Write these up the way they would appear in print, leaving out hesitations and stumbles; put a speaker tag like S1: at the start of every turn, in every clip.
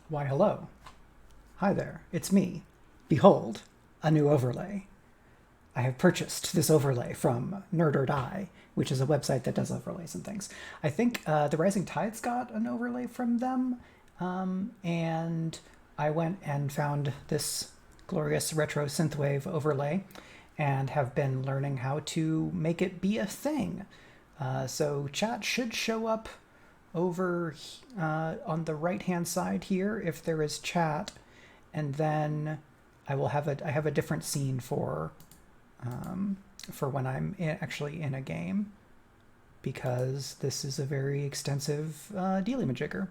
S1: Why, hello. Hi there, it's me. Behold, a new overlay. I have purchased this overlay from Nerd or Die, which is a website that does overlays and things. I think the Rising Tides got an overlay from them, and I went and found this glorious retro synthwave overlay and have been learning how to make it be a thing. So chat should show up over on the right hand side here if there is chat, and then I have a different scene for when I'm actually in a game, because this is a very extensive dealy-majigger.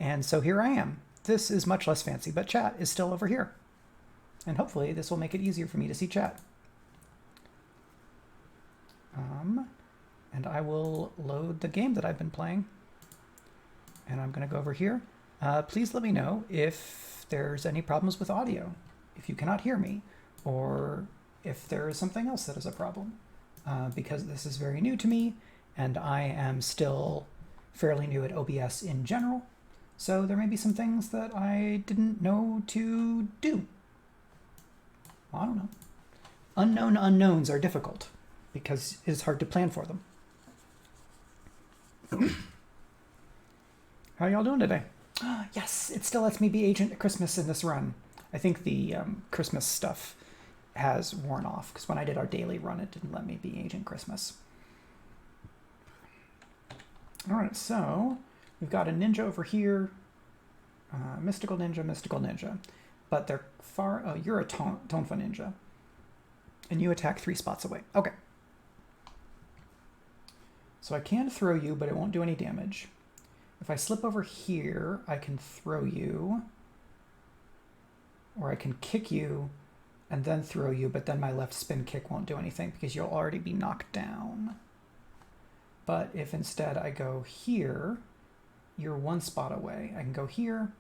S1: And so here I am. This is much less fancy, but chat is still over here. And hopefully this will make it easier for me to see chat. And I will load the game that I've been playing. And I'm going to go over here. Please let me know if there's any problems with audio, if you cannot hear me, or if there is something else that is a problem, because this is very new to me, and I am still fairly new at OBS in general, so there may be some things that I didn't know to do. Well, I don't know. Unknown unknowns are difficult, because it is hard to plan for them. How are y'all doing today? Yes, it still lets me be Agent at Christmas in this run. I think the Christmas stuff has worn off, because when I did our daily run, it didn't let me be Agent Christmas. All right, so we've got a ninja over here, mystical ninja, but they're far. Oh, you're a Tonfa ninja, and you attack 3 spots away. Okay. So I can throw you, but it won't do any damage. If I slip over here, I can throw you, or I can kick you and then throw you, but then my left spin kick won't do anything because you'll already be knocked down. But if instead I go here, you're 1 spot away. I can go here.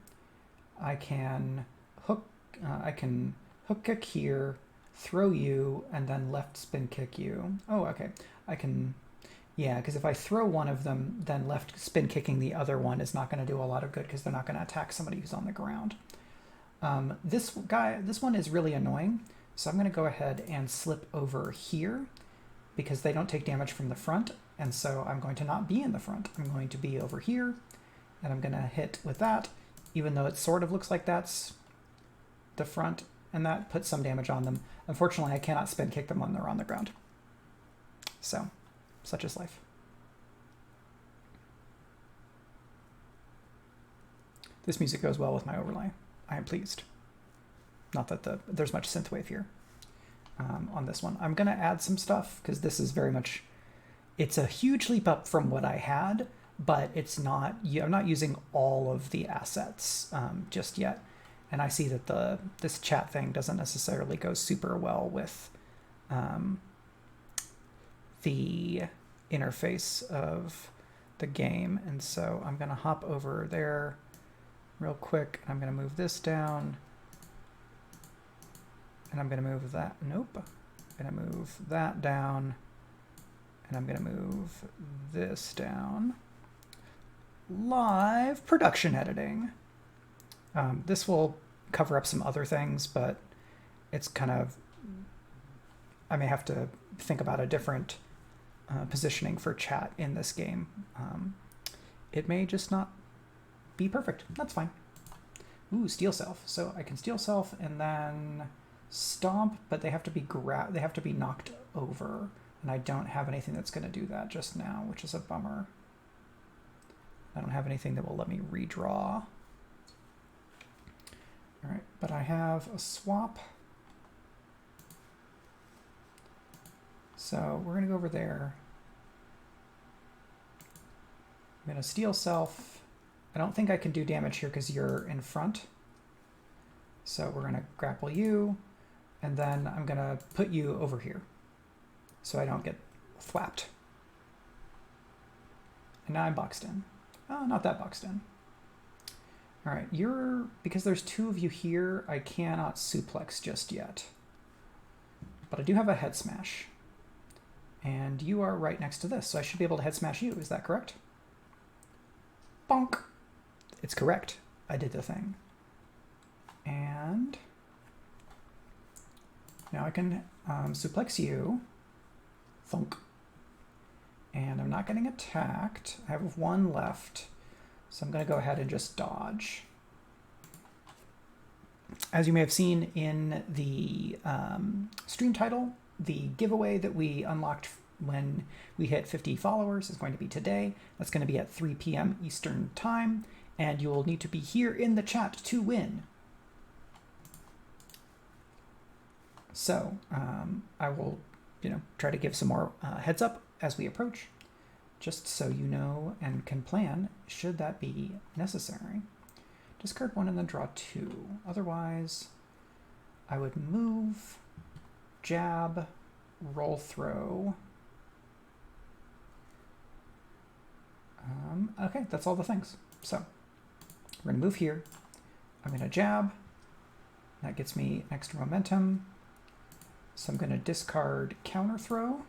S1: I can hook kick here, throw you, and then left spin kick you. Oh, okay. I can, yeah, because if I throw one of them, then left spin kicking the other one is not going to do a lot of good because they're not going to attack somebody who's on the ground. This one is really annoying, so I'm going to go ahead and slip over here because they don't take damage from the front, and so I'm going to not be in the front. I'm going to be over here, and I'm going to hit with that, even though it sort of looks like that's the front, and that puts some damage on them. Unfortunately, I cannot spin kick them when they're on the ground. So, such is life. This music goes well with my overlay. I am pleased. Not that there's much synthwave here on this one. I'm going to add some stuff because this is very much, it's a huge leap up from what I had, but it's not, I'm not using all of the assets just yet. And I see that this chat thing doesn't necessarily go super well with the interface of the game. And so I'm going to hop over there real quick. I'm going to move this down. And I'm going to move that. Nope. I'm going to move that down. And I'm going to move this down. Live production editing. This will cover up some other things, but it's kind of, I may have to think about a different positioning for chat in this game. It may just not be perfect. That's fine. Ooh, steal self. So I can steal self and then stomp, but they have to be knocked over, and I don't have anything that's going to do that just now, which is a bummer. I don't have anything that will let me redraw. All right, but I have a swap. So we're going to go over there. I'm going to steal self. I don't think I can do damage here because you're in front. So we're going to grapple you, and then I'm going to put you over here so I don't get thwapped. And now I'm boxed in. Oh, not that boxed in. All right, because there's 2 of you here, I cannot suplex just yet. But I do have a head smash. And you are right next to this, so I should be able to head smash you. Is that correct? Bonk. It's correct. I did the thing. And now I can suplex you. Thunk. And I'm not getting attacked. I have one left. So I'm going to go ahead and just dodge. As you may have seen in the stream title, the giveaway that we unlocked when we hit 50 followers is going to be today. That's going to be at 3 p.m. Eastern Time, and you will need to be here in the chat to win. So I will, try to give some more heads up as we approach, just so you know and can plan should that be necessary. Discard 1 and then draw 2. Otherwise, I would move, jab, roll throw. Okay, that's all the things. So we're going to move here. I'm going to jab. That gets me extra momentum. So I'm going to discard counter throw.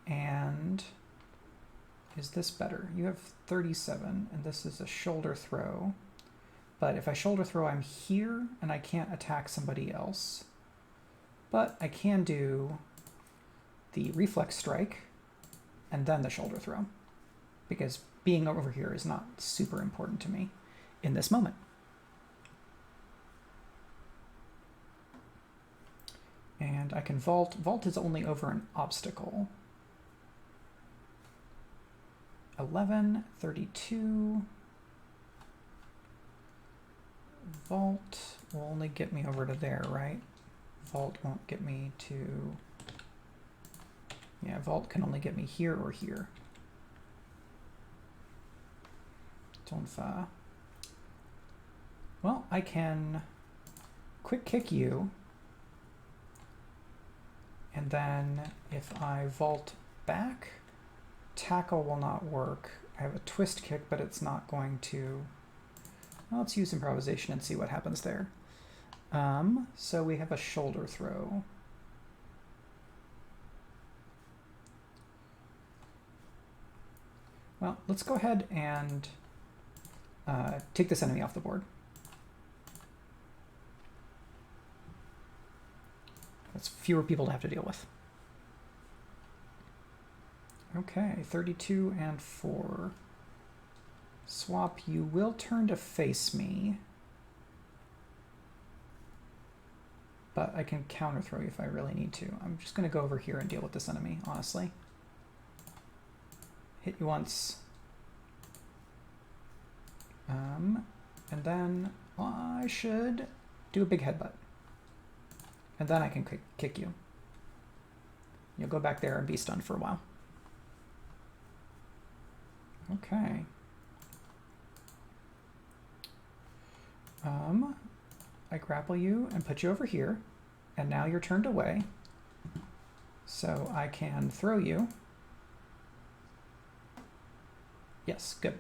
S1: And is this better? You have 37, and this is a shoulder throw. But if I shoulder throw, I'm here, and I can't attack somebody else. But I can do the reflex strike, and then the shoulder throw. Because being over here is not super important to me in this moment. And I can vault. Vault is only over an obstacle. 11, 32. Vault will only get me over to there, right? Vault won't get me to... Yeah, vault can only get me here or here. Well, I can quick kick you, and then if I vault back, tackle will not work. I have a twist kick, but it's not going to... Well, let's use improvisation and see what happens there. So we have a shoulder throw. Well, let's go ahead and take this enemy off the board. That's fewer people to have to deal with. Okay, 32 and 4. Swap, you will turn to face me. But I can counter throw you if I really need to. I'm just going to go over here and deal with this enemy, honestly. Hit you once. And then I should do a big headbutt. And then I can kick you. You'll go back there and be stunned for a while. Okay. I grapple you and put you over here. And now you're turned away. So I can throw you. Yes, good.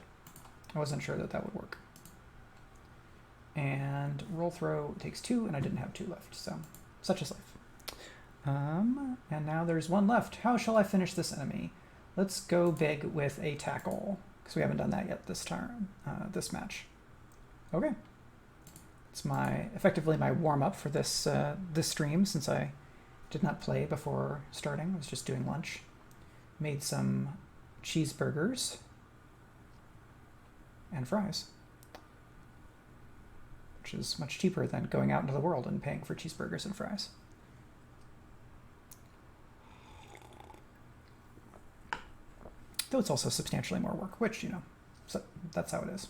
S1: I wasn't sure that that would work. And roll throw takes 2, and I didn't have 2 left, so such is life. And now there's 1 left. How shall I finish this enemy? Let's go big with a tackle, because we haven't done that yet this turn, this match. Okay. It's effectively my warm-up for this this stream, since I did not play before starting. I was just doing lunch. Made some cheeseburgers and fries, which is much cheaper than going out into the world and paying for cheeseburgers and fries. Though it's also substantially more work, which, so that's how it is.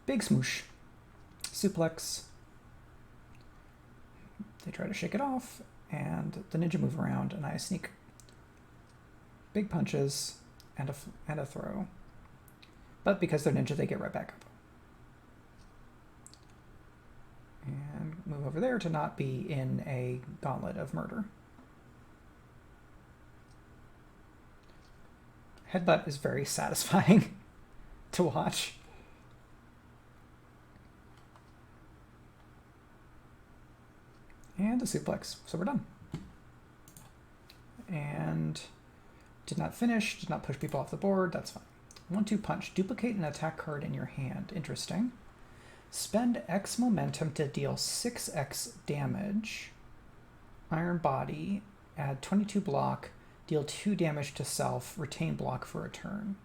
S1: Big smoosh. Suplex. They try to shake it off, and the ninja move around, and I sneak. Big punches and a throw. But because they're ninja, they get right back up. And move over there to not be in a gauntlet of murder. Headbutt is very satisfying to watch. And a suplex, so we're done. And did not finish, did not push people off the board, that's fine. 1-2 punch. Duplicate an attack card in your hand. Interesting. Spend X momentum to deal 6x damage. Iron Body. Add 22 block. Deal 2 damage to self. Retain block for a turn.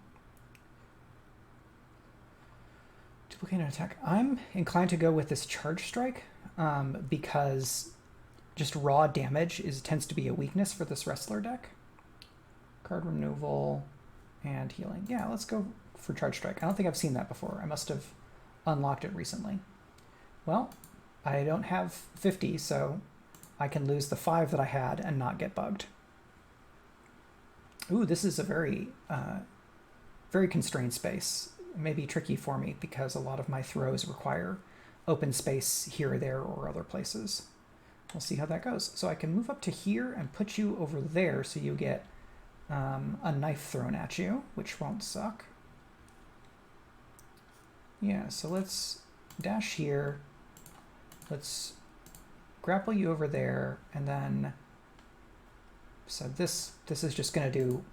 S1: Duplicate an attack. I'm inclined to go with this Charge Strike because just raw damage tends to be a weakness for this Wrestler deck. Card removal and healing. Yeah, let's go for Charge Strike. I don't think I've seen that before. I must have unlocked it recently. Well, I don't have 50, so I can lose the 5 that I had and not get bugged. Ooh, this is a very, very constrained space. It may be tricky for me because a lot of my throws require open space here or there or other places. We'll see how that goes. So I can move up to here and put you over there so you get a knife thrown at you, which won't suck. Yeah, so let's dash here. Let's grapple you over there, and then so this is just going to do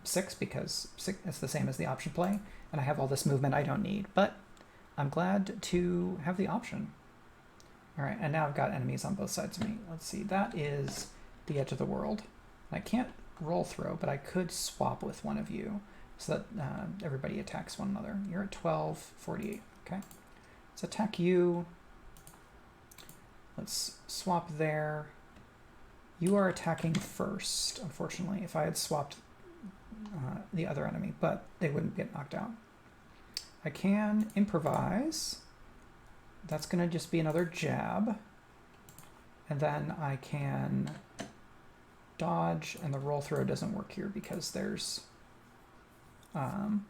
S1: 6 because 6 is the same as the option play, and I have all this movement I don't need, but I'm glad to have the option. All right, and now I've got enemies on both sides of me. Let's see, that is the edge of the world. I can't roll throw, but I could swap with one of you so that everybody attacks one another. You're at 1248, okay? Let's attack you. Let's swap there. You are attacking first, unfortunately. If I had swapped the other enemy, but they wouldn't get knocked out. I can improvise. That's going to just be another jab. And then I can dodge, and the roll throw doesn't work here because there's... oh,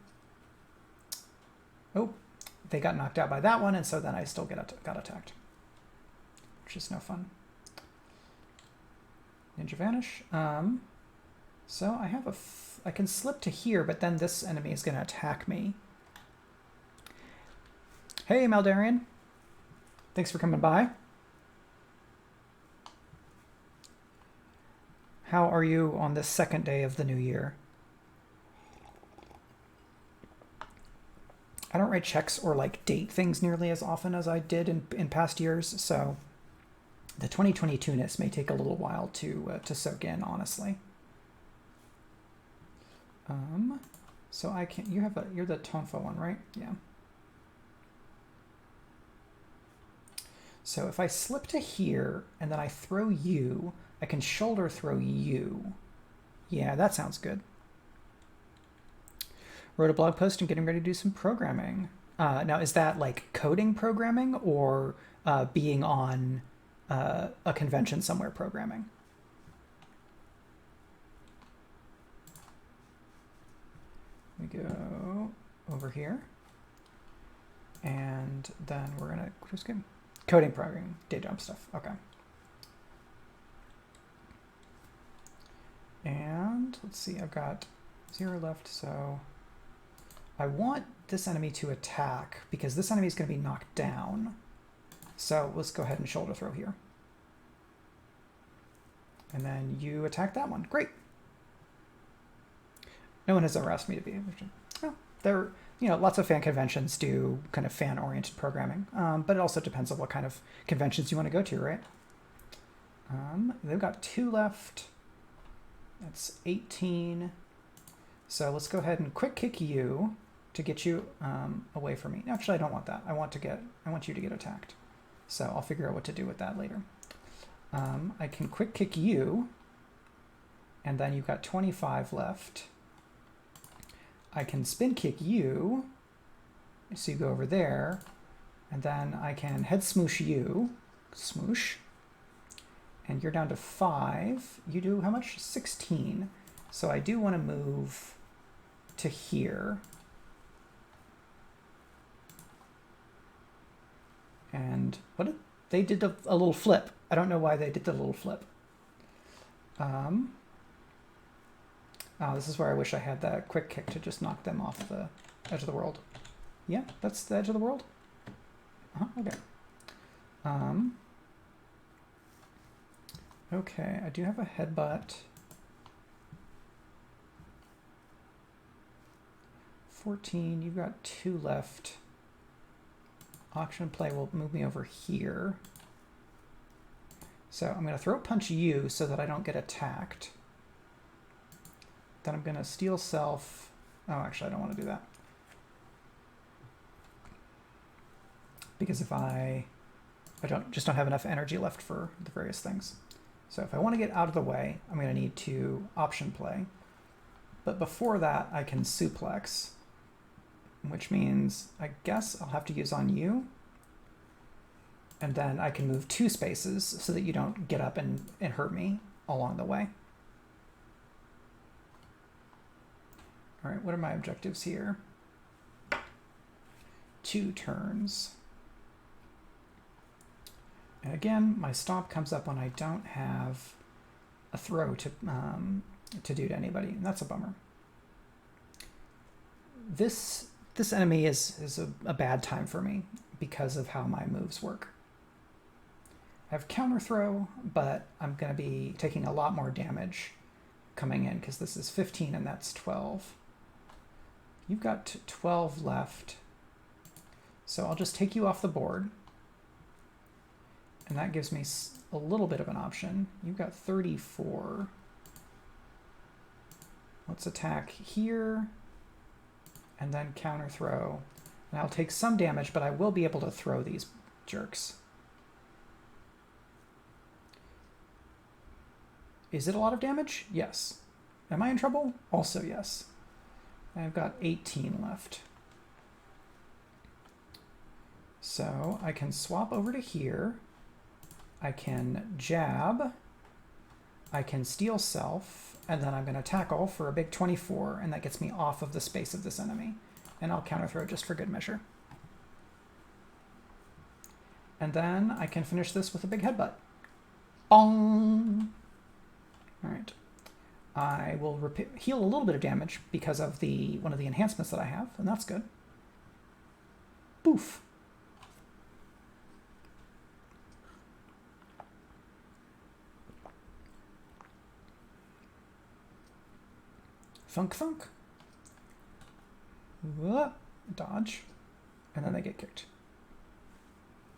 S1: they got knocked out by that one, and so then I still got attacked, which is no fun. Ninja Vanish. So I have I can slip to here, but then this enemy is going to attack me. Hey, Maldarian. Thanks for coming by. How are you on this second day of the new year? I don't write checks or like date things nearly as often as I did in past years, so the 2022-ness may take a little while to soak in, honestly. So I can't. You're the Tonfa one, right? Yeah. So if I slip to here and then I throw you, I can shoulder throw you. Yeah, that sounds good. Wrote a blog post and getting ready to do some programming. Now, is that like coding programming or being on a convention somewhere programming? We go over here. And then we're going to just get coding programming, day job stuff. Okay. And let's see, I've got 0 left, so I want this enemy to attack because this enemy is going to be knocked down. So let's go ahead and shoulder throw here. And then you attack that one. Great. No one has ever asked me to be. Well, there, lots of fan conventions do kind of fan-oriented programming, but it also depends on what kind of conventions you want to go to, right? They've got 2 left. That's 18. So let's go ahead and quick kick you to get you away from me. Actually, I don't want that. I want you to get attacked. So I'll figure out what to do with that later. I can quick kick you, and then you've got 25 left. I can spin kick you, so you go over there, and then I can head smoosh you, smoosh, and you're down to 5. You do how much? 16. So I do want to move to here. And they did a little flip. I don't know why they did the little flip. Oh, this is where I wish I had that quick kick to just knock them off the edge of the world. Yeah, that's the edge of the world? Okay. Okay, I do have a headbutt. 14, you've got 2 left. Auction play will move me over here. So I'm going to throat punch you so that I don't get attacked. Then I'm going to steal self. Oh, actually, I don't want to do that. Because if I just don't have enough energy left for the various things. So if I want to get out of the way, I'm going to need to option play. But before that, I can suplex, which means I guess I'll have to use on you. And then I can move 2 spaces so that you don't get up and hurt me along the way. All right, what are my objectives here? 2 turns. And again, my stomp comes up when I don't have a throw to do to anybody, and that's a bummer. This enemy is a bad time for me because of how my moves work. I have counter throw, but I'm going to be taking a lot more damage coming in because this is 15 and that's 12. You've got 12 left, so I'll just take you off the board, and that gives me a little bit of an option. You've got 34. Let's attack here and then counter throw, and I'll take some damage, but I will be able to throw these jerks. Is it a lot of damage? Yes. Am I in trouble? Also yes. I've got 18 left. So I can swap over to here. I can jab. I can steal self, and then I'm going to tackle for a big 24, and that gets me off of the space of this enemy. And I'll counter throw just for good measure. And then I can finish this with a big headbutt. Bong! All right. I will heal a little bit of damage because of one of the enhancements that I have, and that's good. Boof. Thunk thunk. Dodge. And then they get kicked.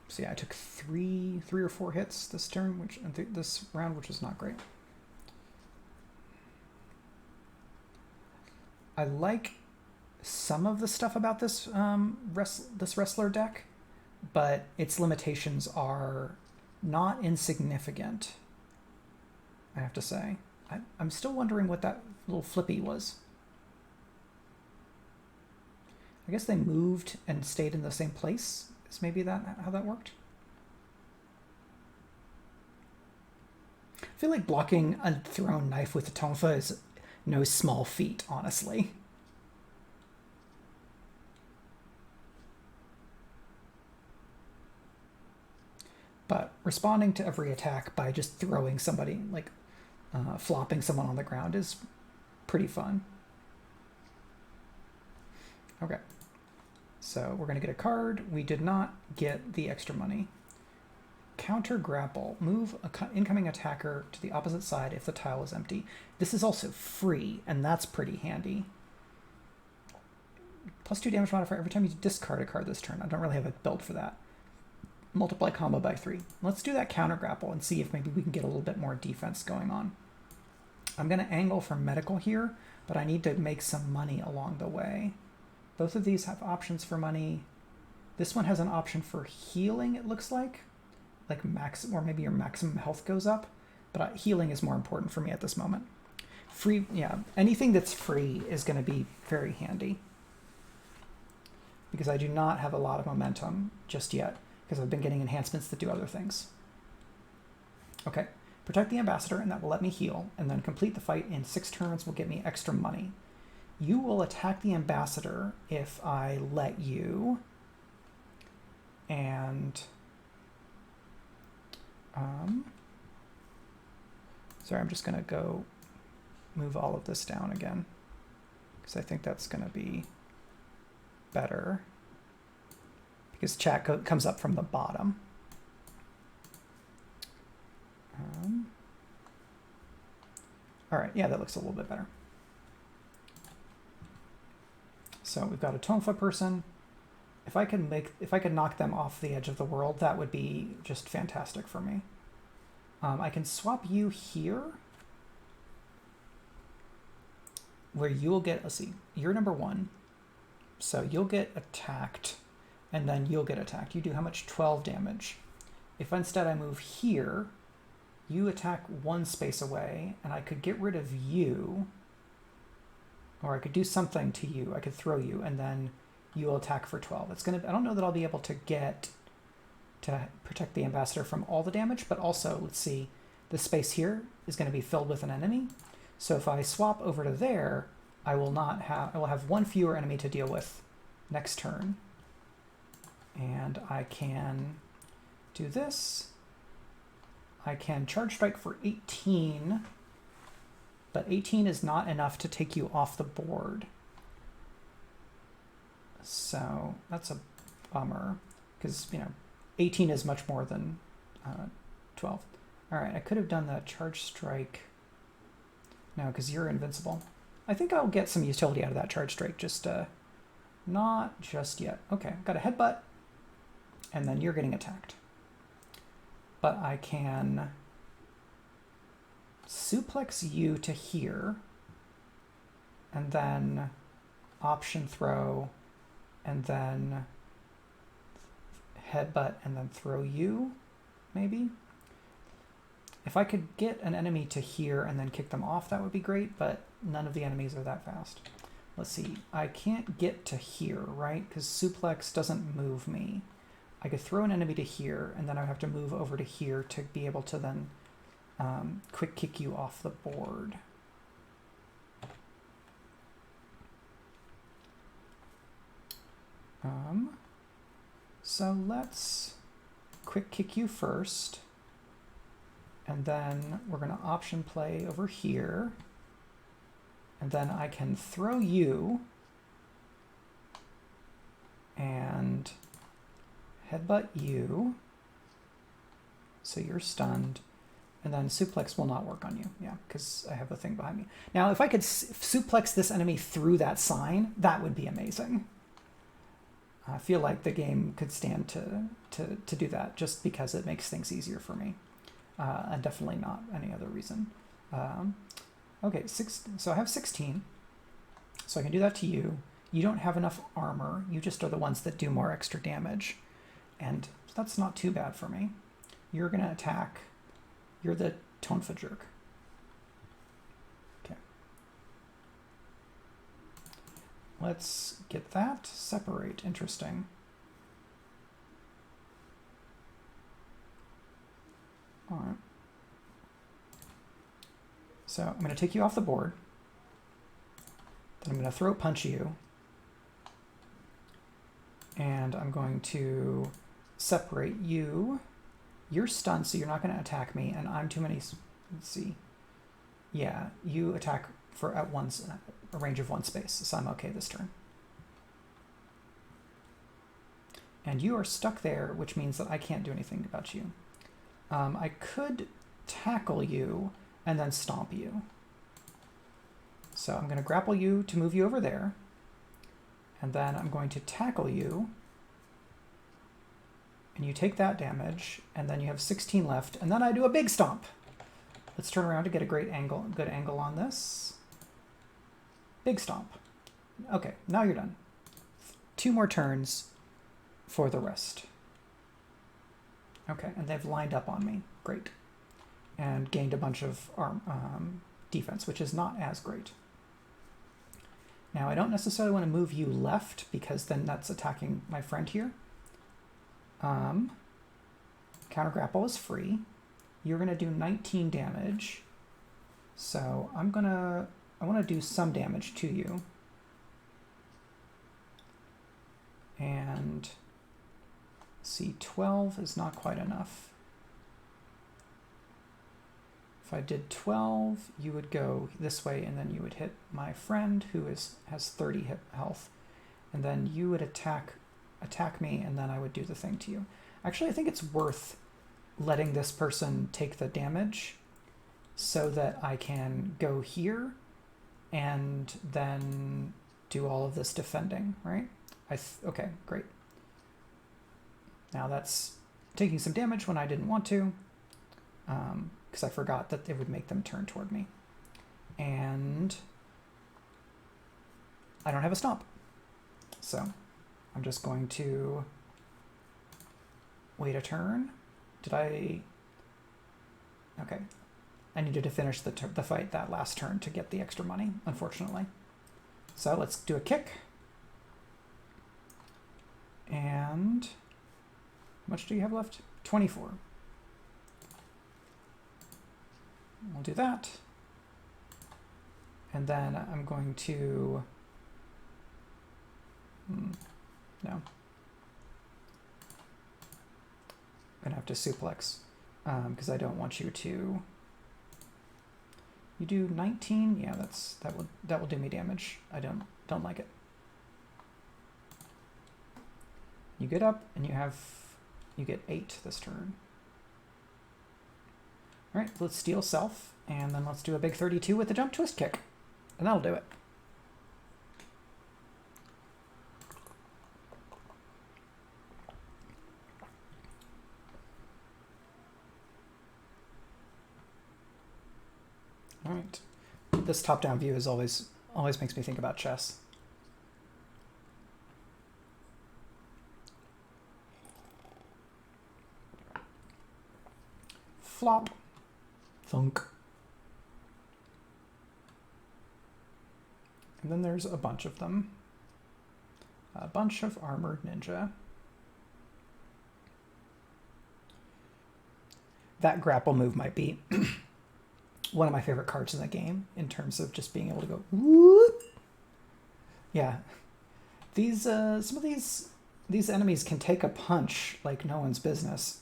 S1: So yeah, I took three or four hits this turn, this round, which is not great. I like some of the stuff about this this wrestler deck, but its limitations are not insignificant, I have to say. I'm still wondering what that little flippy was. I guess they moved and stayed in the same place. Is maybe that how that worked? I feel like blocking a thrown knife with a tonfa is no small feat, honestly. But responding to every attack by just throwing somebody, like flopping someone on the ground, is pretty fun. Okay, so we're going to get a card. We did not get the extra money. Counter grapple. Move an incoming attacker to the opposite side if the tile is empty. This is also free, and that's pretty handy. +2 damage modifier every time you discard a card this turn. I don't really have a build for that. Multiply combo by 3. Let's do that counter grapple and see if maybe we can get a little bit more defense going on. I'm going to angle for medical here, but I need to make some money along the way. Both of these have options for money. This one has an option for healing, it looks like max, or maybe your maximum health goes up, but healing is more important for me at this moment. Free, yeah, anything that's free is going to be very handy because I do not have a lot of momentum just yet because I've been getting enhancements that do other things. Okay, protect the ambassador, and that will let me heal, and then complete the fight in 6 turns will get me extra money. You will attack the ambassador if I let you, and sorry, I'm just going to go move all of this down again because I think that's going to be better because chat comes up from the bottom. All right, yeah, that looks a little bit better. So we've got a Tonfa person. If I could knock them off the edge of the world, that would be just fantastic for me. I can swap you here, where you'll get, let's see, you're number 1. So you'll get attacked, and then you'll get attacked. You do how much? 12 damage. If instead I move here, you attack 1 space away, and I could get rid of you, or I could do something to you. I could throw you, and then you'll attack for 12. It's gonna. I don't know that I'll be able to get to protect the ambassador from all the damage, but also, let's see, the space here is going to be filled with an enemy. So if I swap over to there, I will have 1 fewer enemy to deal with next turn. And I can do this. I can charge strike for 18, but 18 is not enough to take you off the board. So that's a bummer, because, 18 is much more than 12. All right, I could have done that charge strike. No, because you're invincible. I think I'll get some utility out of that charge strike, just not just yet. Okay, got a headbutt, and then you're getting attacked. But I can suplex you to here, and then option throw, and then headbutt, and then throw you, maybe? If I could get an enemy to here and then kick them off, that would be great, but none of the enemies are that fast. Let's see, I can't get to here, right? Because suplex doesn't move me. I could throw an enemy to here, and then I would have to move over to here to be able to then quick kick you off the board. So let's quick kick you first, and then we're going to option play over here, and then I can throw you and headbutt you, so you're stunned, and then suplex will not work on you, yeah, because I have a thing behind me. Now, if I could suplex this enemy through that sign, that would be amazing. I feel like the game could stand to do that, just because it makes things easier for me, and definitely not any other reason. Okay, so I have 16, so I can do that to you. You don't have enough armor. You just are the ones that do more extra damage, and that's not too bad for me. You're going to attack. You're the Tonfa jerk. Okay. Let's get that. Separate. Interesting. All right. So I'm going to take you off the board. Then I'm going to throat punch you. And I'm going to separate you. You're stunned, so you're not going to attack me, and I'm too many. Let's see. Yeah, you attack for at once a range of 1 space, so I'm okay this turn. And you are stuck there, which means that I can't do anything about you. I could tackle you and then stomp you. So I'm going to grapple you to move you over there. And then I'm going to tackle you. And you take that damage, and then you have 16 left, and then I do a big stomp. Let's turn around to get a good angle on this. Big stomp. Okay, now you're done. 2 more turns for the rest. Okay, and they've lined up on me. Great. And gained a bunch of defense, which is not as great. Now, I don't necessarily want to move you left, because then that's attacking my friend here. Counter grapple is free. You're going to do 19 damage. So I want to do some damage to you. And see, 12 is not quite enough. If I did 12, you would go this way, and then you would hit my friend who has 30 hit health. And then you would attack me, and then I would do the thing to you. Actually, I think it's worth letting this person take the damage so that I can go here and then do all of this defending, right? Okay, great. Now that's taking some damage when I didn't want to, because I forgot that it would make them turn toward me. And I don't have a stomp. So I'm just going to wait a turn. Did I? Okay. I needed to finish the fight that last turn to get the extra money, unfortunately. So let's do a kick. And how much do you have left? 24. We'll do that. And then I'm going to... no. I'm going to have to suplex because I don't want you to... You do 19? Yeah, that will do me damage. I don't like it. You get up and you get 8 this turn. All right, let's steal self, and then let's do a big 32 with the jump twist kick, and that'll do it. All right, this top-down view is always makes me think about chess. Flop. Thunk. And then there's a bunch of them. A bunch of armored ninja. That grapple move might be one of my favorite cards in the game in terms of just being able to go whoop. Yeah. These some of these enemies can take a punch like no one's business.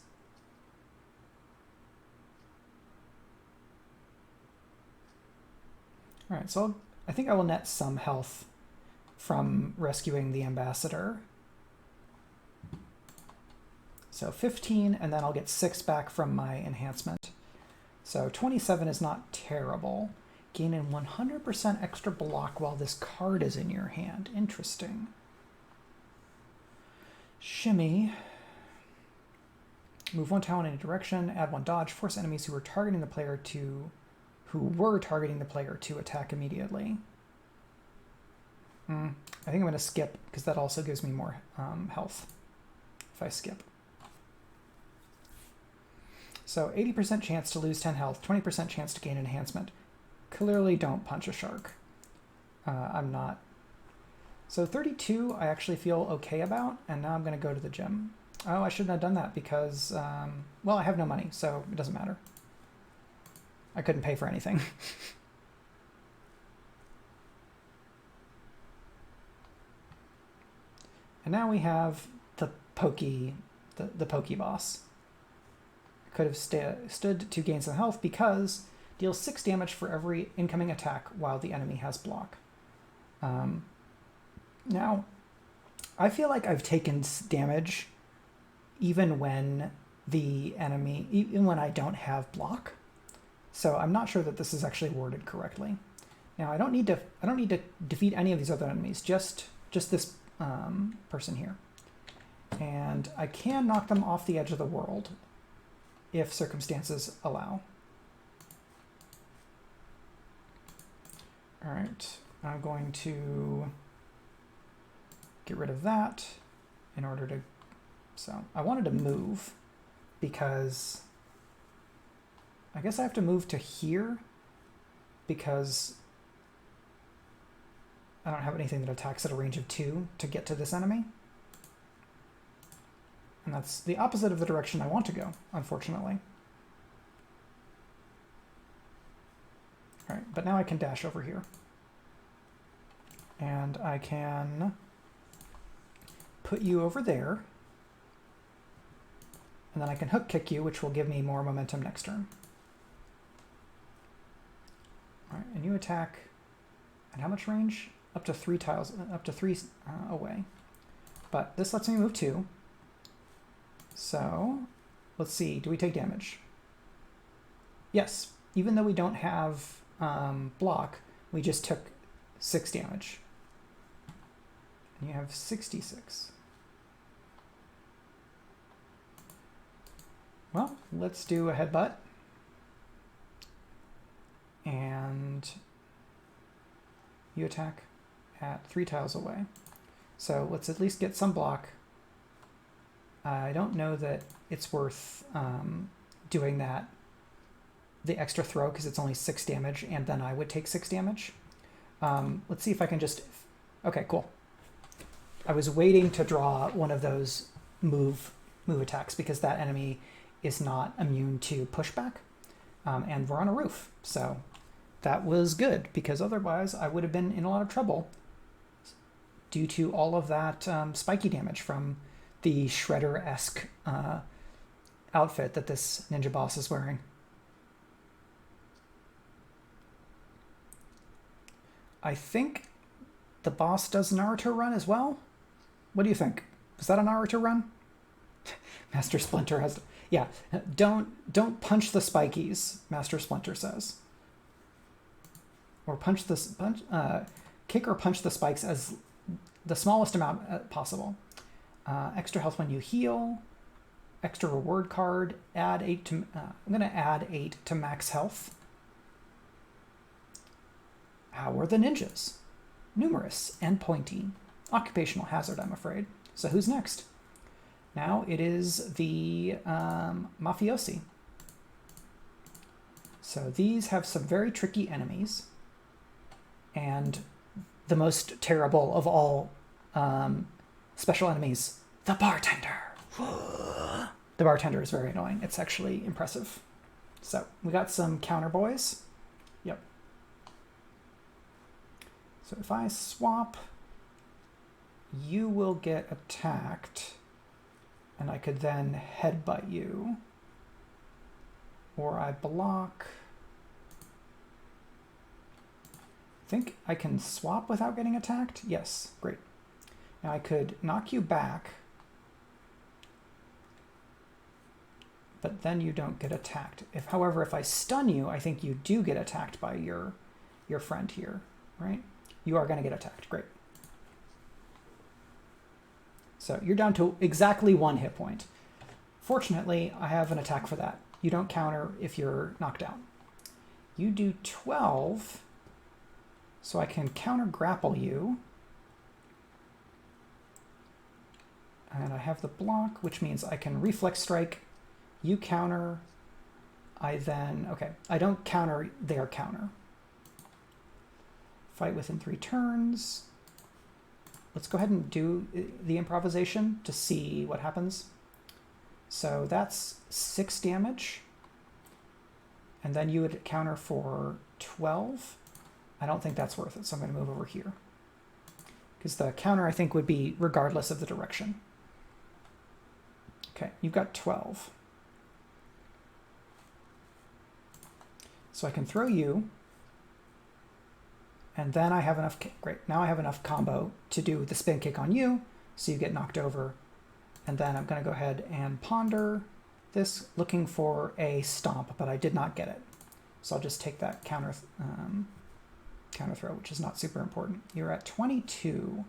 S1: All right, so I think I will net some health from rescuing the ambassador. So 15, and then I'll get 6 back from my enhancement. So 27 is not terrible. Gaining 100% extra block while this card is in your hand. Interesting. Shimmy. Move 1 tile in any direction, add 1 dodge, force enemies who were targeting the player to attack immediately. I think I'm going to skip because that also gives me more health if I skip. So 80% chance to lose 10 health, 20% chance to gain enhancement. Clearly don't punch a shark. I'm not. So 32 I actually feel okay about, and now I'm going to go to the gym. Oh, I shouldn't have done that because, well, I have no money, so it doesn't matter. I couldn't pay for anything. And now we have the pokey boss. Could have stood to gain some health because deals 6 damage for every incoming attack while the enemy has block. Now, I feel like I've taken damage even when I don't have block. So I'm not sure that this is actually worded correctly. Now I don't need to defeat any of these other enemies, just this person here. And I can knock them off the edge of the world if circumstances allow. All right, I'm going to get rid of that in order to, so I wanted to move because I guess I have to move to here because I don't have anything that attacks at a range of 2 to get to this enemy. And that's the opposite of the direction I want to go, unfortunately. All right, but now I can dash over here. And I can put you over there. And then I can hook kick you, which will give me more momentum next turn. All right, and you attack at how much range? Up to 3 tiles, up to 3 away. But this lets me move 2. So let's see, do we take damage? Yes, even though we don't have block, we just took 6 damage. You have 66. Well, let's do a headbutt. And you attack at 3 tiles away. So let's at least get some block. I don't know that it's worth doing that, the extra throw, because it's only 6 damage, and then I would take 6 damage. Let's see if I can just... Okay, cool. I was waiting to draw one of those move attacks because that enemy is not immune to pushback, and we're on a roof, so that was good, because otherwise I would have been in a lot of trouble due to all of that spiky damage from the Shredder-esque outfit that this ninja boss is wearing. I think the boss does Naruto run as well. What do you think? Was that a Naruto run? Master Splinter has... Yeah, don't punch the spikies, Master Splinter says. Or kick or punch the spikes as the smallest amount possible. Extra health when you heal. Extra reward card. Add 8 to... I'm going to add 8 to max health. How are the ninjas? Numerous and pointy. Occupational hazard, I'm afraid. So who's next? Now it is the mafiosi. So these have some very tricky enemies. And the most terrible of all special enemies, the bartender. The bartender is very annoying. It's actually impressive. So we got some counter boys. Yep. So if I swap, you will get attacked, and I could then headbutt you. Or I block. I think I can swap without getting attacked. Yes, great. Now I could knock you back, but then you don't get attacked. However, if I stun you, I think you do get attacked by your friend here, right? You are going to get attacked. Great. So you're down to exactly 1 hit point. Fortunately, I have an attack for that. You don't counter if you're knocked out. You do 12, so I can counter grapple you. And I have the block, which means I can reflex strike. You counter. I then... Okay, I don't counter their counter. Fight within 3 turns. Let's go ahead and do the improvisation to see what happens. So that's 6 damage. And then you would counter for 12. I don't think that's worth it, so I'm going to move over here. Because the counter, I think, would be regardless of the direction. Okay, you've got 12. So I can throw you. And then I have enough... Great, now I have enough combo to do the spin kick on you, so you get knocked over. And then I'm going to go ahead and ponder this, looking for a stomp, but I did not get it. So I'll just take that counter throw, which is not super important. You're at 22.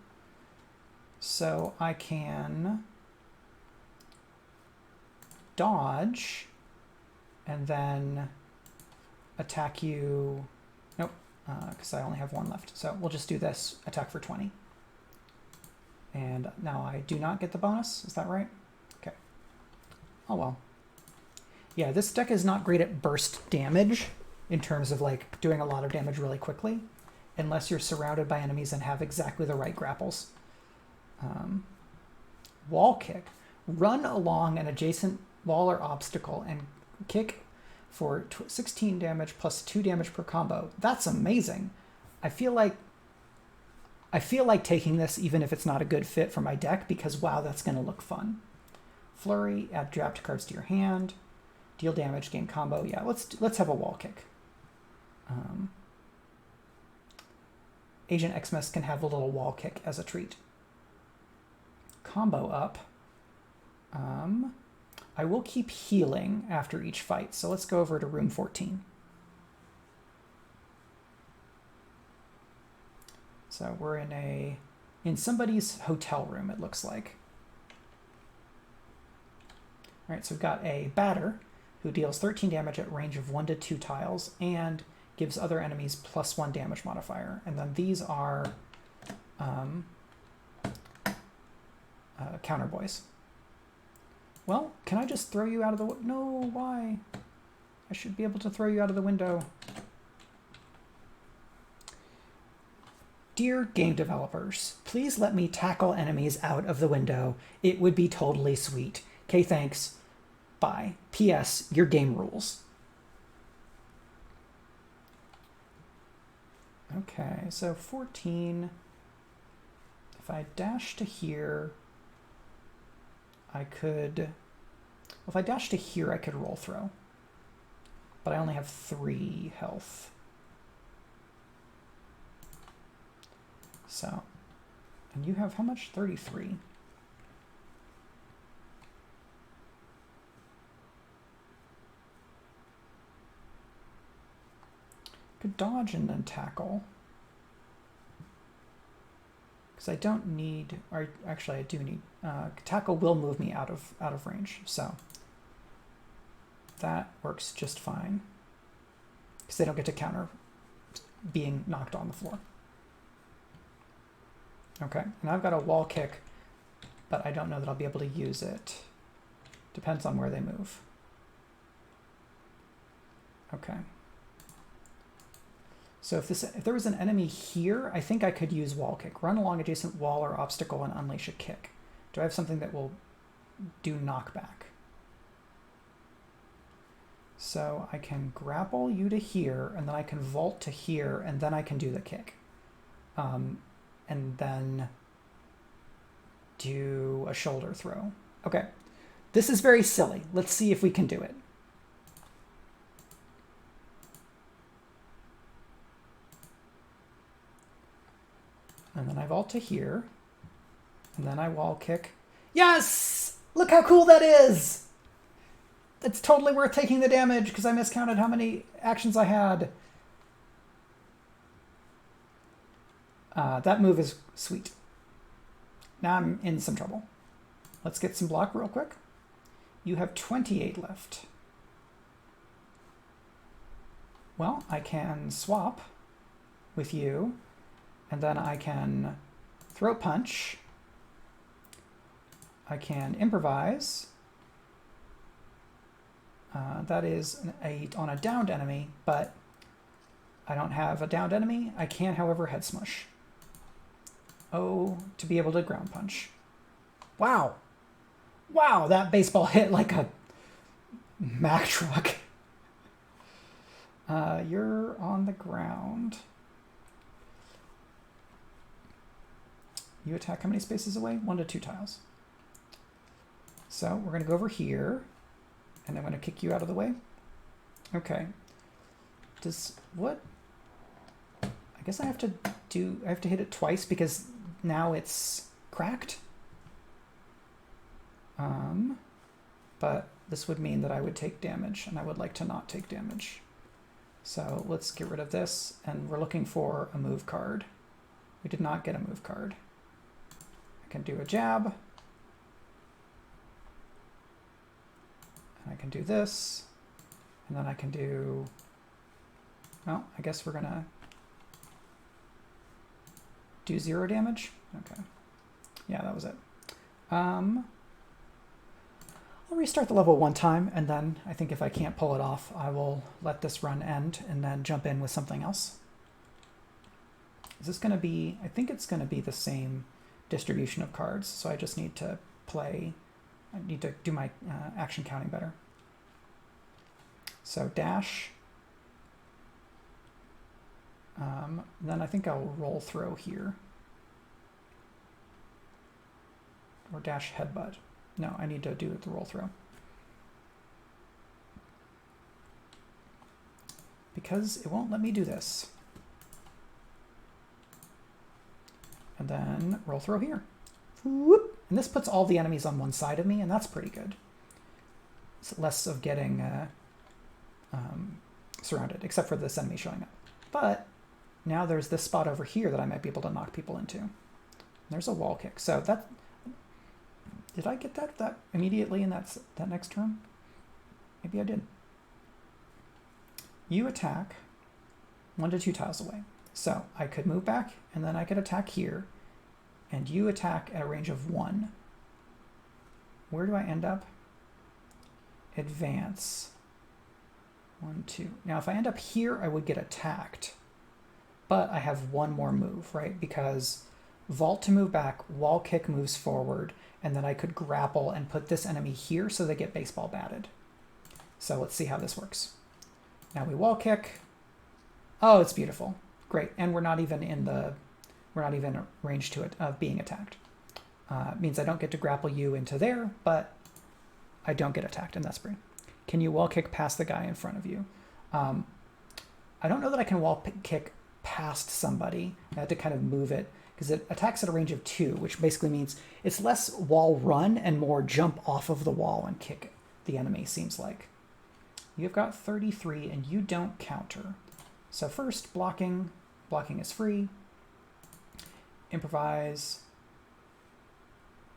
S1: So I can dodge and then attack you. Nope, because I only have 1 left. So we'll just do this, attack for 20. And now I do not get the bonus, is that right? Okay. Oh well. Yeah, this deck is not great at burst damage in terms of like doing a lot of damage really quickly, unless you're surrounded by enemies and have exactly the right grapples. Wall kick. Run along an adjacent wall or obstacle and kick for 16 damage plus 2 damage per combo. That's amazing. I feel like taking this even if it's not a good fit for my deck because, wow, that's going to look fun. Flurry, add draft cards to your hand, deal damage, gain combo. Yeah, let's have a wall kick. Agent Xmas can have a little wall kick as a treat. Combo up. I will keep healing after each fight, so let's go over to room 14. So we're in a in somebody's hotel room, it looks like. All right, so we've got a batter who deals 13 damage at range of 1 to 2 tiles and gives other enemies +1 damage modifier. And then these are counter boys. Well, can I just throw you out of the... No, why? I should be able to throw you out of the window. Dear game developers, please let me tackle enemies out of the window. It would be totally sweet. Okay, thanks. Bye. P.S. Your game rules. Okay, so 14. If I dash to here, I could... Well, if I dash to here, I could roll throw. But I only have 3 health. So, and you have how much? 33. Could dodge and then tackle. Because I don't need, or actually I do need, tackle will move me out of range. So that works just fine. Because they don't get to counter being knocked on the floor. Okay, and I've got a wall kick, but I don't know that I'll be able to use it. Depends on where they move. Okay. So if there was an enemy here, I think I could use wall kick. Run along adjacent wall or obstacle and unleash a kick. Do I have something that will do knockback? So I can grapple you to here, and then I can vault to here, and then I can do the kick. And then do a shoulder throw. Okay, this is very silly. Let's see if we can do it. And then I vault to here, and then I wall kick. Yes! Look how cool that is! It's totally worth taking the damage because I miscounted how many actions I had. That move is sweet. Now I'm in some trouble. Let's get some block real quick. You have 28 left. Well, I can swap with you, and then I can throat punch. I can improvise. That is on a downed enemy, but I don't have a downed enemy. I can, however, head smush. Oh, to be able to ground punch. Wow. Wow, that baseball hit like a Mack truck. You're on the ground. You attack how many spaces away? 1 to 2 tiles. So we're going to go over here, and I'm going to kick you out of the way. Okay. What? I guess I have to hit it twice because now it's cracked. But this would mean that I would take damage, and I would like to not take damage. So let's get rid of this, and we're looking for a move card. We did not get a move card. I can do a jab. And I can do this. And then I can do... Well, I guess we're going to do 0 damage. Okay. Yeah, that was it. I'll restart the level 1 time, and then I think if I can't pull it off, I will let this run end and then jump in with something else. Is this going to be... I think it's going to be the same distribution of cards, so I just need to play... I need to do my action counting better. So dash. Then I think I'll roll throw here. Or dash headbutt. No, I need to do the roll throw. Because it won't let me do this. And then roll throw here. Whoop. And this puts all the enemies on one side of me, and that's pretty good. It's less of getting surrounded, except for this enemy showing up. But now there's this spot over here that I might be able to knock people into. There's a wall kick. So that, did I get that immediately in that next turn? Maybe I did. You attack 1 to 2 tiles away. So I could move back, and then I could attack here, and you attack at a range of 1. Where do I end up? Advance. 1, 2. Now, if I end up here, I would get attacked. But I have one more move, right? Because vault to move back, wall kick moves forward, and then I could grapple and put this enemy here so they get baseball batted. So let's see how this works. Now we wall kick. Oh, it's beautiful. Great. And we're not even range to it of being attacked. It means I don't get to grapple you into there, but I don't get attacked, and that's great. Can you wall kick past the guy in front of you? I don't know that I can wall kick past somebody. I had to kind of move it because it attacks at a range of 2, which basically means it's less wall run and more jump off of the wall and kick the enemy, seems like. You've got 33 and you don't counter. So first, blocking. Blocking is free. Improvise.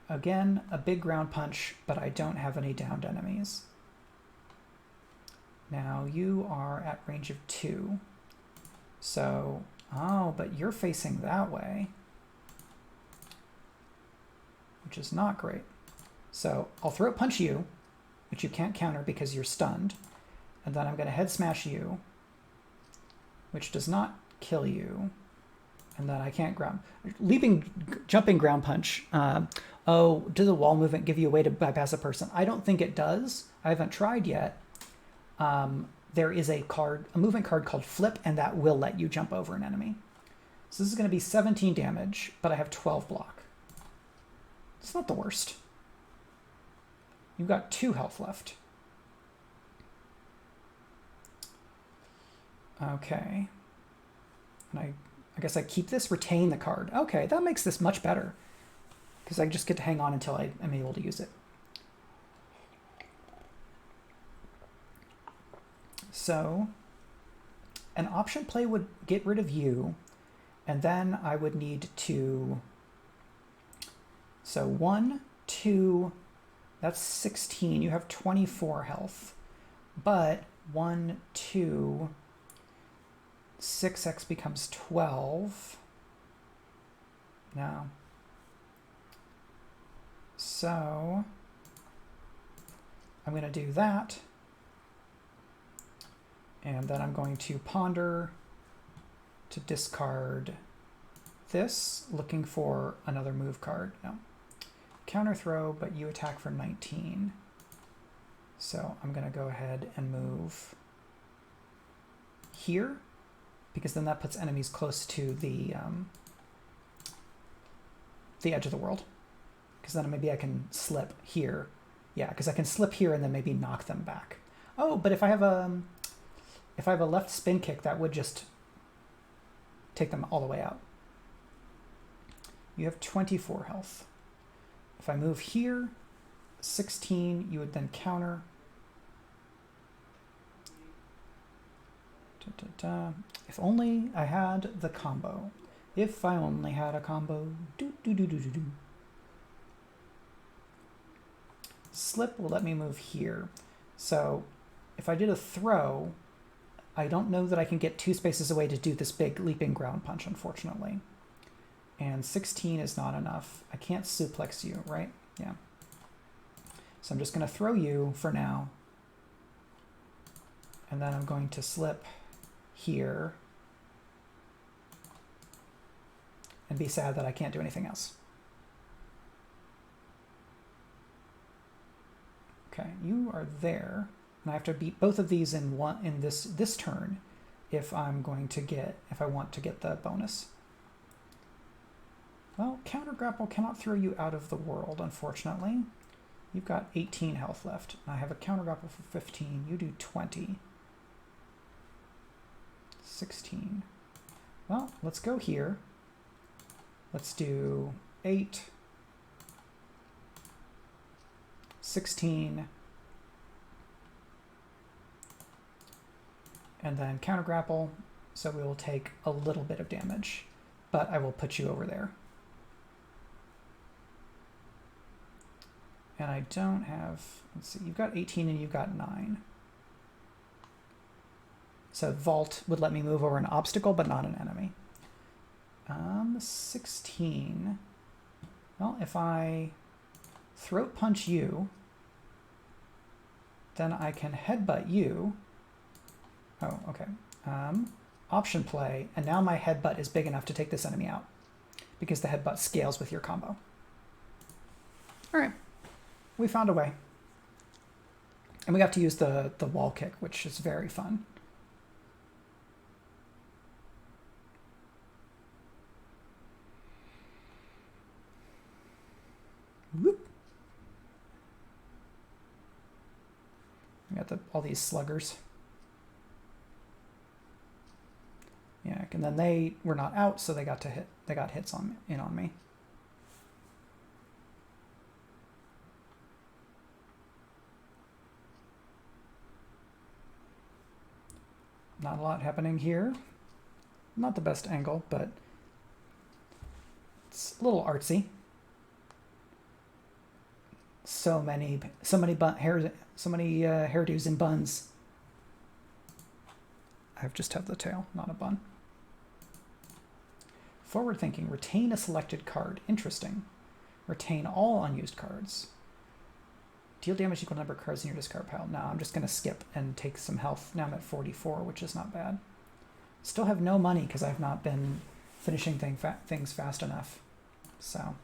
S1: Again, a big ground punch, but I don't have any downed enemies. Now you are at range of 2. So, oh, but you're facing that way, which is not great. So I'll throat punch you, which you can't counter because you're stunned. And then I'm going to head smash you, which does not kill you. And then I can't jumping ground punch. Oh, does the wall movement give you a way to bypass a person? I don't think it does. I haven't tried yet. There is a movement card called Flip, and that will let you jump over an enemy. So this is going to be 17 damage, but I have 12 block. It's not the worst. You've got 2 health left. Okay. And I guess I keep this, retain the card. Okay, that makes this much better, because I just get to hang on until I am able to use it. So an option play would get rid of you, and then I would need to, so 1, 2, that's 16. You have 24 health, but 1, 2, 6x becomes 12. No. So I'm going to do that. And then I'm going to ponder to discard this, looking for another move card. No. Counter throw, but you attack for 19. So I'm going to go ahead and move here, because then that puts enemies close to the edge of the world. Because then maybe I can slip here. Yeah, because I can slip here and then maybe knock them back. Oh, but if I have a left spin kick, that would just take them all the way out. You have 24 health. If I move here, 16, you would then counter. If only I had the combo. If I only had a combo. Slip will let me move here. So if I did a throw, I don't know that I can get 2 spaces away to do this big leaping ground punch, unfortunately. And 16 is not enough. I can't suplex you, right? Yeah. So I'm just going to throw you for now. And then I'm going to slip here and be sad that I can't do anything else. Okay, you are there. And I have to beat both of these in this turn if I want to get the bonus. Well, counter grapple cannot throw you out of the world, unfortunately. You've got 18 health left. I have a counter grapple for 15. You do 20. 16. Well, let's go here. Let's do 8. 16. And then counter grapple. So we will take a little bit of damage, but I will put you over there. And I don't have, let's see, you've got 18 and you've got 9. So vault would let me move over an obstacle, but not an enemy. 16. Well, if I throat punch you, then I can headbutt you. Oh, okay. Option play, and now my headbutt is big enough to take this enemy out because the headbutt scales with your combo. All right, we found a way. And we got to use the wall kick, which is very fun. Whoop. We got all these sluggers. Yeah, and then they were not out, so they got to hit. They got hits on me. Not a lot happening here. Not the best angle, but it's a little artsy. So many hairdos and buns. I just have the tail, not a bun. Forward thinking. Retain a selected card. Interesting. Retain all unused cards. Deal damage equal to number of cards in your discard pile. No, I'm just going to skip and take some health. Now I'm at 44, which is not bad. Still have no money because I've not been finishing things fast enough. So,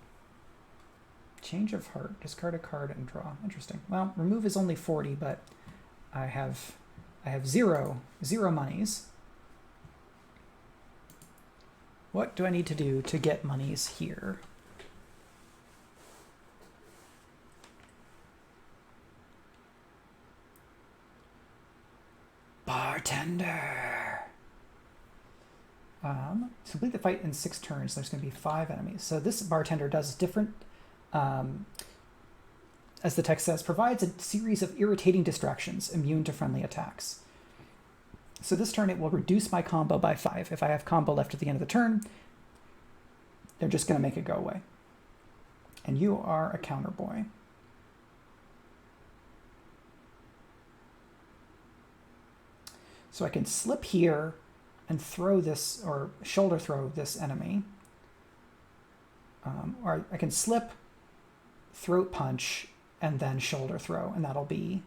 S1: change of heart. Discard a card and draw. Interesting. Well, remove is only 40, but I have zero monies. What do I need to do to get monies here? Bartender. Complete the fight in 6 turns. There's going to be 5 enemies. So this bartender does different, as the text says, provides a series of irritating distractions immune to friendly attacks. So this turn it will reduce my combo by 5. If I have combo left at the end of the turn, they're just going to make it go away. And you are a counter boy. So I can slip here and throw this, or shoulder throw this enemy. Or I can slip, throat punch, and then shoulder throw, and that'll be...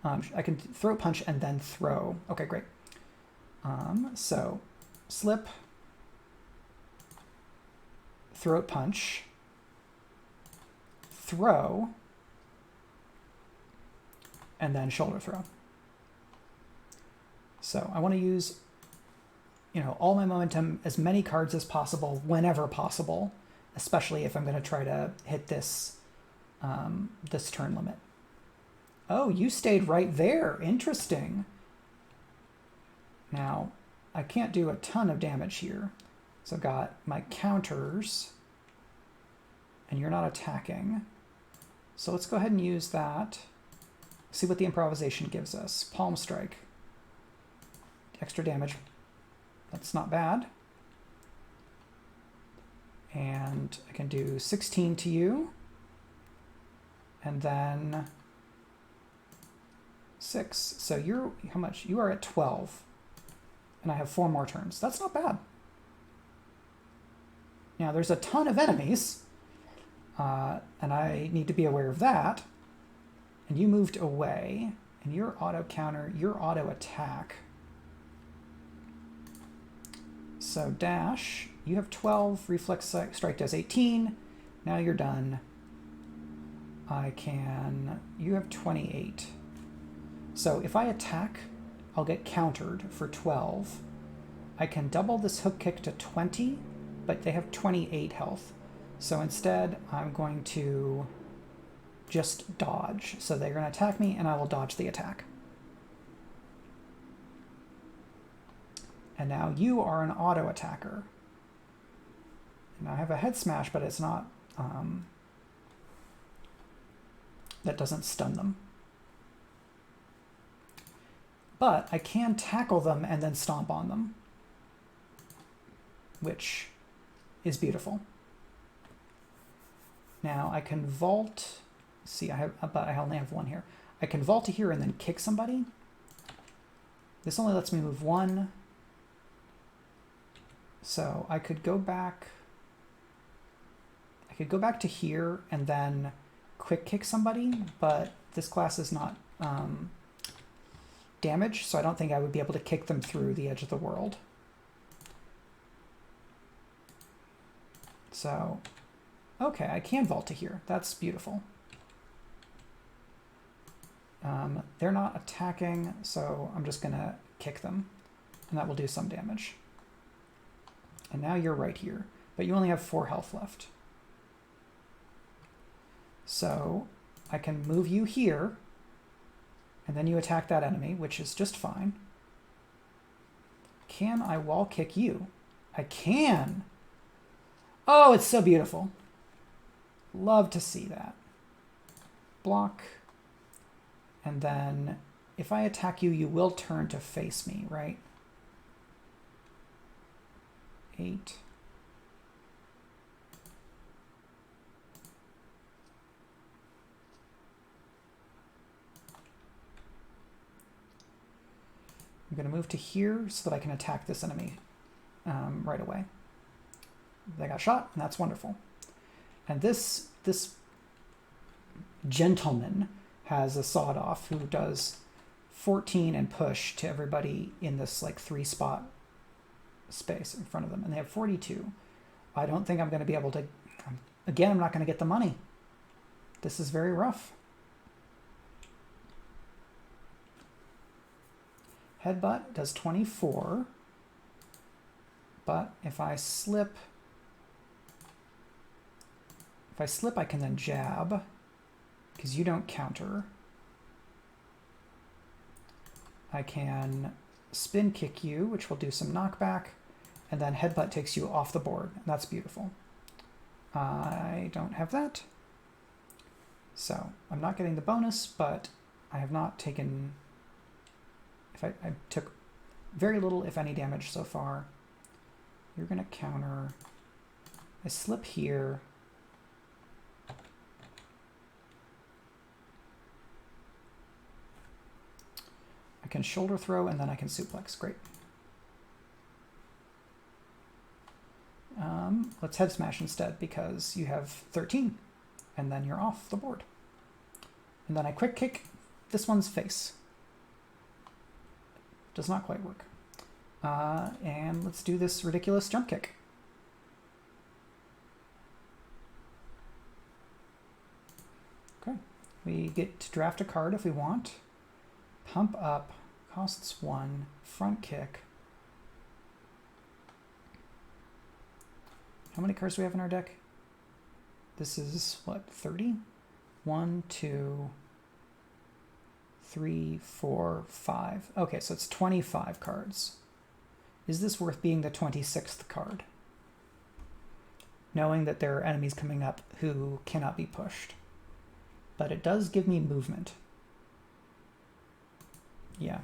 S1: I can throat punch and then throw. Okay, great. So slip, throat punch, throw, and then shoulder throw. So I want to use, all my momentum, as many cards as possible, whenever possible, especially if I'm going to try to hit this, this turn limit. Oh, you stayed right there. Interesting. Now, I can't do a ton of damage here. So I've got my counters, and you're not attacking. So let's go ahead and use that. See what the improvisation gives us. Palm strike. Extra damage. That's not bad. And I can do 16 to you. And then 6. So you're, how much? You are at 12. And I have 4 more turns. That's not bad. Now there's a ton of enemies. And I need to be aware of that. And you moved away. And your auto counter, your auto attack. So dash, you have 12, reflex strike does 18. Now you're done. You have 28. So if I attack, I'll get countered for 12. I can double this hook kick to 20, but they have 28 health. So instead, I'm going to just dodge. So they're going to attack me, and I will dodge the attack. And now you are an auto attacker. And I have a head smash, but it's not, that doesn't stun them. But I can tackle them and then stomp on them, which is beautiful. Now I can vault see, but I only have one here. I can vault to here and then kick somebody. This only lets me move one. So I could go back. I could go back to here and then quick kick somebody, but this class is not damaged, so I don't think I would be able to kick them through the edge of the world. So, okay, I can vault to here. That's beautiful. They're not attacking, so I'm just gonna kick them, and that will do some damage. And now you're right here, but you only have 4 health left. So I can move you here, and then you attack that enemy, which is just fine. Can I wall kick you? I can! Oh, it's so beautiful. Love to see that. Block. And then if I attack you, you will turn to face me, right? 8. I'm going to move to here so that I can attack this enemy right away. They got shot, and that's wonderful. And this gentleman has a sawed-off who does 14 and push to everybody in this like 3-spot space in front of them, and they have 42. I don't think I'm going to be able to. Again, I'm not going to get the money. This is very rough. Headbutt does 24, but if I slip, I can then jab, because you don't counter. I can spin kick you, which will do some knockback, and then headbutt takes you off the board. That's beautiful. I don't have that, so I'm not getting the bonus, but I have not taken... I took very little, if any, damage so far. You're going to counter. I slip here. I can shoulder throw, and then I can suplex. Great. Let's head smash instead, because you have 13, and then you're off the board. And then I quick kick this one's face. Does not quite work. And let's do this ridiculous jump kick. Okay. We get to draft a card if we want. Pump up, costs 1, front kick. How many cards do we have in our deck? This is, what, 30? 1, 2... 3, 4, 5. Okay, so it's 25 cards. Is this worth being the 26th card? Knowing that there are enemies coming up who cannot be pushed. But it does give me movement. Yeah.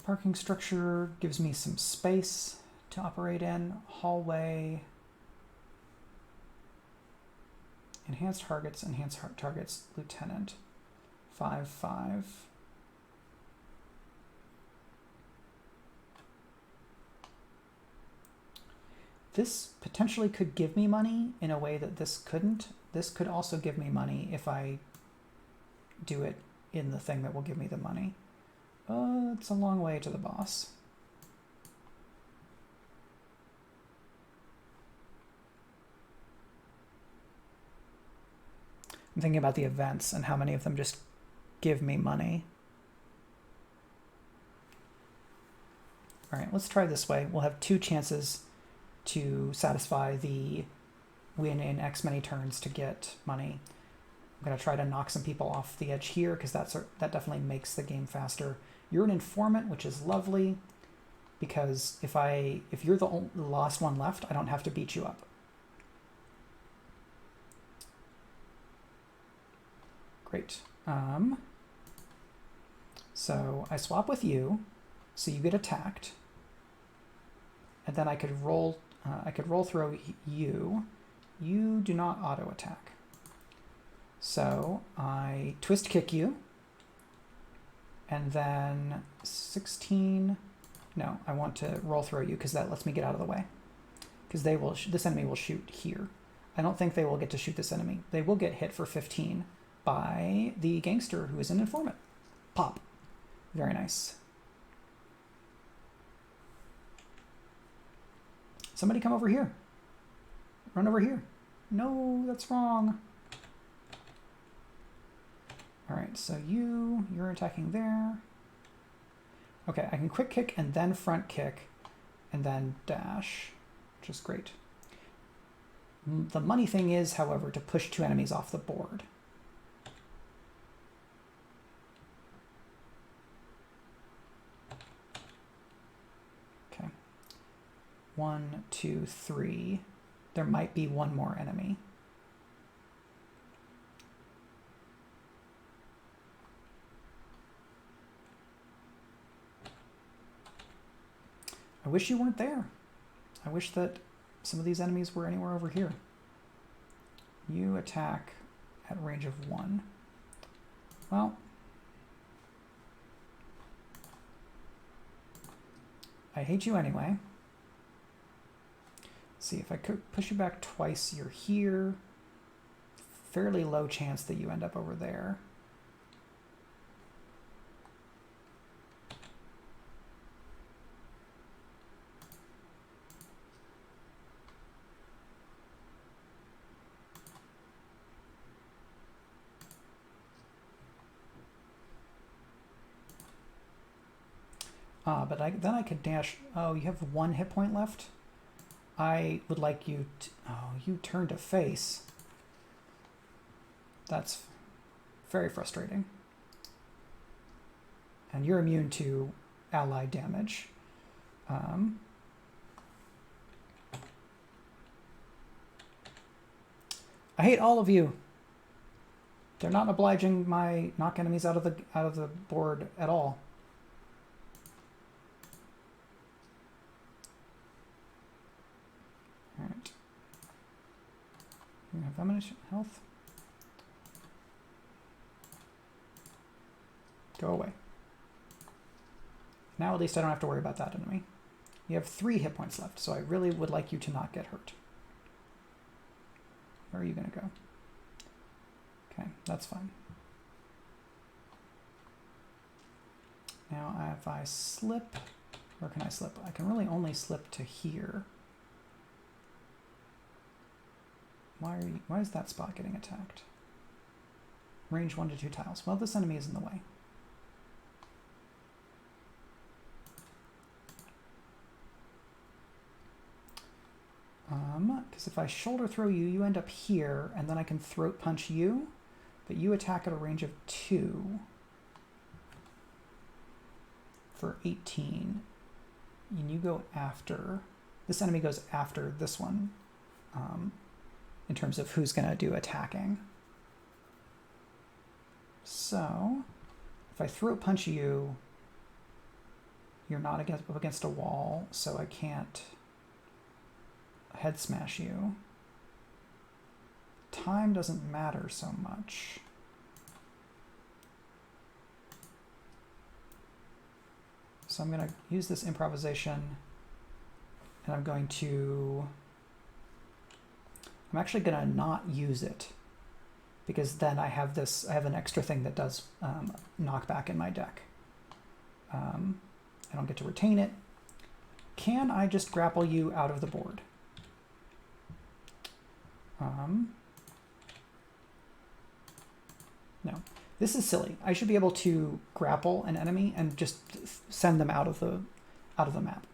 S1: Parking structure gives me some space to operate in. Hallway... Enhanced targets, lieutenant. 5, 5. This potentially could give me money in a way that this couldn't. This could also give me money if I do it in the thing that will give me the money. It's a long way to the boss. I'm thinking about the events and how many of them just give me money. All right, let's try this way. We'll have 2 chances to satisfy the win in X many turns to get money. I'm going to try to knock some people off the edge here because that definitely makes the game faster. You're an informant, which is lovely because if you're the last one left, I don't have to beat you up. Great. So I swap with you, so you get attacked, and then I could roll throw you, you do not auto attack. So I twist kick you, and then 16. No, I want to roll throw you because that lets me get out of the way. Because they will, this enemy will shoot here. I don't think they will get to shoot this enemy. They will get hit for 15 by the gangster who is an informant. Pop. Very nice. Somebody come over here. Run over here. No, that's wrong. All right, so you're attacking there. Okay, I can quick kick and then front kick and then dash, which is great. The money thing is, however, to push 2 enemies off the board. Okay. 1, 2, 3. There might be one more enemy. I wish you weren't there. I wish that some of these enemies were anywhere over here. You attack at range of 1. Well, I hate you anyway. Let's see, if I could push you back twice, you're here. Fairly low chance that you end up over there. But then I could dash. Oh, you have 1 hit point left? I would like you to... Oh, you turned to face. That's very frustrating. And you're immune to allied damage. I hate all of you. They're not obliging my knock enemies out of the board at all. All right. You have ammunition, health. Go away. Now at least I don't have to worry about that enemy. You have 3 hit points left, so I really would like you to not get hurt. Where are you going to go? Okay, that's fine. Now if I slip, where can I slip? I can really only slip to here. Why is that spot getting attacked? Range 1 to 2 tiles. Well, this enemy is in the way. Because if I shoulder throw you, you end up here, and then I can throat punch you, but you attack at a range of 2 for 18, and you go after, this enemy goes after this one, in terms of who's going to do attacking. So, if I throat punch you, you're not up against a wall, so I can't head smash you. Time doesn't matter so much. So I'm going to use this improvisation, and I'm actually going to not use it, because then I have an extra thing that does knockback in my deck. I don't get to retain it. Can I just grapple you out of the board? No. This is silly. I should be able to grapple an enemy and just send them out of the map.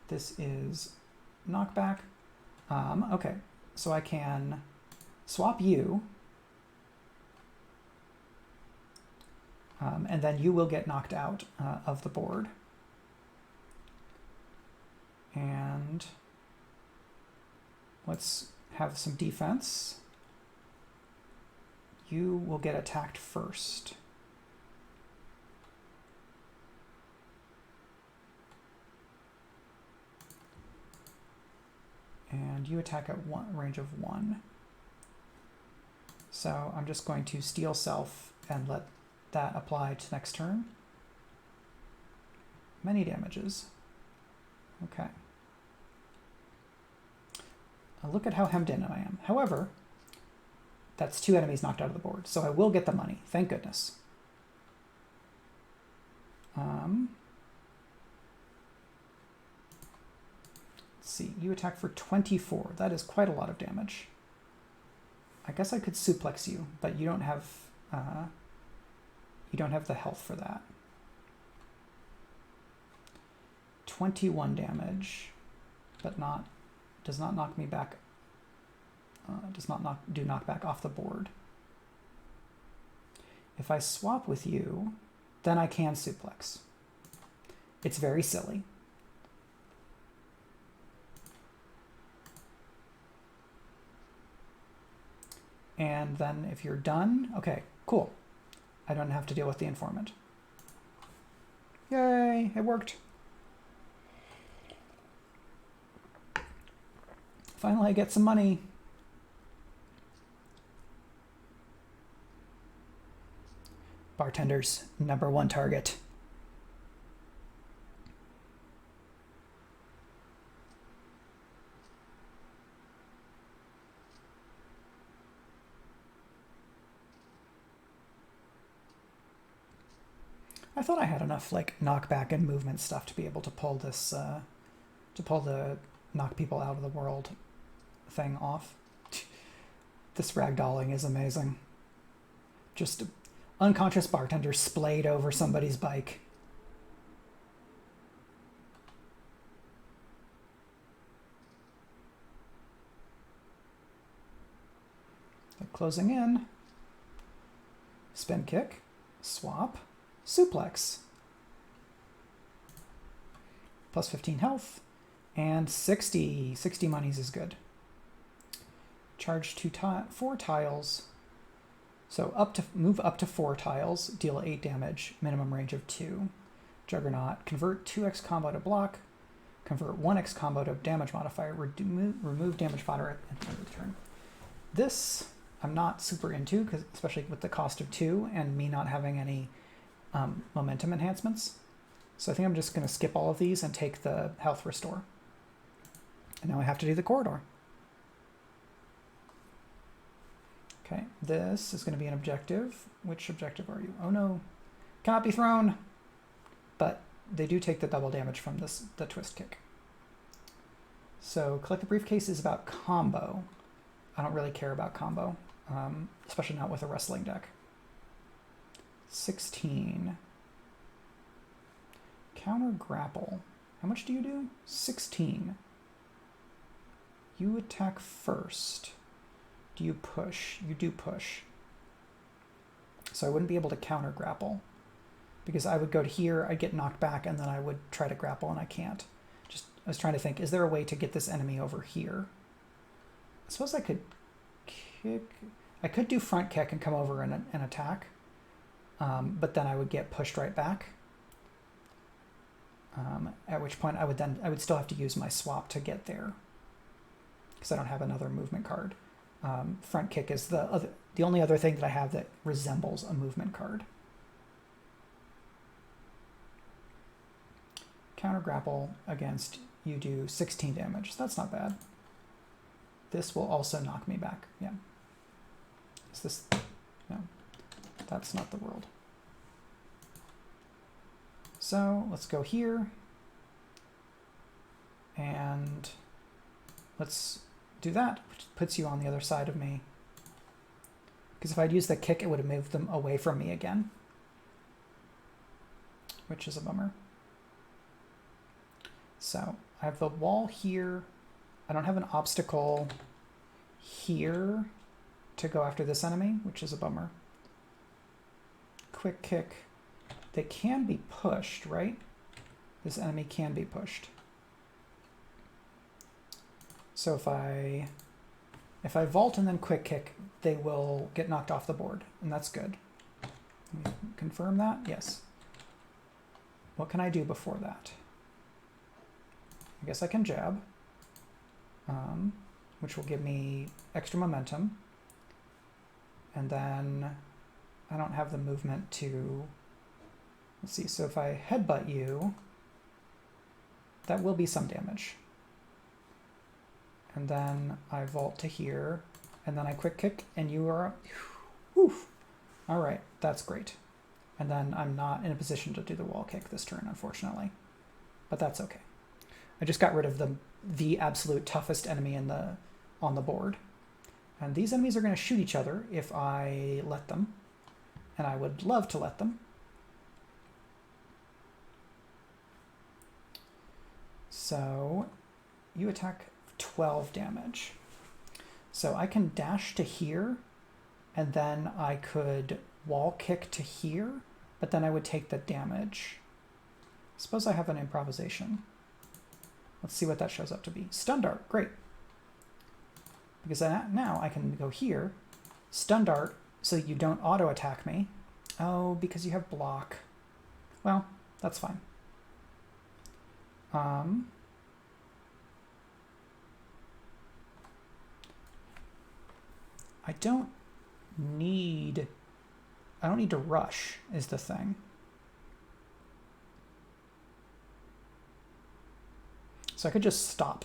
S1: This is knockback. Okay, so I can swap you, and then you will get knocked out of the board. And let's have some defense. You will get attacked first. And you attack at range of 1. So I'm just going to steal self and let that apply to next turn. Many damages. Okay. Look at how hemmed in I am. However, that's 2 enemies knocked out of the board, so I will get the money. Thank goodness. Let's see. You attack for 24. That is quite a lot of damage. I guess I could suplex you, but you don't have the health for that. 21 damage, but does not knock me back. Does not do knockback off the board. If I swap with you, then I can suplex. It's very silly. And then if you're done, okay, cool. I don't have to deal with the informant. Yay, it worked. Finally, I get some money. Bartender's #1 target. I thought I had enough like knockback and movement stuff to be able to pull this, to pull the knock people out of the world thing off. This ragdolling is amazing. Just unconscious bartender splayed over somebody's bike. They're closing in. Spin kick, swap, suplex. Plus 15 health, and 60 monies is good. Charge 4 tiles. So move up to 4 tiles, deal 8 damage, minimum range of 2. Juggernaut, convert 2x combo to block, convert 1x combo to damage modifier, remove damage fodder at the end of the turn. This I'm not super into, because especially with the cost of 2 and me not having any momentum enhancements. So I think I'm just going to skip all of these and take the health restore. And now I have to do the corridor. Okay, this is going to be an objective. Which objective are you? Oh no, cannot be thrown. But they do take the double damage from the twist kick. So collect the briefcase is about combo. I don't really care about combo, especially not with a wrestling deck. 16. Counter grapple. How much do you do? 16. You attack first. Do you push? You do push. So I wouldn't be able to counter grapple because I would go to here, I'd get knocked back, and then I would try to grapple, and I can't. I was trying to think, is there a way to get this enemy over here? I suppose I could kick. I could do front kick and come over and attack, but then I would get pushed right back. At which point I would still have to use my swap to get there because I don't have another movement card. Front kick is the only other thing that I have that resembles a movement card. Counter grapple against you do 16 damage. That's not bad. This will also knock me back. Yeah. Is this? No. That's not the world. So let's go here. And let's do that, which puts you on the other side of me. Because if I'd used the kick, it would have moved them away from me again. Which is a bummer. So I have the wall here. I don't have an obstacle here to go after this enemy, which is a bummer. Quick kick. They can be pushed, right? This enemy can be pushed. So if I vault and then quick kick, they will get knocked off the board, and that's good. Let me confirm that. Yes. What can I do before that? I guess I can jab. which will give me extra momentum. And then I don't have the movement to, let's see, so if I headbutt you, that will be some damage. And then I vault to here, and then I quick kick, and you are, whew. All right, that's great. And then I'm not in a position to do the wall kick this turn, unfortunately, but that's okay. I just got rid of the absolute toughest enemy on the board. And these enemies are going to shoot each other if I let them, and I would love to let them. So you attack 12 damage. So I can dash to here, and then I could wall kick to here, but then I would take the damage. Suppose I have an improvisation. Let's see what that shows up to be. Stun dart, great. Because now I can go here, stun dart, so you don't auto attack me. Oh, because you have block. Well, that's fine. I don't need to rush, is the thing. So I could just stop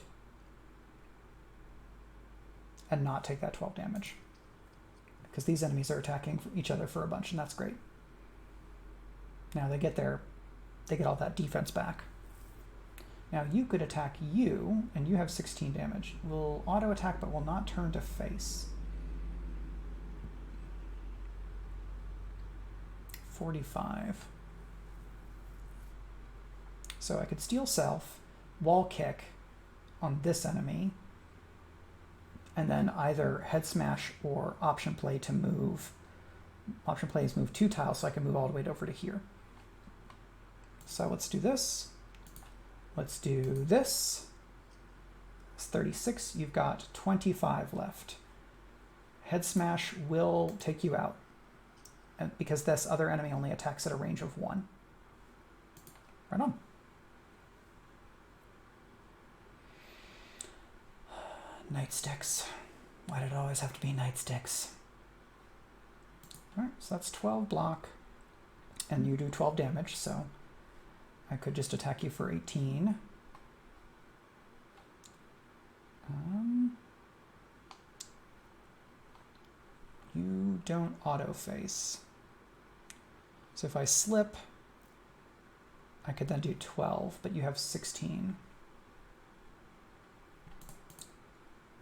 S1: and not take that 12 damage, because these enemies are attacking each other for a bunch, and that's great. Now they get all that defense back. Now you could attack you, and you have 16 damage. Will auto attack, but will not turn to face. 45. So I could steal self, wall kick on this enemy, and then either head smash or option play to move. Option play is move 2 tiles, so I can move all the way over to here. So let's do this. Let's do this. It's 36. You've got 25 left. Head smash will take you out, and because this other enemy only attacks at a range of 1. Right on. Nightsticks. Why did it always have to be nightsticks? Alright, so that's 12 block, and you do 12 damage, so I could just attack you for 18. You don't auto face. So if I slip, I could then do 12, but you have 16.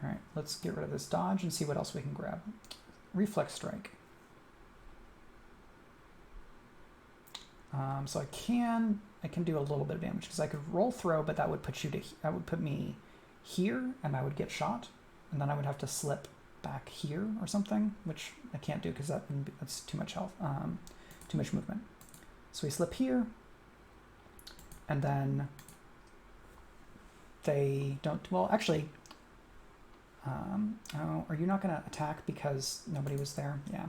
S1: All right, let's get rid of this dodge and see what else we can grab. Reflex strike. So I can do a little bit of damage because I could roll throw, but that would put me here, and I would get shot, and then I would have to slip back here or something, which I can't do because that's too much health, too much movement. So we slip here, and then they don't. Well, actually. Oh, are you not going to attack because nobody was there? Yeah.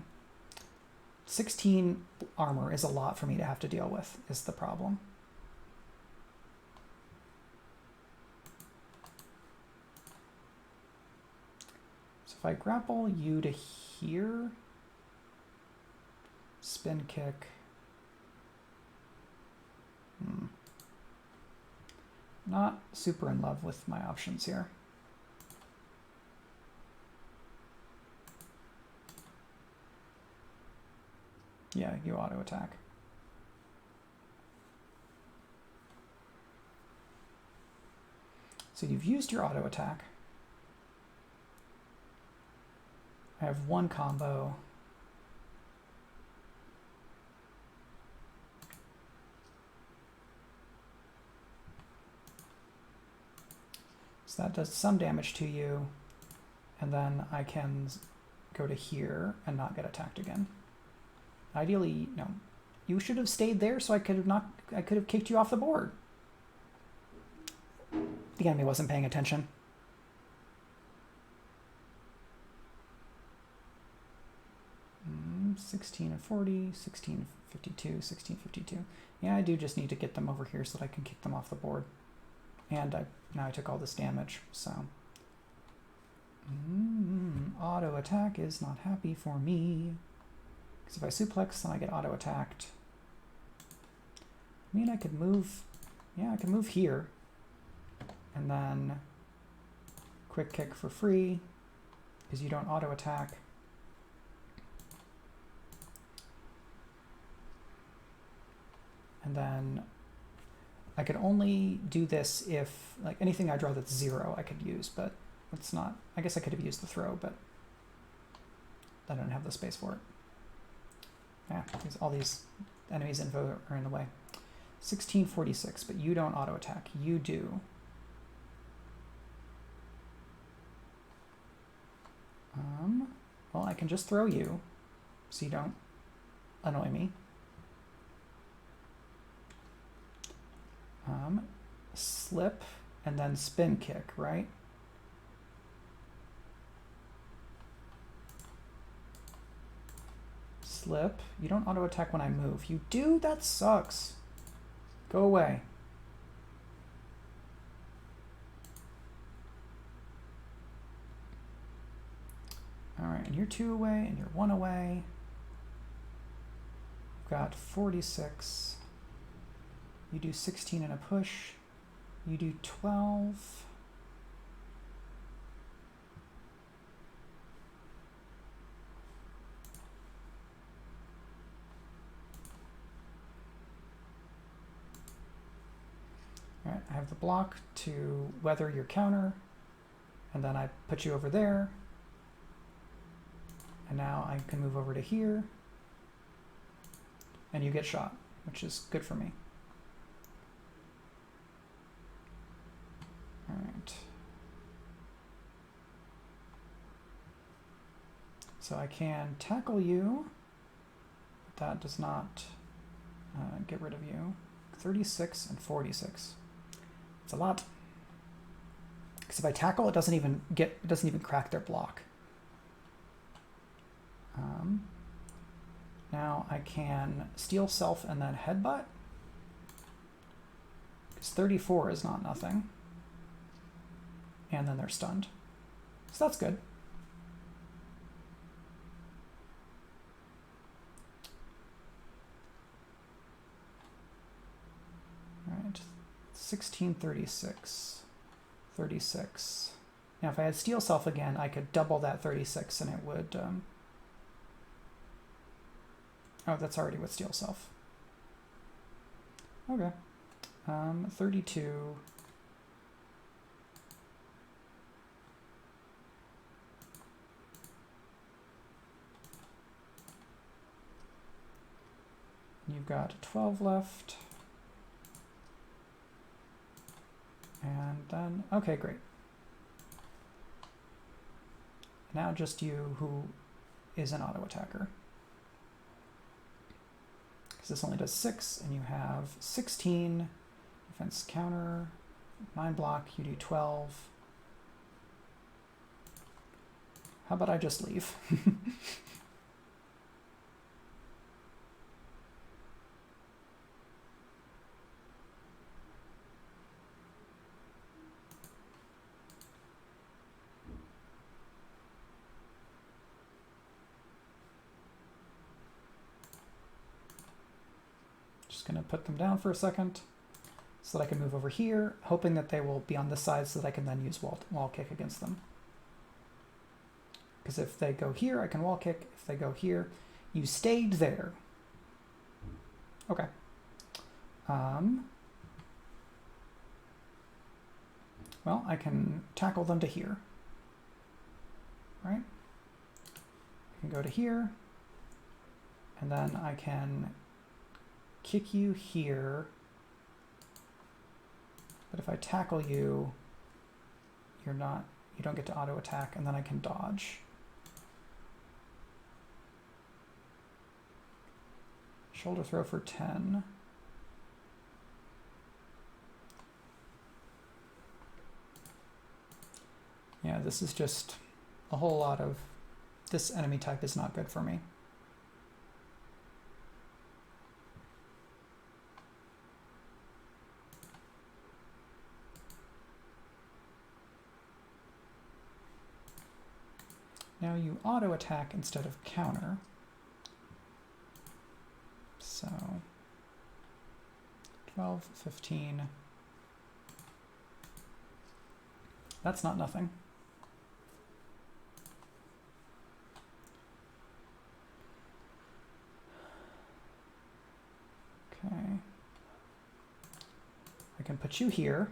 S1: 16 armor is a lot for me to have to deal with, is the problem. So if I grapple you to here, spin kick. Not super in love with my options here. Yeah, you auto attack. So you've used your auto attack. I have one combo. So that does some damage to you, and then I can go to here and not get attacked again. Ideally, no. You should have stayed there so I could have kicked you off the board. The enemy wasn't paying attention. Mm, 16 and 40, 16, 52, 16, 52. Yeah, I do just need to get them over here so that I can kick them off the board. And now I took all this damage, so Auto attack is not happy for me. Because if I suplex, then I get auto attacked. I mean, I could move, yeah, I could move here. And then quick kick for free, because you don't auto attack. And then I could only do this if, like, anything I draw that's 0 I could use, but it's not, I guess I could have used the throw, but I don't have the space for it. Yeah, because all these enemies' info are in the way. 1646, but you don't auto attack. You do. Well, I can just throw you, so you don't annoy me. Slip and then spin kick, right? Slip. You don't auto attack when I move. You do? That sucks. Go away. Alright, and you're 2 away, and you're 1 away. We've got 46. You do 16 in a push. You do 12. Alright, I have the block to weather your counter, and then I put you over there. And now I can move over to here, and you get shot, which is good for me. All right. So I can tackle you, but that does not get rid of you. 36 and 46. It's a lot. Because if I tackle, it doesn't even crack their block. Now I can steal self and then headbutt. Because 34 is not nothing. And then they're stunned. So that's good. All right, 1636, 36. Now if I had steal self again, I could double that 36 and it would... Oh, that's already with steal self. Okay. 32. You've got 12 left. And then, okay, great. Now just you who is an auto attacker. This only does 6, and you have 16 defense counter, 9 block, you do 12. How about I just leave? Going to put them down for a second so that I can move over here, hoping that they will be on this side so that I can then use wall kick against them. Because if they go here, I can wall kick. If they go here, you stayed there. Okay. Well, I can tackle them to here. Right? I can go to here, and then I can kick you here, but if I tackle you, you don't get to auto attack, and then I can dodge. Shoulder throw for 10. Yeah, this is just a whole lot of, this enemy type is not good for me. Now you auto attack instead of counter. So 12, 15. That's not nothing. Okay. I can put you here.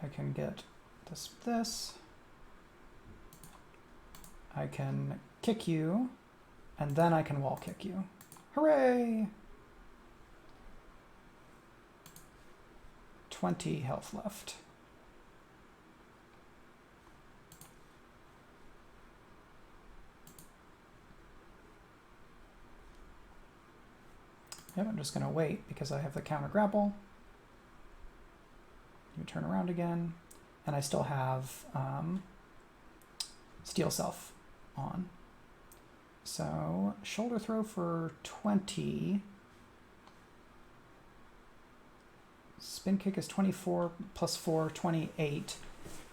S1: I can get this. I can kick you, and then I can wall kick you. Hooray! 20 health left. Yep, I'm just going to wait because I have the counter grapple. You turn around again, and I still have Steel Self on. So shoulder throw for 20. Spin kick is 24 plus 4, 28.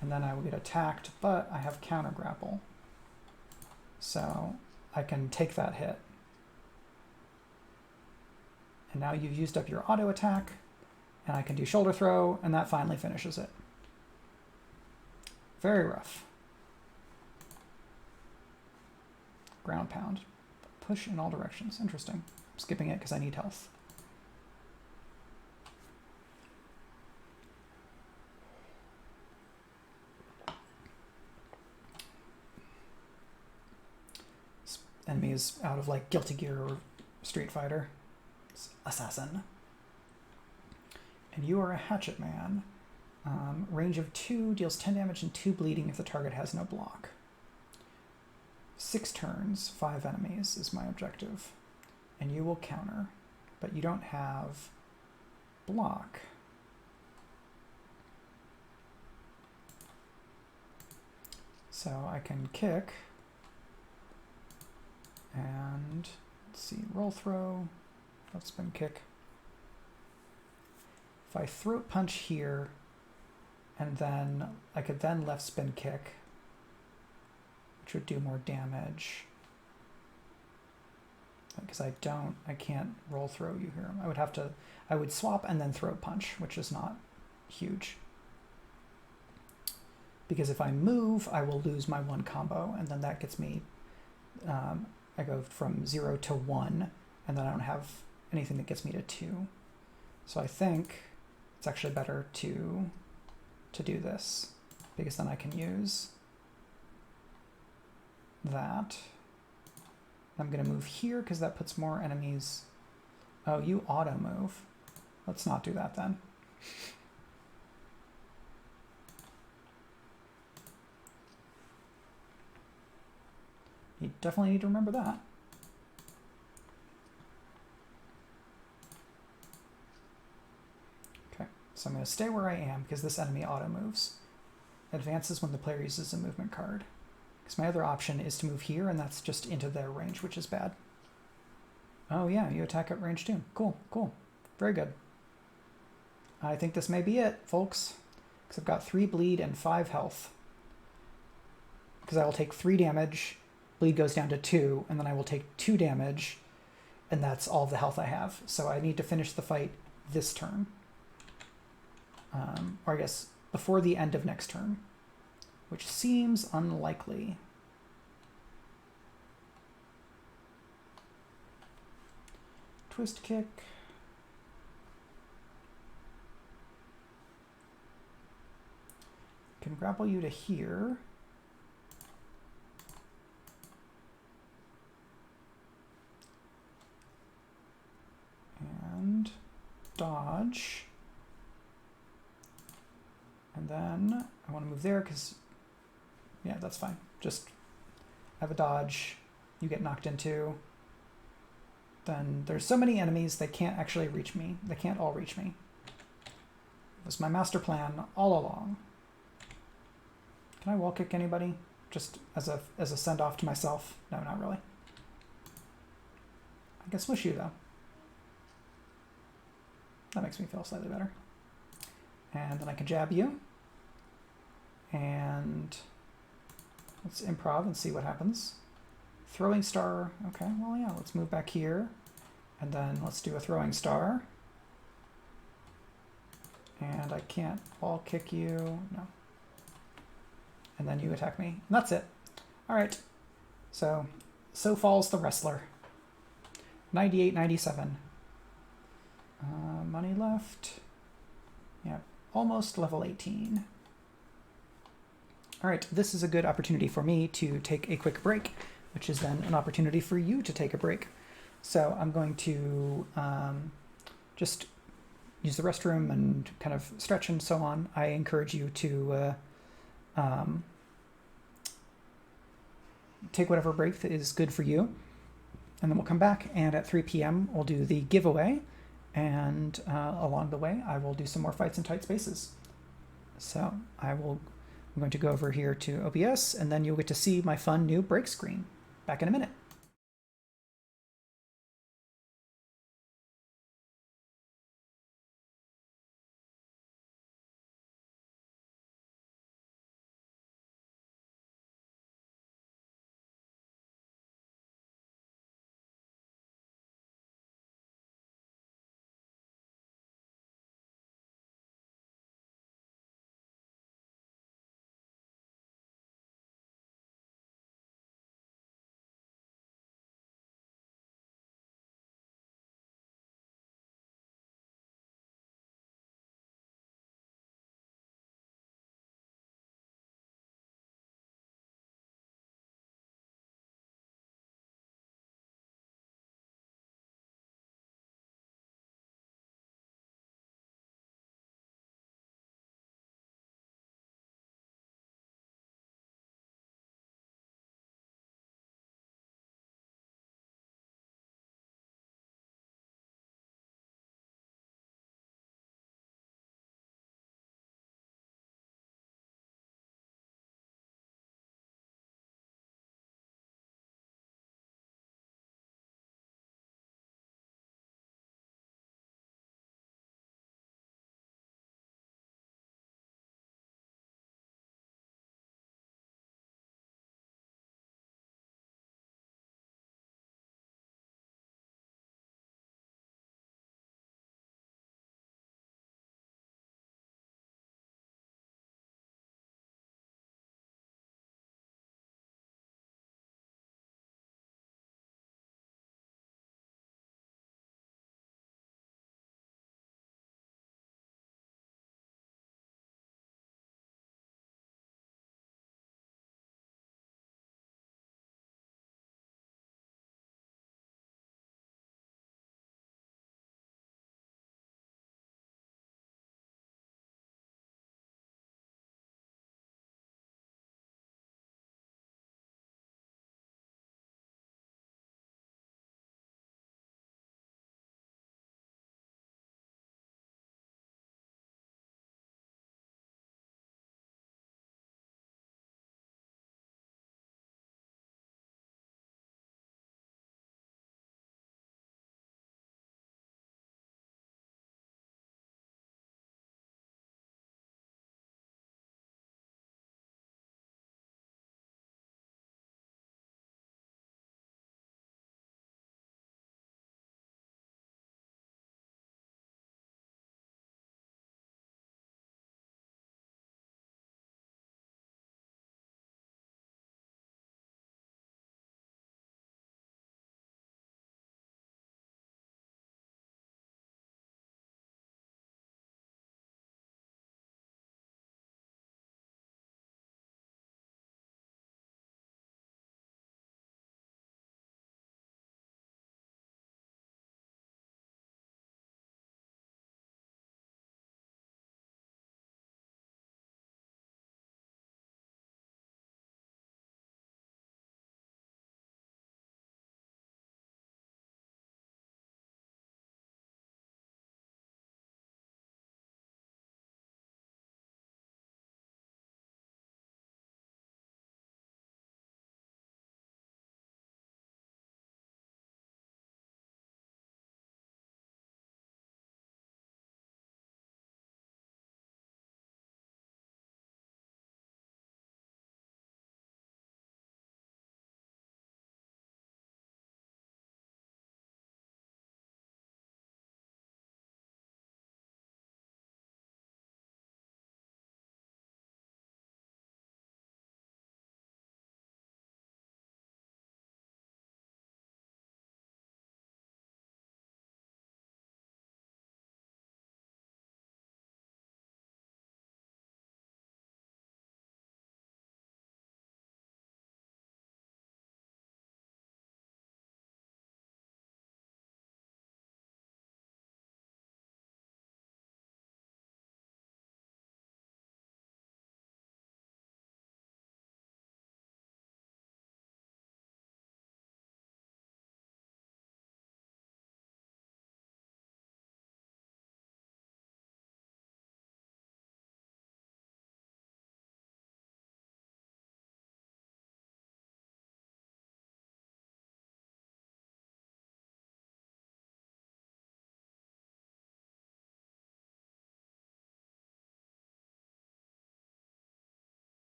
S1: And then I will get attacked, but I have counter grapple. So I can take that hit. And now you've used up your auto attack, and I can do shoulder throw, and that finally finishes it. Very rough. Ground pound. Push in all directions. Interesting. I'm skipping it because I need health. This enemy is out of like Guilty Gear or Street Fighter. Assassin. And you are a hatchet man. Range of 2, deals 10 damage and 2 bleeding if the target has no block. 6 turns, 5 enemies is my objective. And you will counter, but you don't have block. So I can kick. And let's see, roll throw. Left spin kick. If I throat punch here, and then I could then left spin kick, which would do more damage. Because I can't roll throw you here. I would swap and then throat punch, which is not huge. Because if I move, I will lose my 1 combo, and then that gets me, I go from 0 to 1, and then I don't have anything that gets me to 2. So I think it's actually better to do this, because then I can use that. I'm going to move here because that puts more enemies. Oh, you auto move. Let's not do that then. You definitely need to remember that. So I'm going to stay where I am because this enemy auto moves. Advances when the player uses a movement card. Because my other option is to move here, and that's just into their range, which is bad. Oh yeah, you attack at range 2. Cool, cool. Very good. I think this may be it, folks. Because I've got 3 bleed and 5 health. Because I will take 3 damage, bleed goes down to 2, and then I will take 2 damage, and that's all the health I have. So I need to finish the fight this turn. Or I guess before the end of next turn, which seems unlikely. Twist kick. Can grapple you to here. And dodge. And then I want to move there because, yeah, that's fine. Just have a dodge. You get knocked into. Then there's so many enemies they can't actually reach me. They can't all reach me. It was my master plan all along. Can I wall kick anybody? Just as a send off to myself? No, not really. I can smush you though. That makes me feel slightly better. And then I can jab you. And let's improv and see what happens. Throwing star. Okay, well, yeah, let's move back here. And then let's do a throwing star. And I can't ball kick you. No. And then you attack me. And that's it. All right. So falls the wrestler. 98, 97. Money left. Yeah, almost level 18. All right, this is a good opportunity for me to take a quick break, which is then an opportunity for you to take a break. So I'm going to just use the restroom and kind of stretch and so on. I encourage you to take whatever break that is good for you. And then we'll come back, and at 3 p.m. we'll do the giveaway. And along the way, I will do some more fights in tight spaces. So I'm going to go over here to OBS, and then you'll get to see my fun new break screen. Back in a minute.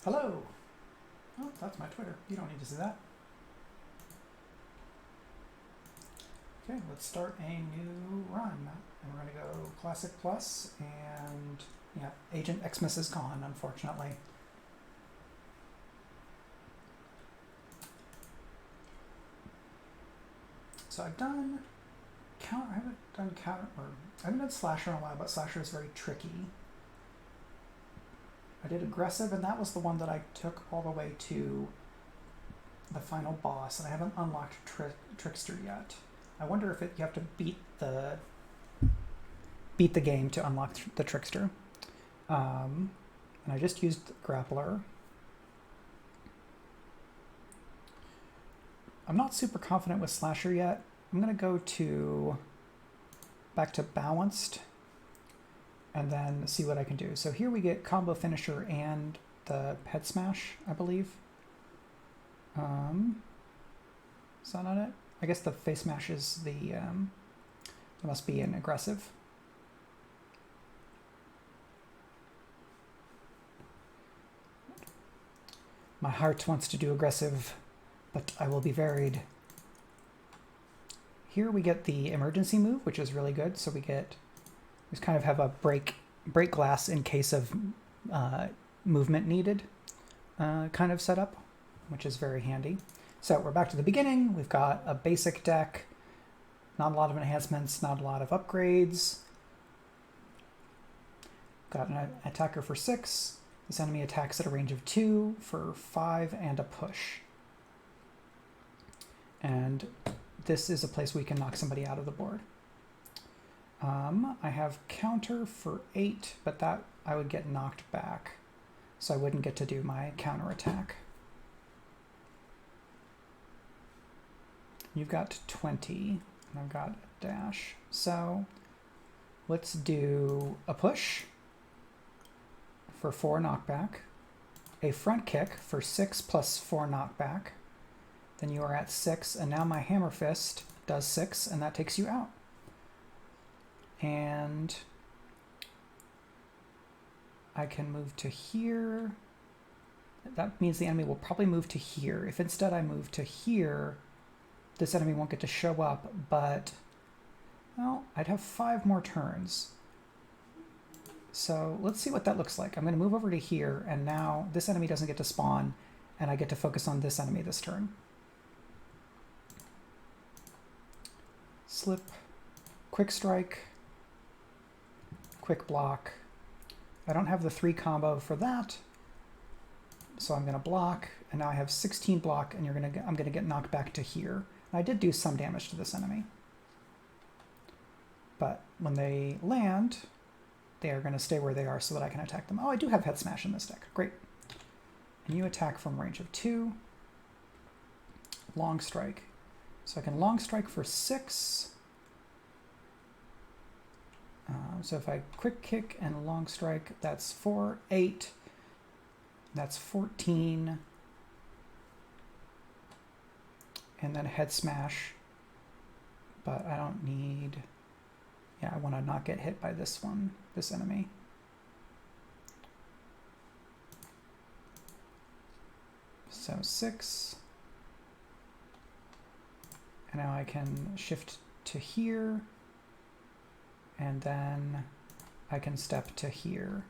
S1: Hello. Oh, that's my Twitter. You don't need to see that. Okay, let's start a new run. And we're going to go Classic Plus, and yeah, Agent Xmas is gone, unfortunately. So I've done counter. I haven't done counter, or I haven't done slasher in a while, but slasher is very tricky. I did aggressive, and that was the one that I took all the way to the final boss, and I haven't unlocked Trickster yet. I wonder if you have to beat the game to unlock the Trickster. And I just used Grappler. I'm not super confident with slasher yet. I'm gonna go back to balanced, and then see what I can do. So here we get combo finisher and the head smash, I believe. Is that not it? I guess the face smash is it must be an aggressive. My heart wants to do aggressive, but I will be varied. Here we get the emergency move, which is really good. So we just kind of have a break glass in case of movement needed kind of setup, which is very handy. So we're back to the beginning. We've got a basic deck, not a lot of enhancements, not a lot of upgrades. Got an attacker for 6. This enemy attacks at a range of 2 for 5 and a push. And this is a place we can knock somebody out of the board. I have counter for 8, but that I would get knocked back, so I wouldn't get to do my counter attack. You've got 20, and I've got a dash. So let's do a push for 4 knockback, a front kick for 6 plus 4 knockback. Then you are at 6, and now my hammer fist does 6, and that takes you out. And I can move to here. That means the enemy will probably move to here. If instead I move to here, this enemy won't get to show up, but, well, I'd have 5 more turns. So let's see what that looks like. I'm going to move over to here, and now this enemy doesn't get to spawn, and I get to focus on this enemy this turn. Slip, quick strike, quick block. I don't have the 3 combo for that, so I'm going to block, and now I have 16 block, and I'm going to get knocked back to here. And I did do some damage to this enemy, but when they land, they are going to stay where they are so that I can attack them. Oh, I do have head smash in this deck. Great. And you attack from range of 2. Long strike. So I can long strike for 6. So if I quick kick and long strike, that's 4, 8. That's 14. And then head smash. But I don't need... Yeah, I want to not get hit by this enemy. So 6. And now I can shift to here. And then I can step to here.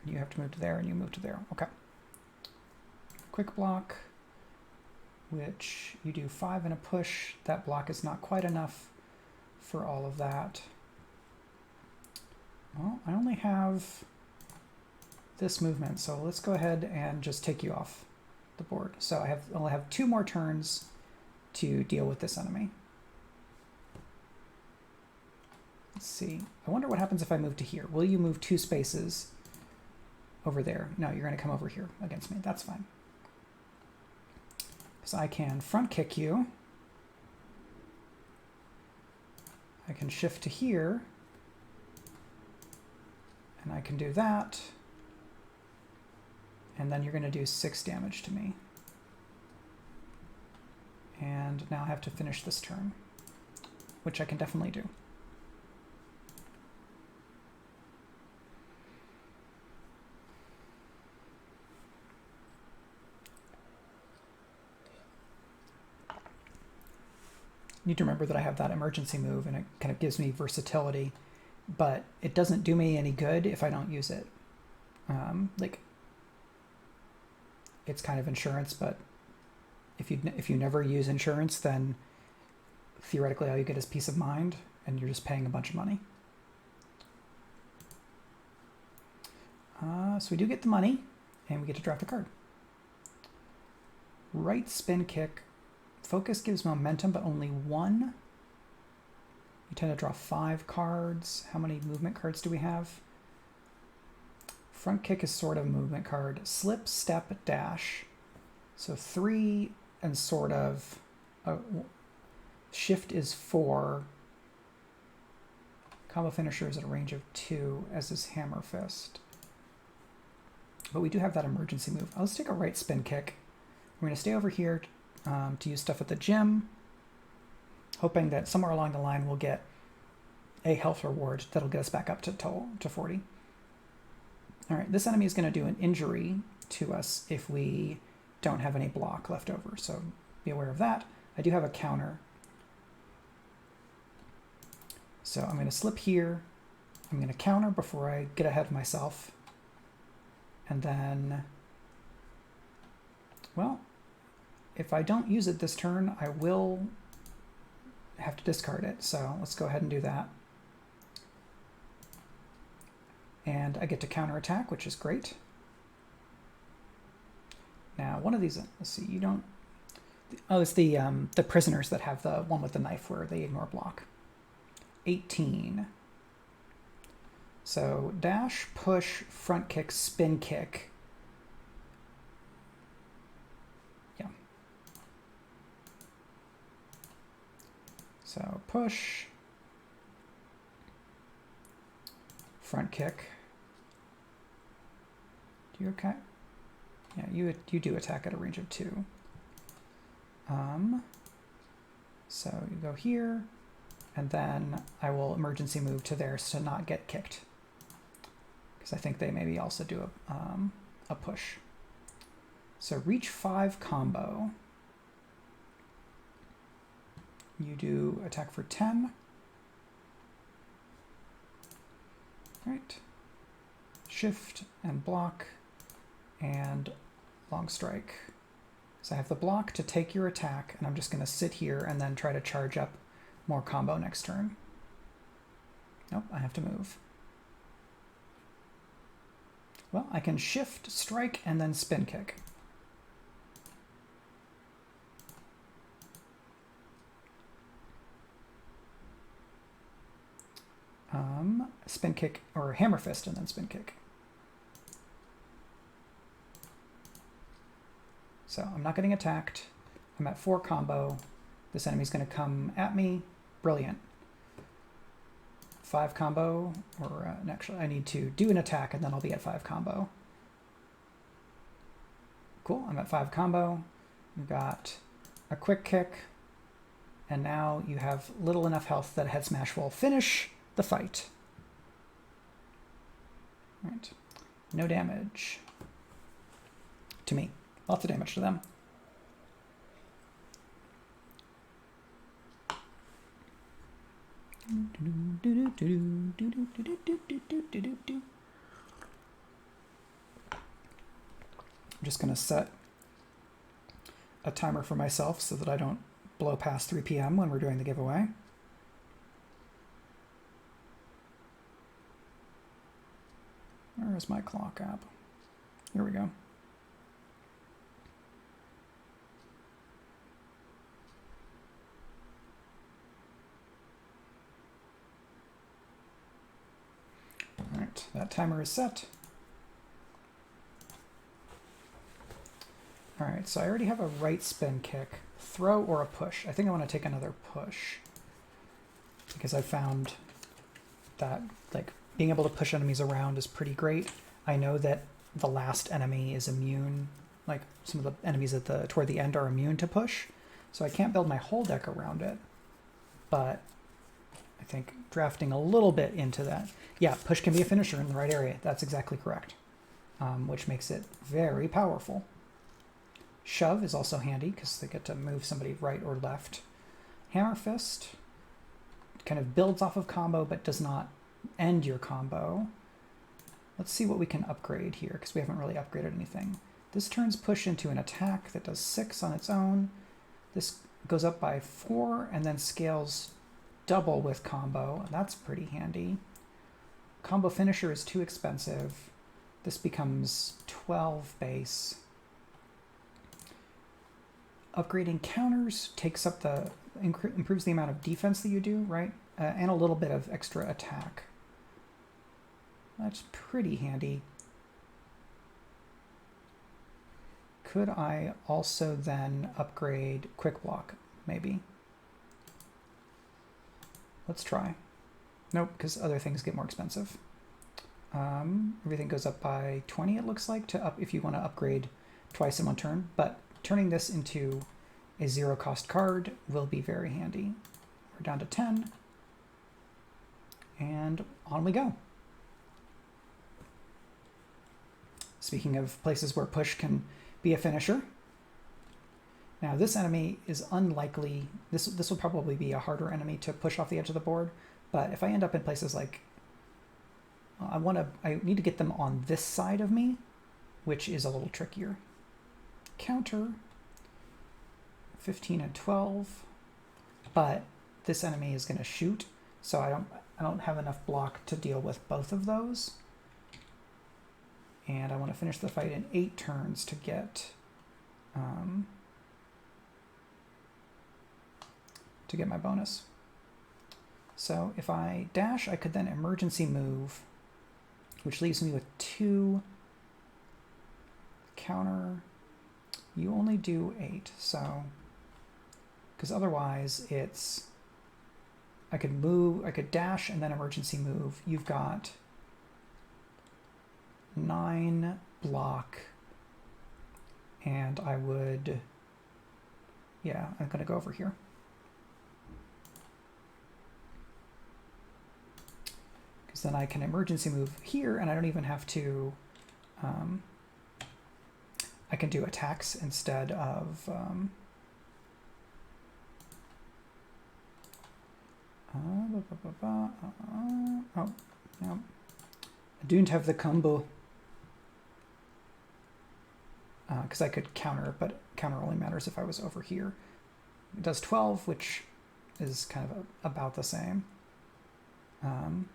S1: You have to move to there, and you move to there. Okay. Quick block, which you do 5 and a push. That block is not quite enough for all of that. Well, I only have this movement, so let's go ahead and just take you off the board. So I'll have 2 more turns to deal with this enemy. Let's see. I wonder what happens if I move to here. Will you move 2 spaces over there? No, you're going to come over here against me. That's fine. So I can front kick you. I can shift to here. And I can do that. And then you're going to do 6 damage to me. And now I have to finish this turn, which I can definitely do. need to remember that I have that emergency move, and it kind of gives me versatility, but it doesn't do me any good if I don't use it. Like, it's kind of insurance, but if you never use insurance, then theoretically all you get is peace of mind, and you're just paying a bunch of money. So we do get the money, and we get to draft a card. Right spin kick. Focus gives momentum, but only 1. You tend to draw 5 cards. How many movement cards do we have? Front kick is sort of a movement card. Slip, step, dash. So 3 and sort of. Shift is 4. Combo finisher is at a range of 2, as is hammer fist. But we do have that emergency move. Let's take a right spin kick. We're going to stay over here to use stuff at the gym, hoping that somewhere along the line we'll get a health reward that'll get us back up to 40. All right, this enemy is going to do an injury to us if we don't have any block left over, so be aware of that. I do have a counter. So I'm going to slip here. I'm going to counter before I get ahead of myself. And then, well, if I don't use it this turn, I will have to discard it. So let's go ahead and do that. And I get to counterattack, which is great. Now, one of these, let's see, you don't, oh, it's the prisoners that have the one with the knife where they ignore block. 18. So dash, push, front kick, spin kick. Yeah. So push, front kick. Do you okay? Yeah, you do attack at a range of 2. So you go here, and then I will emergency move to theirs to not get kicked. I think they maybe also do a push. So reach 5 combo. You do attack for 10. All right. Shift and block and long strike. So I have the block to take your attack, and I'm just going to sit here and then try to charge up more combo next turn. Nope, I have to move. Well, I can shift, strike, and then spin kick. Spin kick, or hammer fist, and then spin kick. So I'm not getting attacked. I'm at 4 combo. This enemy's going to come at me. Brilliant. 5 combo, or actually I need to do an attack and then I'll be at 5 combo. Cool, I'm at 5 combo. We've got a quick kick, and now you have little enough health that a head smash will finish the fight. All right, no damage to me, lots of damage to them. I'm just going to set a timer for myself so that I don't blow past 3 p.m. when we're doing the giveaway. Where is my clock app? Here we go. All right, that timer is set. All right, so I already have a right spin kick, throw or a push. I think I want to take another push because I found that like being able to push enemies around is pretty great. I know that the last enemy is immune, like some of the enemies at toward the end are immune to push, so I can't build my whole deck around it. But I think drafting a little bit into that. Yeah, push can be a finisher in the right area. That's exactly correct, which makes it very powerful. Shove is also handy because they get to move somebody right or left. Hammer Fist kind of builds off of combo but does not end your combo. Let's see what we can upgrade here, because we haven't really upgraded anything. This turns push into an attack that does 6 on its own. This goes up by 4 and then scales double with combo. That's pretty handy. Combo finisher is too expensive. This becomes 12 base. Upgrading counters takes up the improves the amount of defense that you do, right? And a little bit of extra attack. That's pretty handy. Could I also then upgrade quick block, maybe? Let's try. Nope, because other things get more expensive. Everything goes up by 20, it looks like, to up if you want to upgrade twice in one turn, but turning this into a 0-cost card will be very handy. We're down to 10, and on we go. Speaking of places where push can be a finisher, now this enemy is unlikely, this will probably be a harder enemy to push off the edge of the board, but if I end up in places like, I need to get them on this side of me, which is a little trickier. Counter, 15 and 12, but this enemy is going to shoot, so I don't have enough block to deal with both of those. And I want to finish the fight in 8 turns to get my bonus. So if I dash, I could then emergency move, which leaves me with 2 counter. You only do 8, so because otherwise it's I could dash and then emergency move. You've got 9 block, and I would, yeah, I'm gonna go over here. Because then I can emergency move here, and I don't even have to, I can do attacks instead of, oh, no. I don't have the combo. Because I could counter, but counter only matters if I was over here. It does 12, which is kind of about the same. And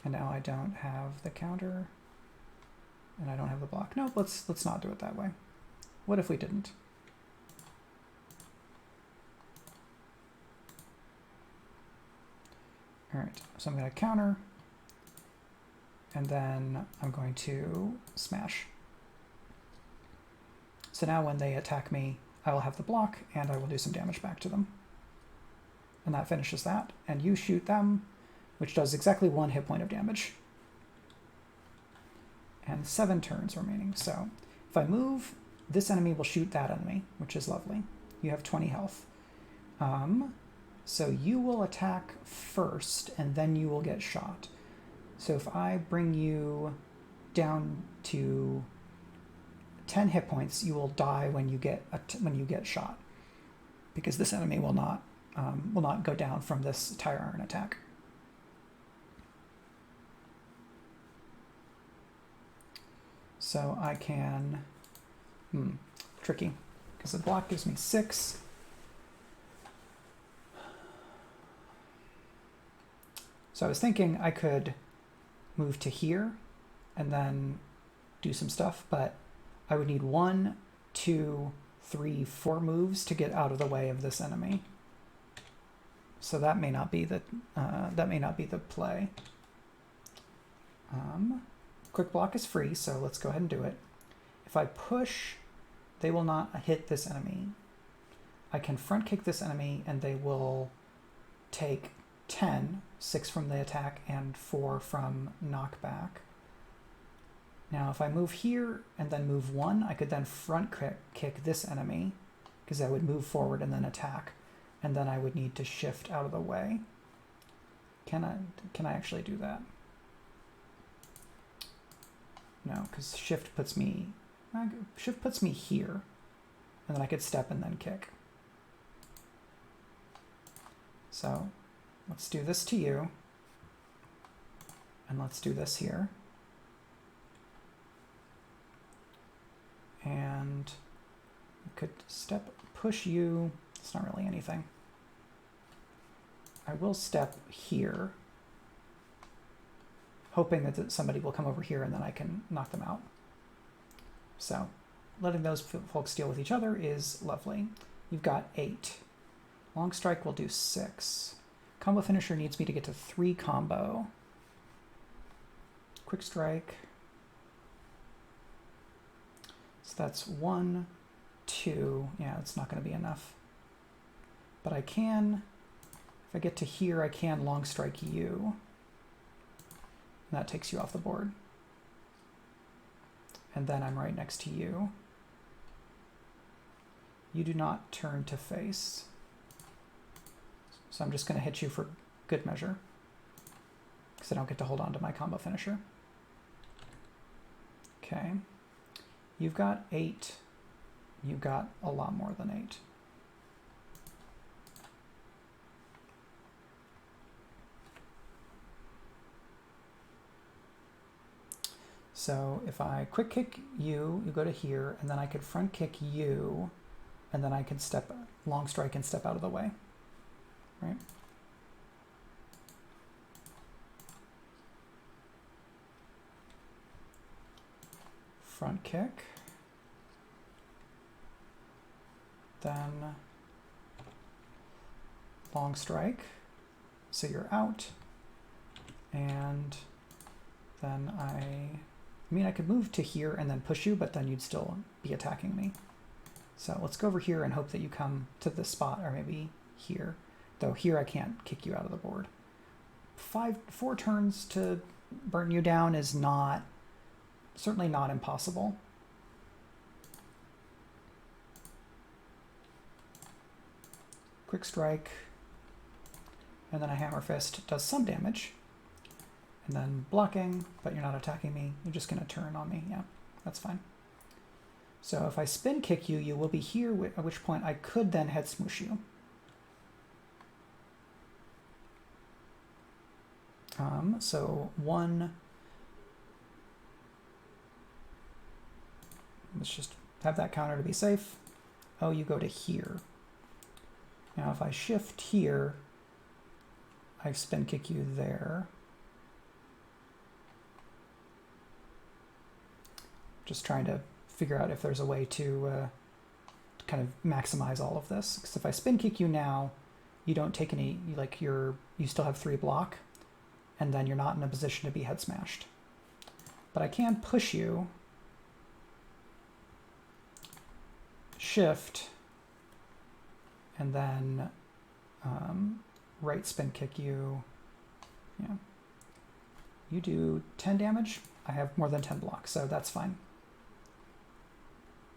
S1: now I don't have the counter, and I don't have the block. No, let's not do it that way. What if we didn't? All right, so I'm going to counter, and then I'm going to smash. So now when they attack me, I will have the block, and I will do some damage back to them. And that finishes that. And you shoot them, which does exactly 1 hit point of damage. And 7 turns remaining. So if I move, this enemy will shoot that enemy, which is lovely. You have 20 health. So you will attack first, and then you will get shot. So if I bring you down to 10 hit points, you will die when you get shot, because this enemy will not go down from this tire iron attack. So I can, tricky, because the block gives me 6. So I was thinking I could move to here and then do some stuff, but I would need 1, 2, 3, 4 moves to get out of the way of this enemy. So that may not be the play. Quick block is free, so let's go ahead and do it. If I push, they will not hit this enemy. I can front kick this enemy, and they will take 10, 6 from the attack and 4 from knockback. Now, if I move here and then move 1, I could then front kick this enemy, because I would move forward and then attack, and then I would need to shift out of the way. Can I actually do that? No, because shift puts me here, and then I could step and then kick. So let's do this to you. And let's do this here. And we could push you. It's not really anything. I will step here, hoping that somebody will come over here and then I can knock them out. So letting those folks deal with each other is lovely. You've got 8. Long strike will do 6. Combo finisher needs me to get to 3 combo. Quick strike. So that's 1, 2. Yeah, it's not going to be enough. But I can, if I get to here, I can long strike you. And that takes you off the board. And then I'm right next to you. You do not turn to face. So I'm just going to hit you for good measure, because I don't get to hold on to my combo finisher. Okay. You've got 8. You've got a lot more than 8. So if I quick kick you, you go to here, and then I could front kick you, and then I could long strike and step out of the way, right? Front kick, then long strike, so you're out, and then I mean, I could move to here and then push you, but then you'd still be attacking me. So let's go over here and hope that you come to this spot, or maybe here. Though here I can't kick you out of the board. 4 turns to burn you down is certainly not impossible. Quick strike, and then a hammer fist does some damage. And then blocking, but you're not attacking me. You're just going to turn on me. Yeah, that's fine. So if I spin kick you, you will be here, at which point I could then head smoosh you. So 1, let's just have that counter to be safe. Oh, you go to here. Now if I shift here, I spin kick you there. Just trying to figure out if there's a way to kind of maximize all of this. Because if I spin kick you now, you don't take any, like you still have 3 block, and then you're not in a position to be head smashed. But I can push you, shift, and then right spin kick you. Yeah. You do 10 damage. I have more than 10 blocks, so that's fine.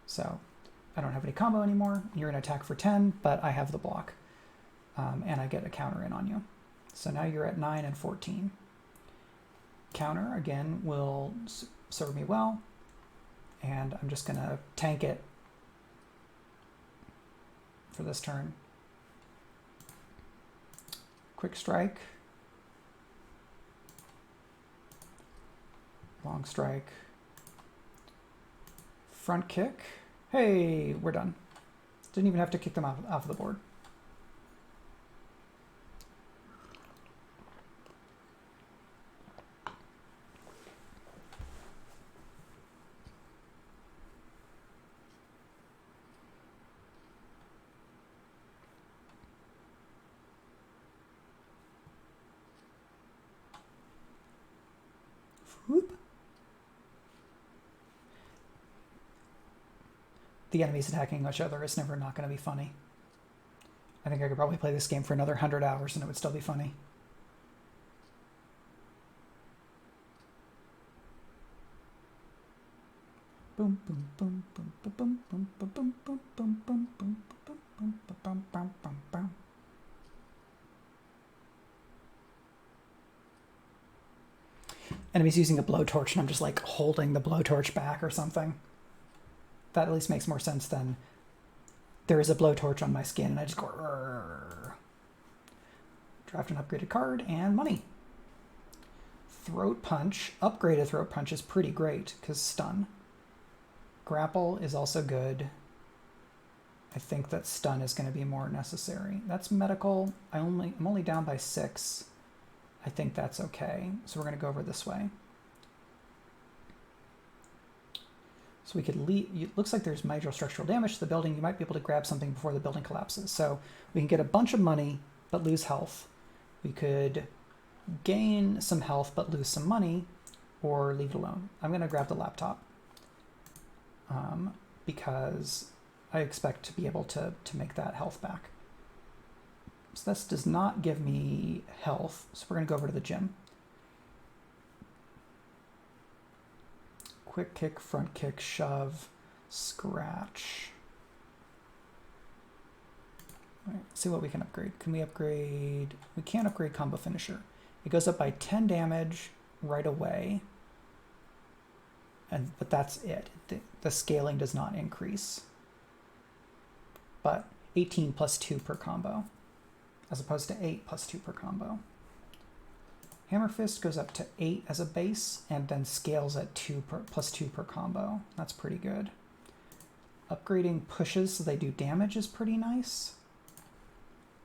S1: So I don't have any combo anymore. You're going to attack for 10, but I have the block. And I get a counter in on you. So now you're at 9 and 14. Counter, again, will serve me well. And I'm just going to tank it for this turn. Quick strike. Long strike. Front kick. Hey, we're done. Didn't even have to kick them off of the board. Whoop. The enemies attacking each other is never not going to be funny. I think I could probably play this game for another 100 hours and it would still be funny. Boom, boom, boom, boom, boom, boom, boom, boom, boom, boom, boom, boom, boom, boom, boom, boom, boom, boom, boom. Enemies using a blowtorch and I'm just like holding the blowtorch back or something. That at least makes more sense than there is a blowtorch on my skin and I just go, "Rrr." Draft an upgraded card and money. Throat Punch, upgraded Throat Punch is pretty great because stun. Grapple is also good. I think that stun is going to be more necessary. That's medical. I'm only down by 6. I think that's okay. So we're going to go over this way. So we could leave. It looks like there's major structural damage to the building. You might be able to grab something before the building collapses. So we can get a bunch of money but lose health. We could gain some health but lose some money, or leave it alone. I'm going to grab the laptop because I expect to be able to make that health back. So this does not give me health, so we're going to go over to the gym. Quick kick, front kick, shove, scratch. All right, see what we can upgrade. Can we upgrade? We can't upgrade combo finisher. It goes up by 10 damage right away, but that's it. The scaling does not increase. But 18 plus 2 per combo, as opposed to 8 plus 2 per combo. Hammer Fist goes up to 8 as a base, and then scales at plus 2 per combo. That's pretty good. Upgrading pushes so they do damage is pretty nice.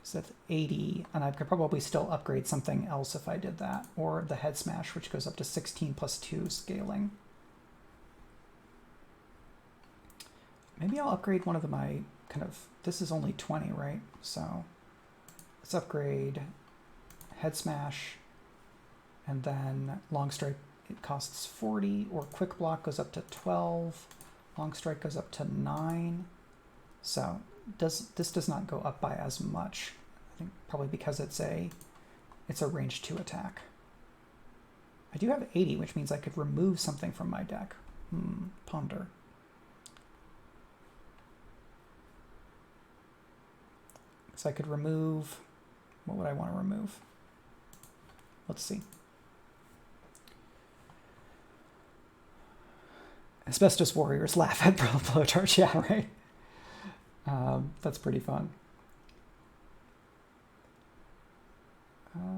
S1: So that's 80, and I could probably still upgrade something else if I did that. Or the Head Smash, which goes up to 16 plus 2 scaling. Maybe I'll upgrade one of my this is only 20, right? So let's upgrade Head Smash, and then Long Strike, it costs 40, or Quick Block goes up to 12, Long Strike goes up to 9. So this does not go up by as much. I think probably because it's a range 2 attack. I do have 80, which means I could remove something from my deck. Ponder. So I could remove, what would I want to remove? Let's see. Asbestos Warriors laugh at Blowtorch, yeah, right? That's pretty fun.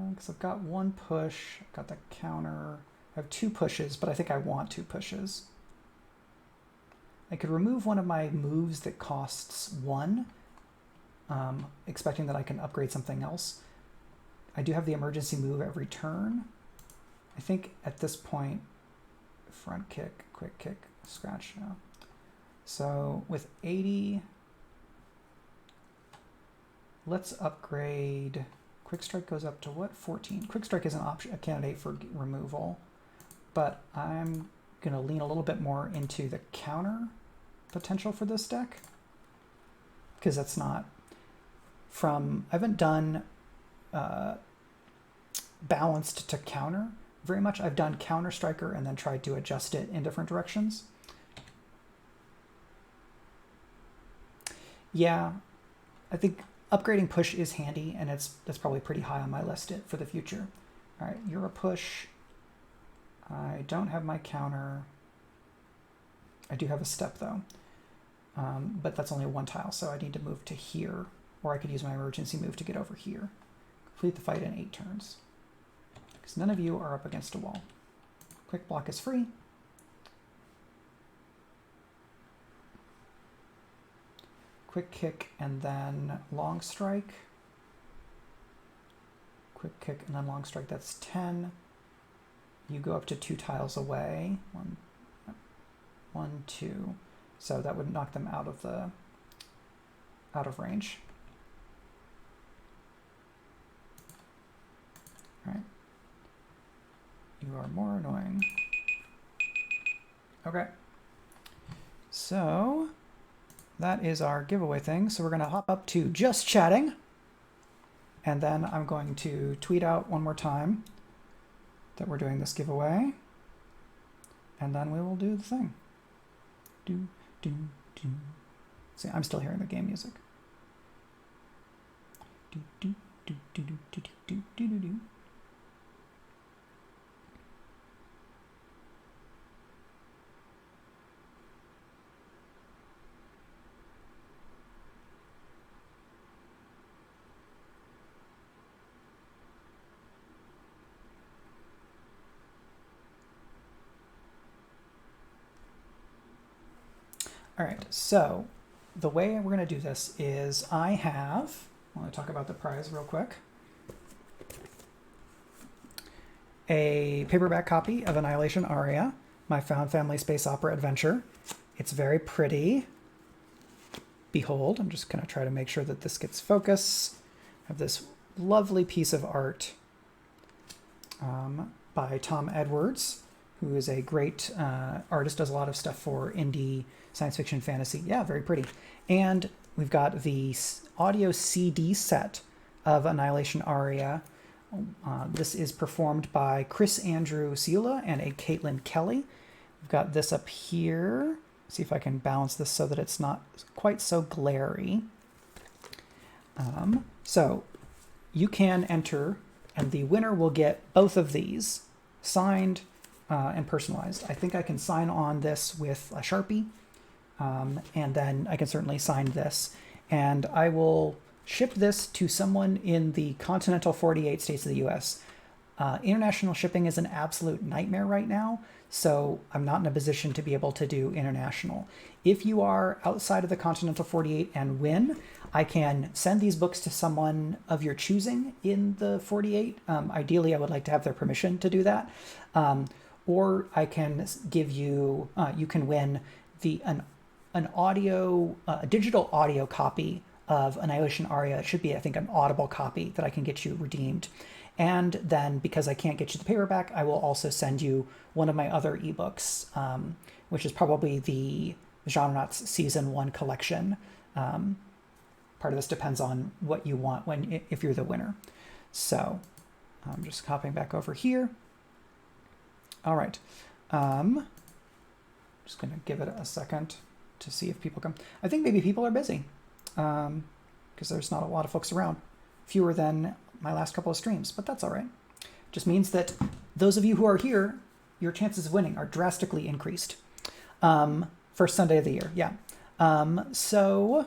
S1: Because I've got 1 push, I've got the counter. I have 2 pushes, but I think I want 2 pushes. I could remove one of my moves that costs 1, expecting that I can upgrade something else. I do have the emergency move every turn. I think at this point, front kick, quick kick, scratch now. So with 80, let's upgrade. Quick Strike goes up to what? 14. Quick Strike is a candidate for removal, but I'm going to lean a little bit more into the counter potential for this deck, because that's not I haven't done balanced to counter very much. I've done counter striker and then tried to adjust it in different directions. Yeah, I think upgrading push is handy, and that's probably pretty high on my list for the future. All right, you're a push. I don't have my counter. I do have a step though, but that's only 1 tile, so I need to move to here, or I could use my emergency move to get over here. Complete the fight in 8 turns, because none of you are up against a wall. Quick Block is free. Quick Kick and then Long Strike. Quick Kick and then Long Strike, that's 10. You go up to 2 tiles away. 1, 2. So that would knock them out of range. All right. You are more annoying. Okay. So that is our giveaway thing. So we're going to hop up to just chatting. And then I'm going to tweet out one more time that we're doing this giveaway. And then we will do the thing. Do, do, do. See, I'm still hearing the game music. Do, do, do, do, do, do, do, do, do, do. All right, so the way we're going to do this is I want to talk about the prize real quick. A paperback copy of Annihilation Aria, my found family space opera adventure. It's very pretty. Behold, I'm just going to try to make sure that this gets focus. I have this lovely piece of art by Tom Edwards, who is a great artist, does a lot of stuff for indie science fiction fantasy. Yeah, very pretty. And we've got the audio CD set of Annihilation Aria. This is performed by Chris Andrew Ciula and a Caitlin Kelly. We've got this up here. See if I can balance this so that it's not quite so glary. So you can enter, and the winner will get both of these signed and personalized. I think I can sign on this with a Sharpie, and then I can certainly sign this. And I will ship this to someone in the continental 48 states of the US. International shipping is an absolute nightmare right now, so I'm not in a position to be able to do international. If you are outside of the continental 48 and win, I can send these books to someone of your choosing in the 48. Ideally, I would like to have their permission to do that. Or I can give you, you can win an audio, a digital audio copy of Annihilation Aria. It should be, I think, an Audible copy that I can get you redeemed. And then, because I can't get you the paperback, I will also send you one of my other ebooks, which is probably the Genrenauts Season 1 collection. Part of this depends on what you want if you're the winner. So I'm just hopping back over here. All right. Just going to give it a second to see if people come. I think maybe people are busy because there's not a lot of folks around. Fewer than my last couple of streams, but that's all right. Just means that those of you who are here, your chances of winning are drastically increased. First Sunday of the year, yeah. So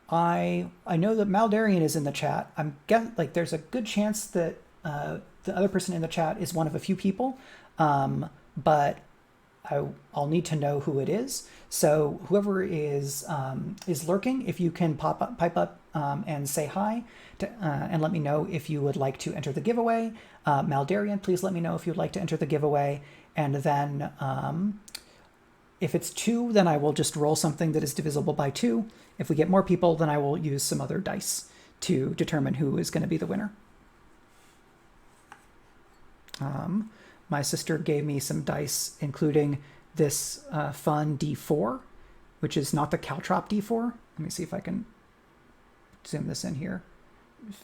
S1: I know that Maldarian is in the chat. There's a good chance that the other person in the chat is one of a few people, but I'll need to know who it is. So whoever is lurking, if you can pipe up and say hi and let me know if you would like to enter the giveaway. Maldarian, please let me know if you'd like to enter the giveaway. And then if it's 2, then I will just roll something that is divisible by 2. If we get more people, then I will use some other dice to determine who is going to be the winner. My sister gave me some dice, including this fun D4, which is not the Caltrop D4. Let me see if I can zoom this in here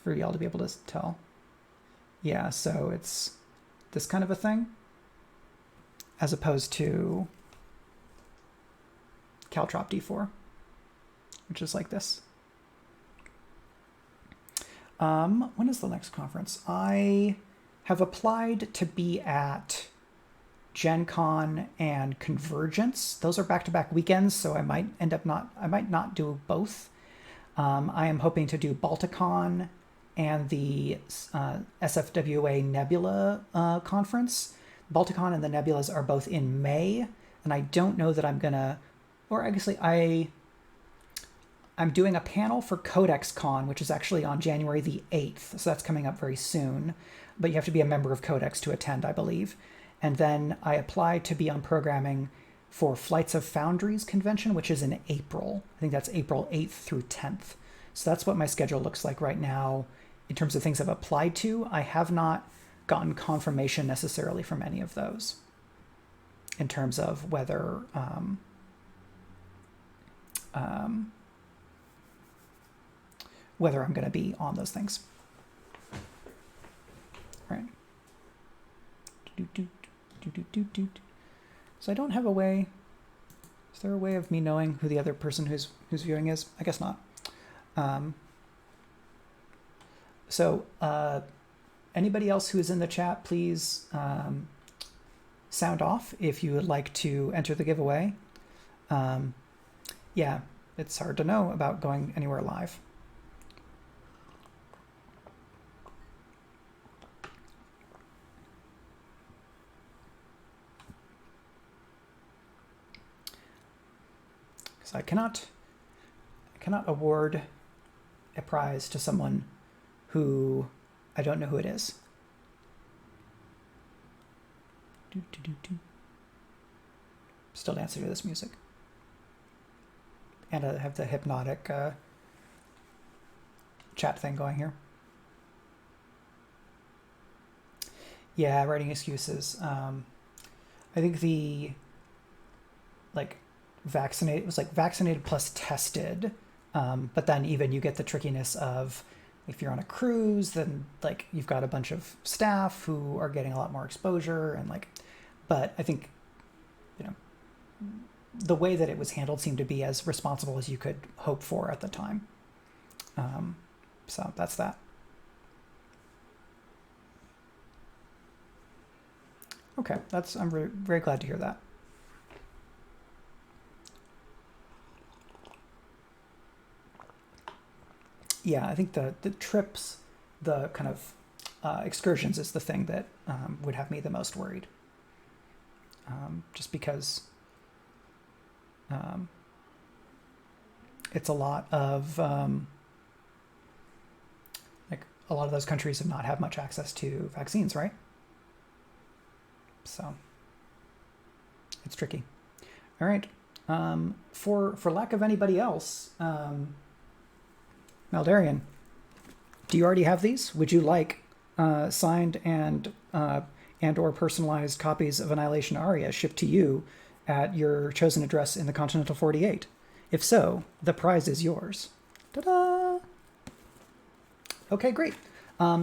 S1: for y'all to be able to tell. Yeah, so it's this kind of a thing, as opposed to Caltrop D4, which is like this. When is the next conference? I have applied to be at Gen Con and Convergence. Those are back-to-back weekends, so I might not do both. I am hoping to do Balticon and the SFWA Nebula conference. Balticon and the Nebulas are both in May, and I don't know that I'm gonna, or actually I'm doing a panel for Codex Con, which is actually on January the 8th, so that's coming up very soon. But you have to be a member of Codex to attend, I believe. And then I applied to be on programming for Flights of Foundries convention, which is in April. I think that's April 8th through 10th. So that's what my schedule looks like right now in terms of things I've applied to. I have not gotten confirmation necessarily from any of those in terms of whether whether I'm going to be on those things. All right. So I don't have a way. Is there a way of me knowing who the other person who's viewing is? I guess not. So anybody else who is in the chat, please sound off if you would like to enter the giveaway. Yeah, it's hard to know about going anywhere live. So I cannot award a prize to someone who I don't know who it is. Still dancing to this music. And I have the hypnotic chat thing going here. Yeah, writing excuses. I think the vaccinated was like vaccinated plus tested, but then even you get the trickiness of if you're on a cruise, then like you've got a bunch of staff who are getting a lot more exposure and like, but I think, you know, the way that it was handled seemed to be as responsible as you could hope for at the time. So that's that. Okay, I'm very glad to hear that. Yeah, I think the trips, the kind of excursions is the thing that would have me the most worried. Just because it's a lot of like a lot of those countries have not had much access to vaccines, right? So it's tricky. All right. For lack of anybody else, Maldarian, do you already have these? Would you like signed and or personalized copies of Annihilation Aria shipped to you at your chosen address in the Continental 48? If so, the prize is yours. Ta-da! Okay, great.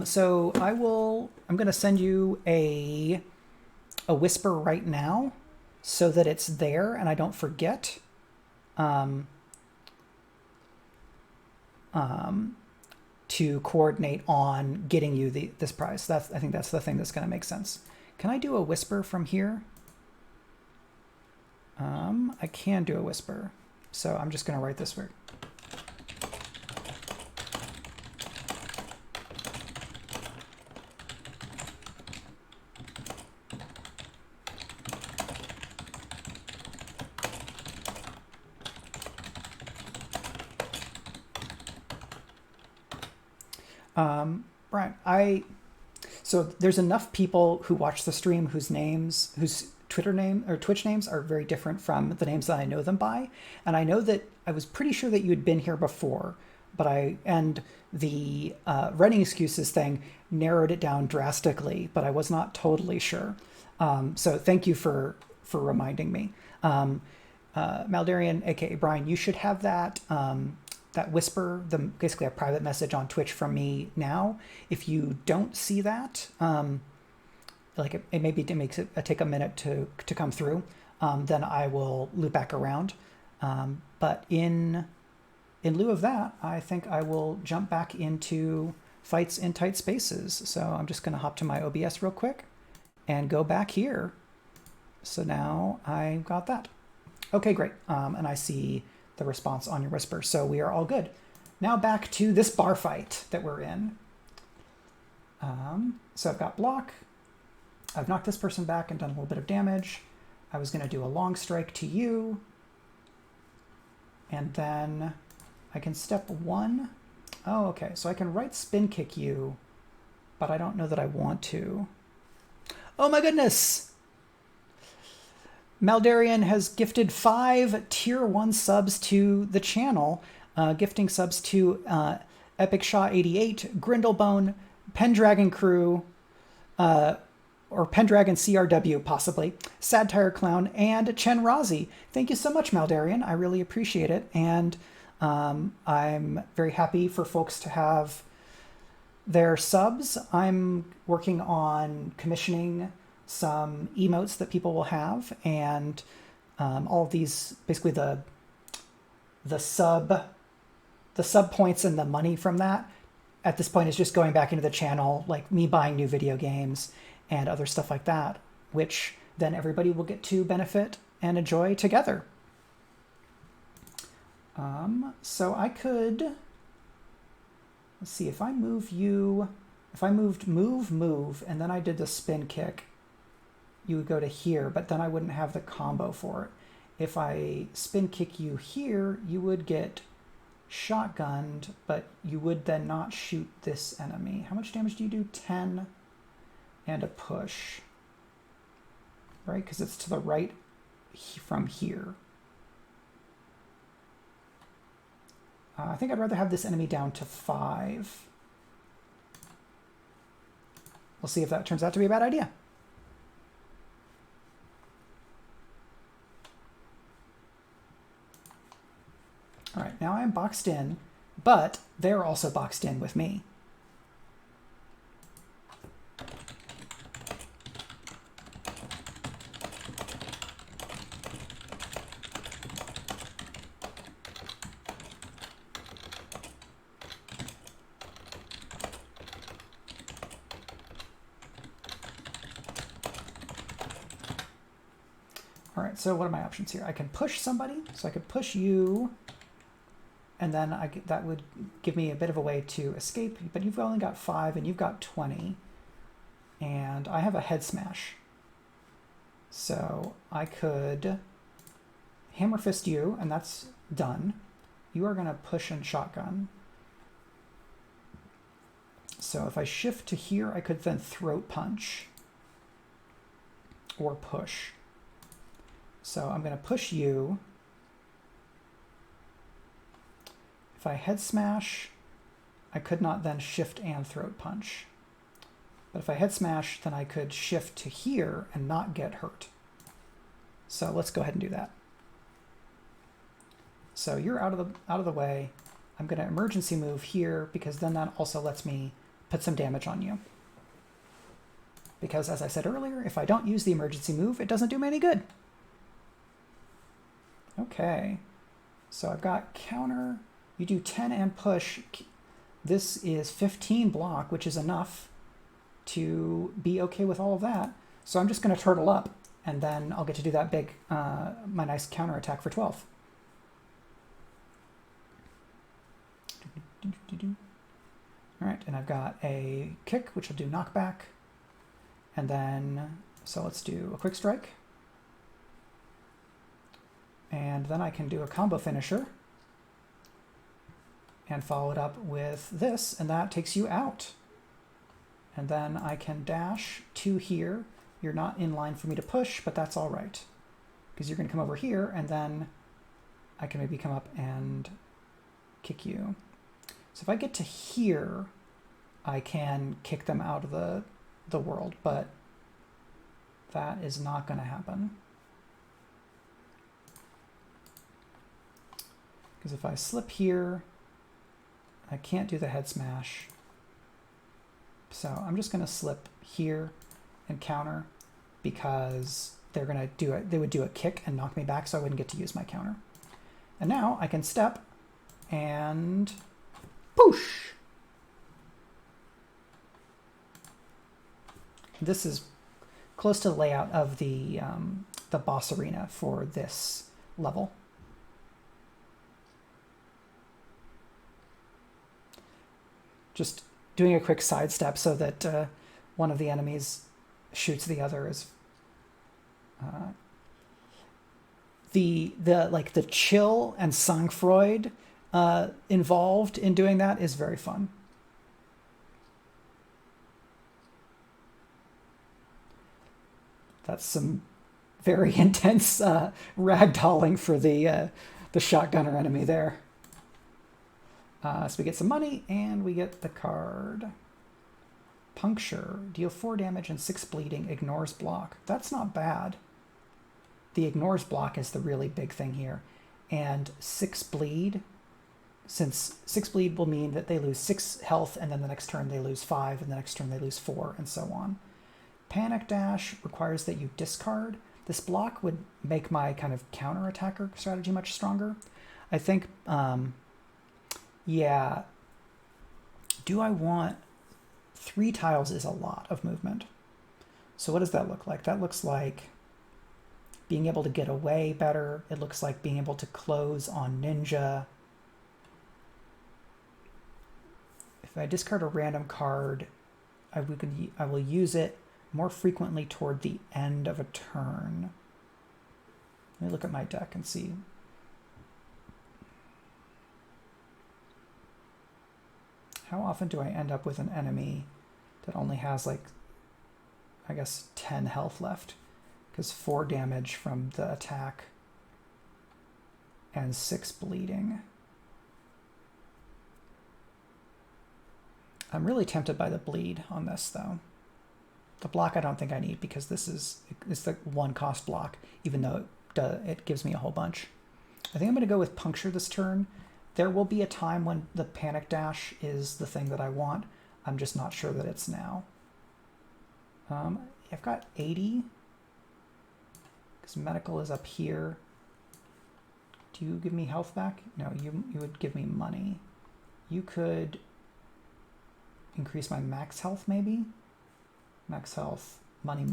S1: So I'm going to send you a whisper right now so that it's there and I don't forget. To coordinate on getting you this prize. I think that's the thing that's going to make sense. Can I do a whisper from here? I can do a whisper. So I'm just going to write this word. Brian, so there's enough people who watch the stream whose Twitter name or Twitch names are very different from the names that I know them by. And I know that I was pretty sure that you had been here before, and the writing excuses thing narrowed it down drastically, but I was not totally sure. So thank you for reminding me. Maldarian, aka Brian, you should have that whisper, basically a private message on Twitch from me now. If you don't see that, like it maybe makes it take a minute to come through, then I will loop back around. But in lieu of that, I think I will jump back into fights in tight spaces. So I'm just going to hop to my OBS real quick and go back here. So now I've got that. Okay, great. And I see the response on your whisper. So we are all good. Now back to this bar fight that we're in. So I've got block. I've knocked this person back and done a little bit of damage. I was going to do a long strike to you. And then I can step one. Oh, okay. So I can right spin kick you, but I don't know that I want to. Oh my goodness! Maldarian has gifted 5 tier 1 subs to the channel, gifting subs to Epic Shaw 88, Grindlebone, Pendragon Crew, or Pendragon CRW possibly, Sad Tire Clown, and Chen Razi. Thank you so much, Maldarian. I really appreciate it, and I'm very happy for folks to have their subs. I'm working on commissioning some emotes that people will have, and all of these, basically the sub points and the money from that at this point is just going back into the channel, like me buying new video games and other stuff like that, which then everybody will get to benefit and enjoy together. So I could, let's see, if I move you, if I moved move, and then I did the spin kick, you would go to here, but then I wouldn't have the combo for it. if I spin kick you here, you would get shotgunned, but you would then not shoot this enemy. How much damage do you do? 10 and a push, right? Because it's to the right from here. I think I'd rather have this enemy down to 5. We'll see if that turns out to be a bad idea. All right, now I'm boxed in, but they're also boxed in with me. All right, so what are my options here? I can push somebody, so I could push you, and then that would give me a bit of a way to escape, but you've only got 5 and you've got 20, and I have a head smash. So I could hammer fist you, and that's done. You are gonna push and shotgun. So if I shift to here, I could then throat punch or push. So I'm gonna push you. If I head smash, I could not then shift and throat punch. But if I head smash, then I could shift to here and not get hurt. So let's go ahead and do that. So you're out of the way. I'm going to emergency move here because then that also lets me put some damage on you. Because as I said earlier, if I don't use the emergency move, it doesn't do me any good. Okay, so I've got counter. You do 10 and push. This is 15 block, which is enough to be okay with all of that. So I'm just going to turtle up, and then I'll get to do that big, my nice counter attack for 12. All right, and I've got a kick, which will do knockback. And then, so let's do a quick strike. And then I can do a combo finisher. And follow it up with this, and that takes you out. And then I can dash to here. You're not in line for me to push, but that's all right. Because you're going to come over here, and then I can maybe come up and kick you. So if I get to here, I can kick them out of the world, but that is not going to happen. Because if I slip here, I can't do the head smash. So I'm just going to slip here and counter because they're going to do it. They would do a kick and knock me back, so I wouldn't get to use my counter. And now I can step and push. This is close to the layout of the boss arena for this level. Just doing a quick sidestep so that one of the enemies shoots the other is the chill and sangfreude involved in doing that is very fun. That's some very intense ragdolling for the shotgunner enemy there. So we get some money, and we get the card. Puncture. Deal 4 damage and 6 bleeding. Ignores block. That's not bad. The ignores block is the really big thing here. And 6 bleed, since 6 bleed will mean that they lose 6 health, and then the next turn they lose 5, and the next turn they lose 4, and so on. Panic Dash requires that you discard. This block would make my kind of counter-attacker strategy much stronger. I think... yeah, do I want 3 tiles is a lot of movement. So what does that look like? That looks like being able to get away better. It looks like being able to close on Ninja. If I discard a random card, I will use it more frequently toward the end of a turn. Let me look at my deck and see. How often do I end up with an enemy that only has like, I guess, 10 health left? Because 4 damage from the attack and 6 bleeding. I'm really tempted by the bleed on this though. The block I don't think I need because it's the 1 cost block, even though it gives me a whole bunch. I think I'm going to go with Puncture this turn. There will be a time when the Panic Dash is the thing that I want. I'm just not sure that it's now. I've got 80 because medical is up here. Do you give me health back? No, you would give me money. You could increase my max health maybe? Max health, money.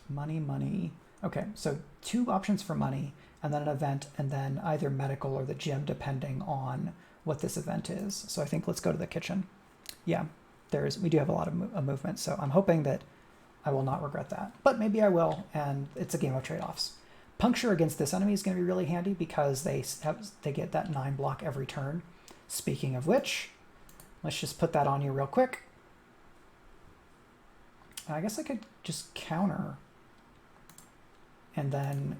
S1: Money. Okay, so 2 options for money, and then an event, and then either medical or the gym, depending on what this event is. So I think let's go to the kitchen. Yeah, we do have a lot of movement, so I'm hoping that I will not regret that. But maybe I will, and it's a game of trade-offs. Puncture against this enemy is going to be really handy because they get that 9 block every turn. Speaking of which, let's just put that on you real quick. I guess I could just counter and then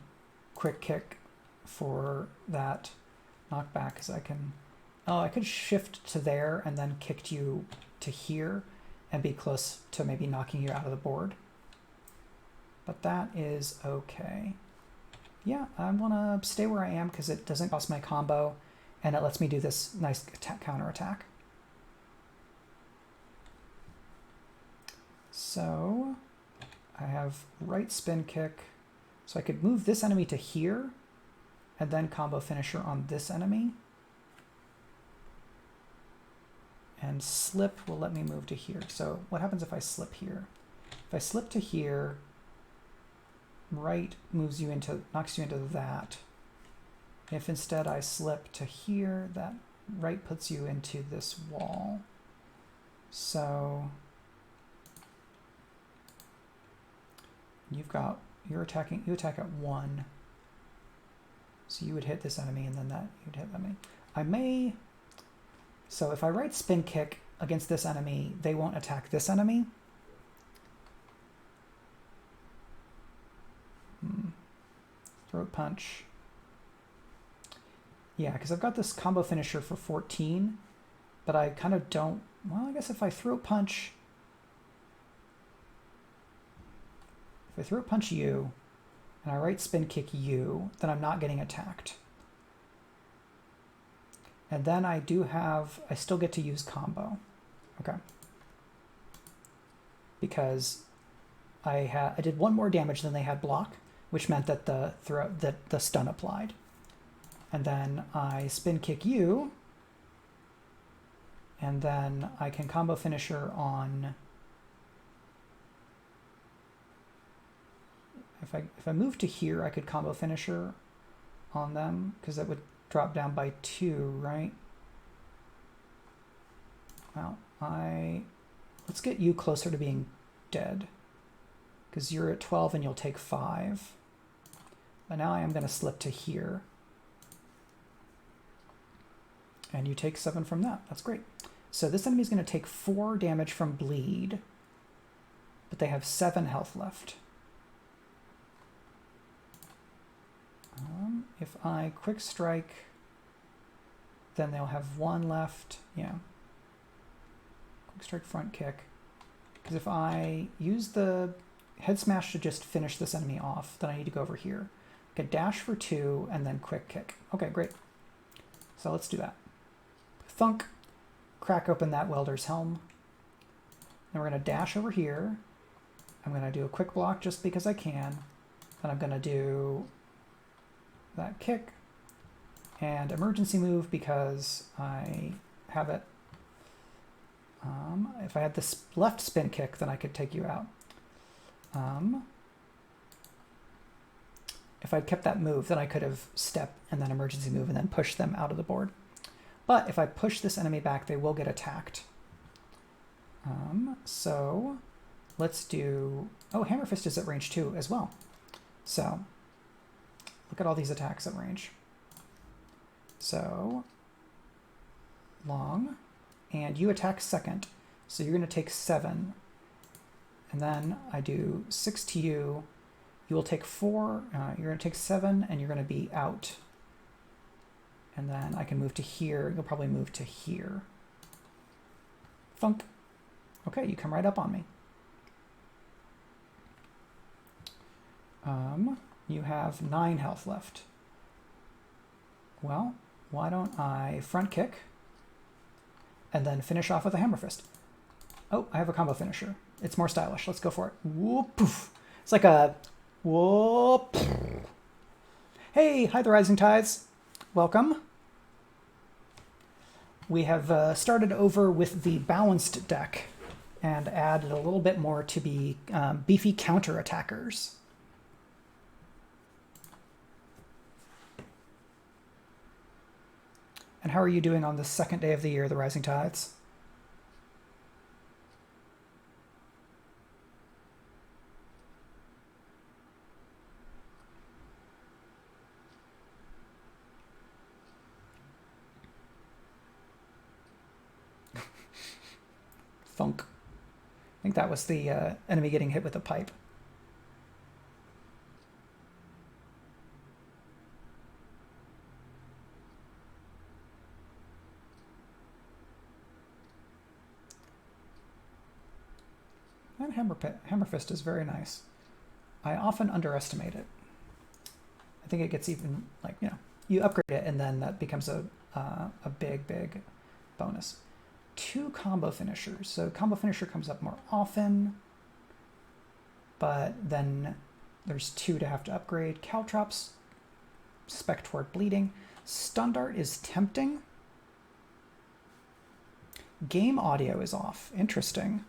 S1: quick kick for that knockback because I can... Oh, I could shift to there and then kicked you to here and be close to maybe knocking you out of the board. But that is okay. Yeah, I want to stay where I am because it doesn't cost my combo and it lets me do this nice counter attack. So I have right spin kick. So I could move this enemy to here and then combo finisher on this enemy. And slip will let me move to here. So what happens if I slip here? If I slip to here, right knocks you into that. If instead I slip to here, that right puts you into this wall. So you attack at 1. So you would hit this enemy and then you'd hit them. So if I right spin kick against this enemy, they won't attack this enemy. Throat punch. Yeah, because I've got this combo finisher for 14, but I kind of don't... Well, I guess if I throat punch you and I right spin kick you, then I'm not getting attacked. And then I still get to use combo. Okay. Because I did 1 more damage than they had block, which meant that the stun applied. And then I spin kick you, and then I can combo finisher on... If I move to here, I could combo finisher on them, because that would drop down by 2, right? Well, let's get you closer to being dead, because you're at 12 and you'll take 5. But now I am going to slip to here. And you take 7 from that. That's great. So this enemy is going to take 4 damage from bleed, but they have 7 health left. If I quick strike, then they'll have 1 left. Yeah. Quick strike front kick. Because if I use the head smash to just finish this enemy off, then I need to go over here. I could dash for 2 and then quick kick. Okay, great. So let's do that. Thunk. Crack open that welder's helm. And we're going to dash over here. I'm going to do a quick block just because I can. Then I'm going to do that kick and emergency move because I have it. If I had this left spin kick, then I could take you out. If I'd kept that move, then I could have step and then emergency move and then push them out of the board. But if I push this enemy back, they will get attacked. So let's do Oh, Hammer Fist is at range 2 as well. So, look at all these attacks at range. So, long, and you attack second. So you're going to take 7. And then I do 6 to you. You will take 4. You're going to take 7, and you're going to be out. And then I can move to here. You'll probably move to here. Thunk. Okay, you come right up on me. You have 9 health left. Well, why don't I front kick and then finish off with a Hammer Fist? Oh, I have a combo finisher. It's more stylish. Let's go for it. Whoop, poof. It's like a whoop. Hey, hi the Rising Tides. Welcome. We have started over with the balanced deck and added a little bit more to be beefy counter attackers. And how are you doing on the second day of the year, the Rising Tides? Thunk. I think that was the enemy getting hit with a pipe. And Hammer Fist is very nice. I often underestimate it. I think it gets even, like, you know, you upgrade it and then that becomes a big, big bonus. 2 combo finishers. So combo finisher comes up more often, but then there's 2 to have to upgrade. Caltrops, spec toward bleeding. Stun Dart is tempting. Game audio is off. Interesting.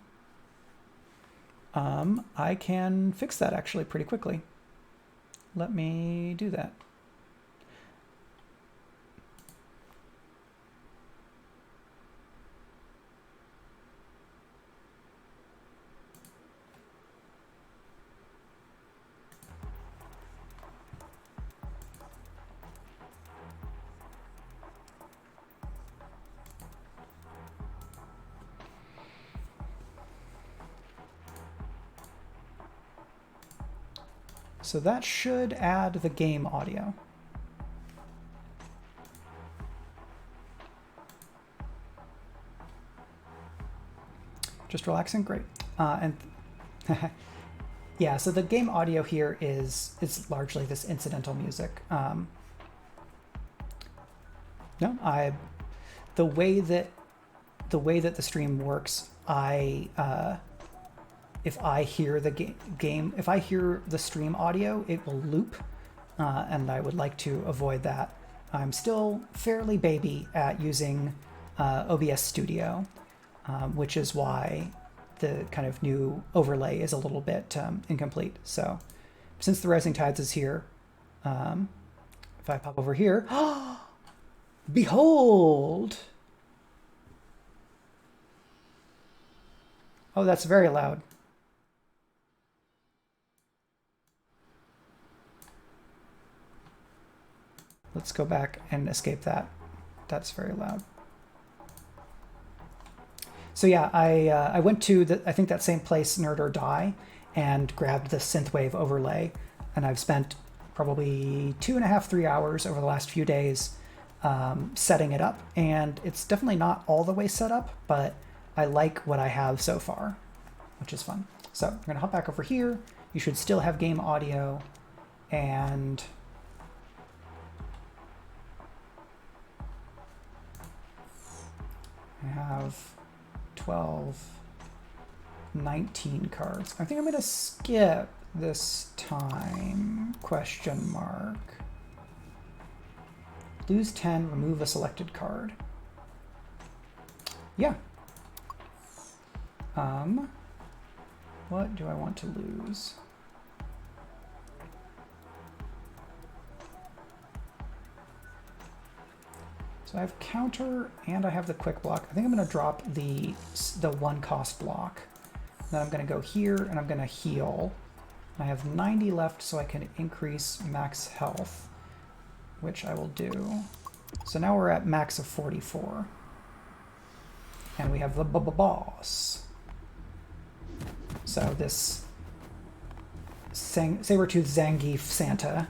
S1: I can fix that actually pretty quickly. Let me do that. So that should add the game audio. Just relaxing, great. And yeah, so the game audio here is largely this incidental music. No, the way that the stream works, if I hear the if I hear the stream audio, it will loop, and I would like to avoid that. I'm still fairly baby at using OBS Studio, which is why the kind of new overlay is a little bit incomplete. So since the Rising Tides is here, if I pop over here, behold! Oh, that's very loud. Let's go back and escape that. That's very loud. So yeah, I went to I think that same place, Nerd or Die, and grabbed the synthwave overlay, and I've spent probably 2.5, 3 hours over the last few days setting it up, and it's definitely not all the way set up, but I like what I have so far, which is fun. So I'm gonna hop back over here. You should still have game audio, and I have 12, 19 cards. I think I'm gonna skip this time, question mark. Lose 10, remove a selected card. Yeah. What do I want to lose? So I have counter and I have the quick block. I think I'm going to drop the 1 cost block Then I'm going to go here and I'm going to heal. I have 90 left, so I can increase max health, which I will do. So now we're at max of 44. And we have the boss. So this saber-toothed Zangief Santa.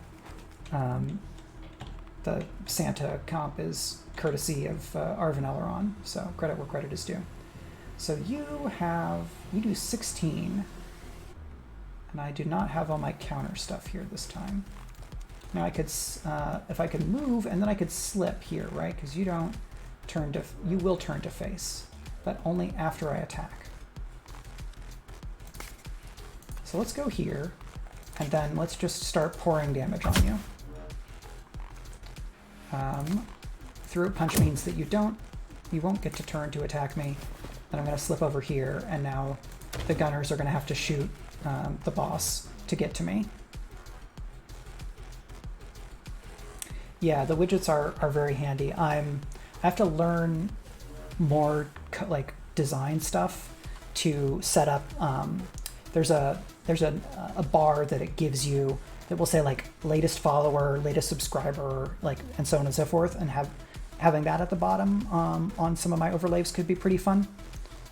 S1: The Santa comp is courtesy of Arvin Elrond, so credit where credit is due. So you do 16, and I do not have all my counter stuff here this time. Now I could, if I could move, and then I could slip here, right? Because you will turn to face, but only after I attack. So let's go here, and then let's just start pouring damage on you. Through punch means that you won't get to turn to attack me. And I'm going to slip over here, and now the gunners are going to have to shoot the boss to get to me. Yeah, the widgets are very handy. I have to learn more like design stuff to set up. There's a bar that it gives you that will say like latest follower, latest subscriber, like, and so on and so forth, and having that at the bottom on some of my overlays could be pretty fun.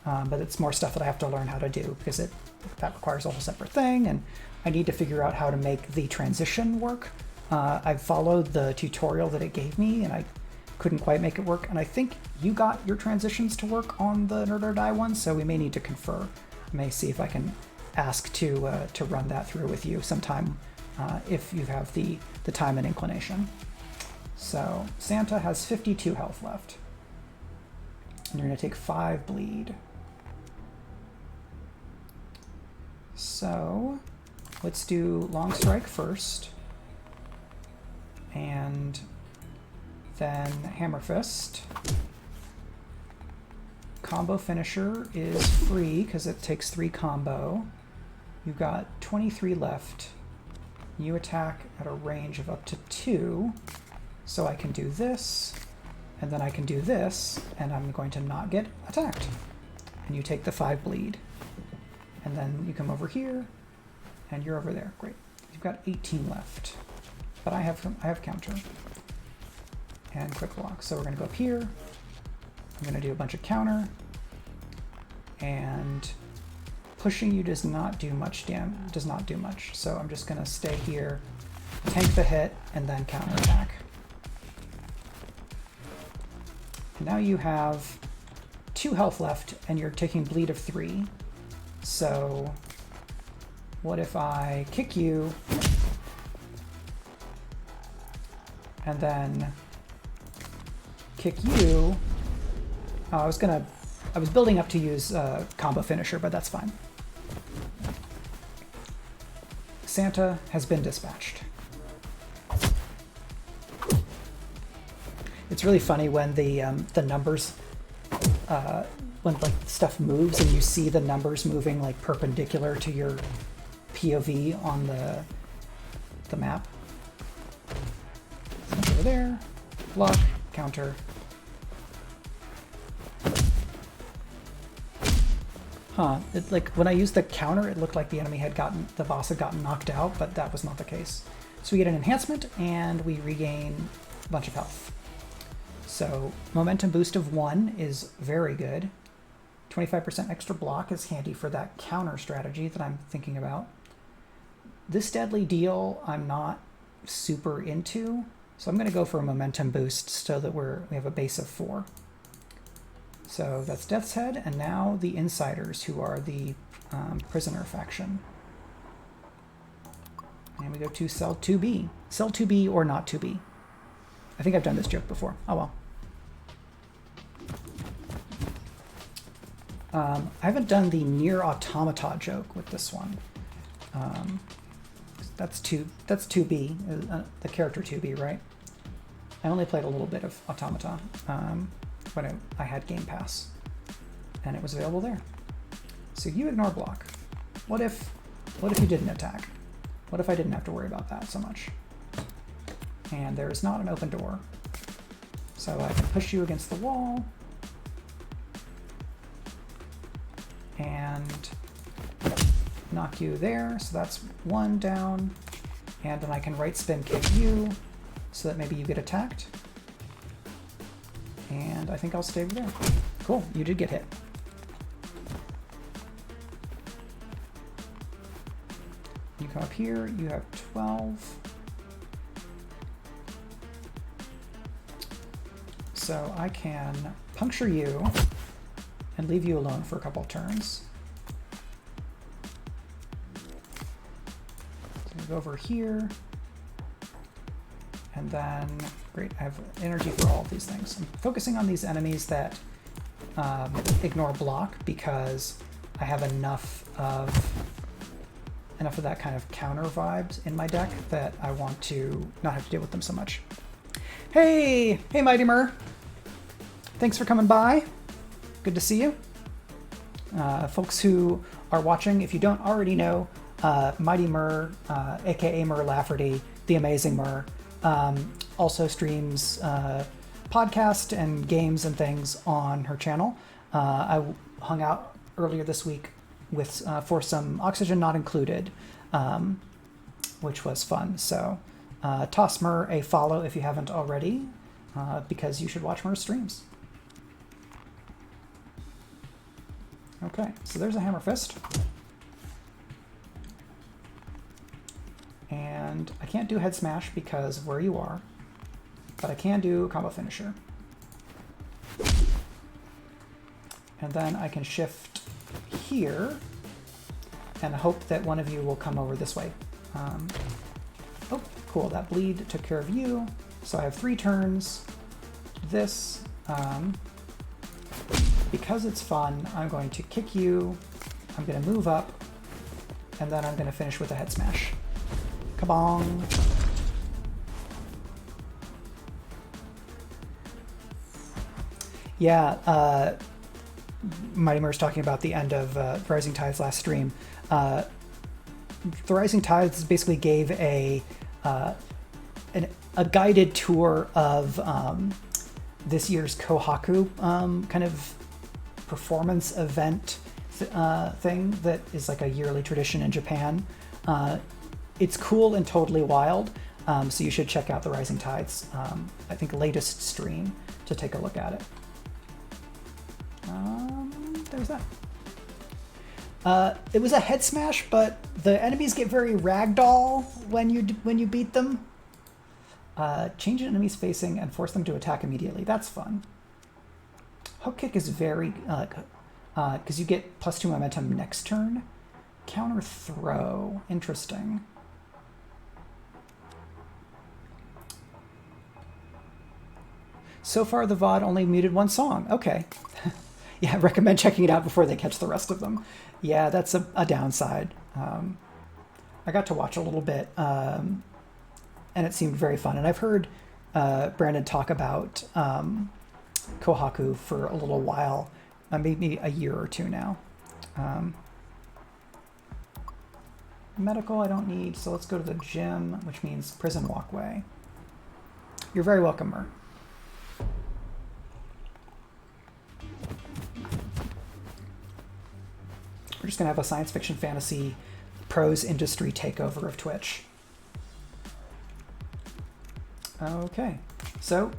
S1: But it's more stuff that I have to learn how to do because that requires a whole separate thing, and I need to figure out how to make the transition work. I followed the tutorial that it gave me, and I couldn't quite make it work. And I think you got your transitions to work on the Nerd or Die one, so we may need to confer. I may see if I can ask to run that through with you sometime if you have the time and inclination. So Santa has 52 health left, and you're going to take 5 bleed. So let's do Long Strike first, and then Hammer Fist. Combo Finisher is free because it takes 3 combo. You've got 23 left. You attack at a range of up to 2, so I can do this, and then I can do this, and I'm going to not get attacked. And you take the 5 bleed. And then you come over here, and you're over there. Great. You've got 18 left. But I have counter. And quick block. So we're going to go up here. I'm going to do a bunch of counter. And pushing you does not do much does not do much. So I'm just going to stay here, tank the hit, and then counter attack. And now you have 2 health left, and you're taking bleed of 3. So what if I kick you and then kick you? I was building up to use Combo Finisher, but that's fine. Santa has been dispatched. It's really funny when the numbers when like stuff moves and you see the numbers moving like perpendicular to your POV on the map. Over there, block, counter. Huh, like when I used the counter, it looked like the boss had gotten knocked out, but that was not the case. So we get an enhancement and we regain a bunch of health. So momentum boost of 1 is very good. 25% extra block is handy for that counter strategy that I'm thinking about. This deadly deal I'm not super into, so I'm going to go for a momentum boost so that we have a base of 4. So that's Death's Head, and now the Insiders, who are the prisoner faction. And we go to Cell 2B. Cell 2B or not 2B. I think I've done this joke before. Oh well. I haven't done the Nier Automata joke with this one. That's 2B, the character 2B, right? I only played a little bit of Automata when I had Game Pass, and it was available there. So you ignore block. What if you didn't attack? What if I didn't have to worry about that so much? And there is not an open door, so I can push you against the wall. And knock you there, so that's 1 down. And then I can right spin kick you so that maybe you get attacked. And I think I'll stay over there. Cool, you did get hit. You come up here, you have 12. So I can puncture you and leave you alone for a couple turns. So go over here. And then, great, I have energy for all of these things. I'm focusing on these enemies that ignore block because I have enough of that kind of counter vibes in my deck that I want to not have to deal with them so much. Hey, Mighty Mur. Thanks for coming by. Good to see you. Folks who are watching, if you don't already know, Mighty Mur, aka Mur Lafferty, the amazing Mur, also streams podcast and games and things on her channel. I hung out earlier this week with for some Oxygen Not Included, which was fun. So toss Mur a follow if you haven't already, because you should watch Mur's streams. Okay, so there's a Hammer Fist. And I can't do Head Smash because of where you are, but I can do Combo Finisher. And then I can shift here and hope that one of you will come over this way. Oh, cool, that bleed took care of you. So I have 3 turns. This, because it's fun, I'm going to kick you, I'm going to move up, and then I'm going to finish with a Head Smash. Kabong! Yeah, Mighty Mur's talking about the end of Rising Tides last stream. The Rising Tides basically gave a guided tour of this year's Kohaku kind of performance event thing that is like a yearly tradition in Japan. It's cool and totally wild, so you should check out the Rising Tides, I think latest stream, to take a look at it. There's that. It was a head smash, but the enemies get very ragdoll when you beat them. Change an enemy's facing and force them to attack immediately. That's fun. Hook kick is very because you get +2 momentum next turn. Counter throw, interesting. So far, the VOD only muted 1 song. Okay. Yeah, recommend checking it out before they catch the rest of them. Yeah, that's a downside. I got to watch a little bit, and it seemed very fun. And I've heard Brandon talk about Kohaku for a little while, maybe a year or 2 now. Medical I don't need, so let's go to the gym, which means prison walkway. You're very welcome, Mur. We're just going to have a science fiction fantasy prose industry takeover of Twitch. Okay, so,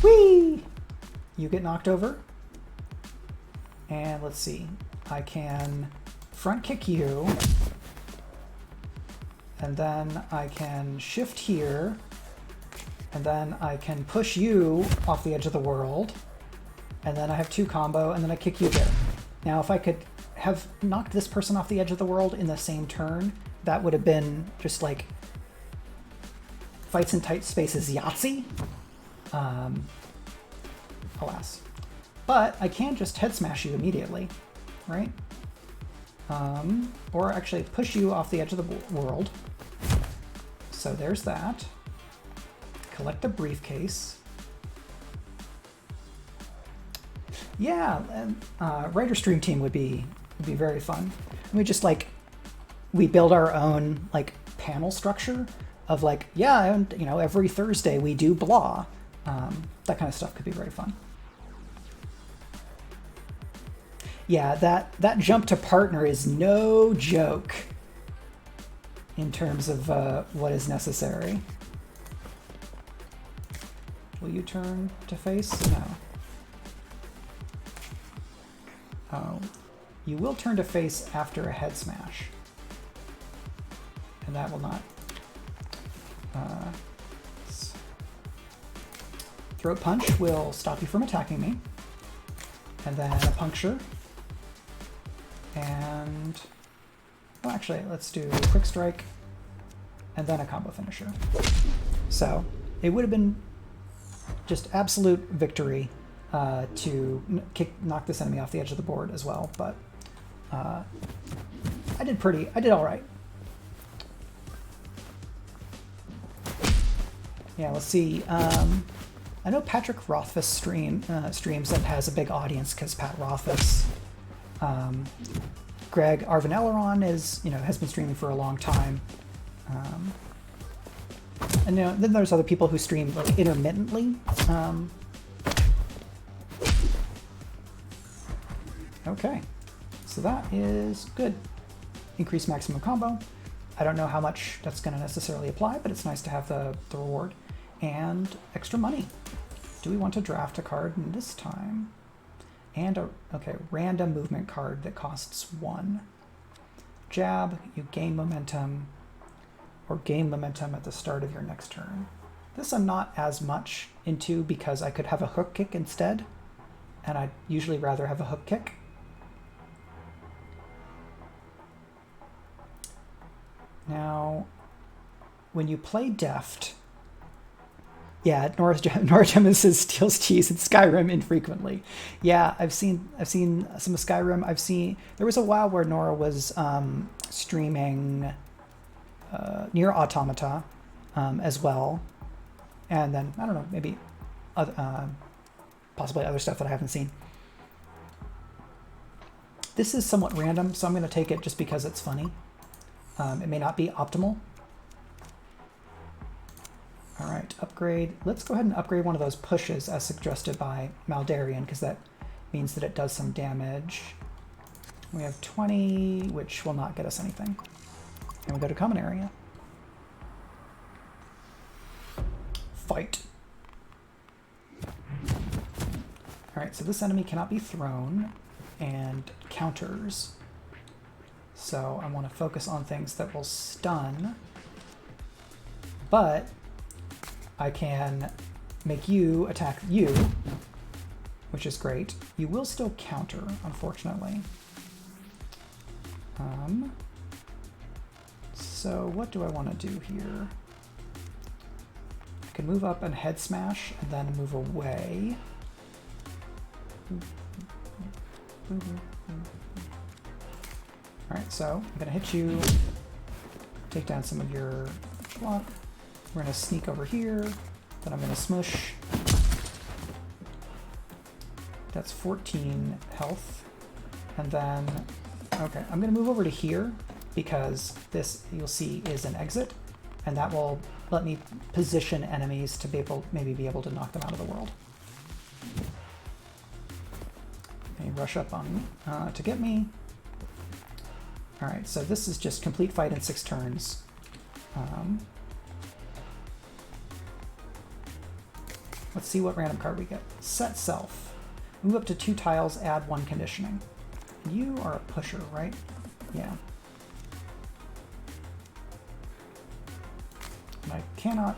S1: whee! You get knocked over. And let's see, I can front kick you. And then I can shift here. And then I can push you off the edge of the world. And then I have 2 combo, and then I kick you there. Now, if I could have knocked this person off the edge of the world in the same turn, that would have been just like fights in tight spaces Yahtzee. Alas. But I can just head smash you immediately, right? Or actually push you off the edge of the world. So there's that. Collect the briefcase. Yeah, and writer stream team would be very fun. We just we build our own panel structure of yeah, and every Thursday we do blah. That kind of stuff could be very fun. Yeah, that jump to partner is no joke in terms of what is necessary. Will you turn to face? No. Oh. You will turn to face after a head smash. And that will not... Throat punch will stop you from attacking me. And then a puncture. And... well, actually, let's do a quick strike. And then a combo finisher. So, it would have been just absolute victory to knock this enemy off the edge of the board as well, but I did all right. Yeah, let's see. I know Patrick Rothfuss streams and has a big audience because Pat Rothfuss. Greg Arvanelleron has been streaming for a long time. And then there's other people who stream like intermittently. Okay, so that is good. Increase maximum combo. I don't know how much that's going to necessarily apply, but it's nice to have the reward. And extra money. Do we want to draft a card this time? And okay, random movement card that costs 1. Jab, you gain momentum, or gain momentum at the start of your next turn. This I'm not as much into because I could have a hook kick instead, and I'd usually rather have a hook kick. Now, when you play Deft, yeah, Norgenesis steals cheese in Skyrim infrequently. Yeah, I've seen some of Skyrim. There was a while where Nora was streaming Nier Automata as well, and then I don't know, maybe possibly other stuff that I haven't seen. This is somewhat random, so I'm going to take it just because it's funny. It may not be optimal. All right, upgrade. Let's go ahead and upgrade one of those pushes as suggested by Maldarian, because that means that it does some damage. We have 20, which will not get us anything. And we go to common area. Fight. All right, so this enemy cannot be thrown and counters. So I want to focus on things that will stun, but I can make you attack you, which is great. You will still counter, unfortunately. So what do I want to do here? I can move up and head smash and then move away. Alright, so I'm going to hit you, take down some of your block. We're going to sneak over here, then I'm going to smush. That's 14 health. And then, okay, I'm going to move over to here because this, you'll see, is an exit. And that will let me position enemies to maybe be able to knock them out of the world. They rush up on me to get me. All right, so this is just complete fight in 6 turns. Let's see what random card we get. Set self. Move up to 2 tiles, add 1 conditioning. You are a pusher, right? Yeah. And I cannot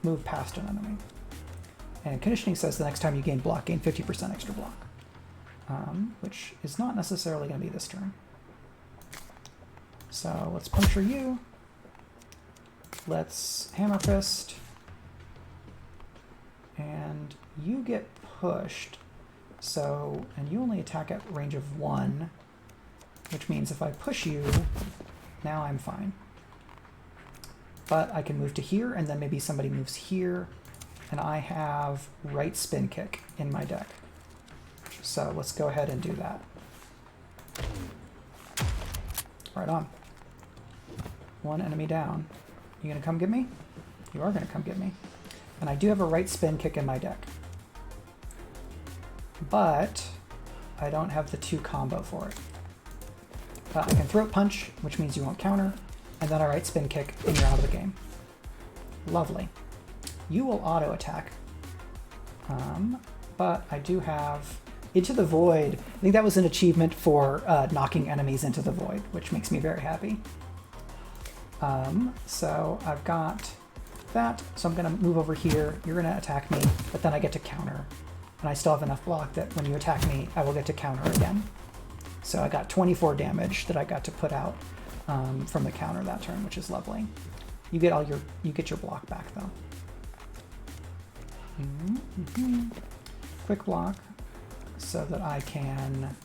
S1: move past an enemy. And conditioning says the next time you gain block, gain 50% extra block. Which is not necessarily going to be this turn. So let's puncture you. Let's hammer fist. And you get pushed. So, and you only attack at range of 1, which means if I push you, now I'm fine. But I can move to here, and then maybe somebody moves here, and I have right spin kick in my deck. So let's go ahead and do that. Right on. 1 enemy down. You gonna come get me? You are gonna come get me. And I do have a right spin kick in my deck. But I don't have the 2 combo for it. I can throat punch, which means you won't counter, and then I right spin kick, and you're out of the game. Lovely. You will auto attack, but I do have Into the Void. I think that was an achievement for knocking enemies into the void, which makes me very happy. So I've got that, so I'm going to move over here. You're going to attack me, but then I get to counter. And I still have enough block that when you attack me, I will get to counter again. So I got 24 damage that I got to put out from the counter that turn, which is lovely. You get your block back though. Quick block so that I can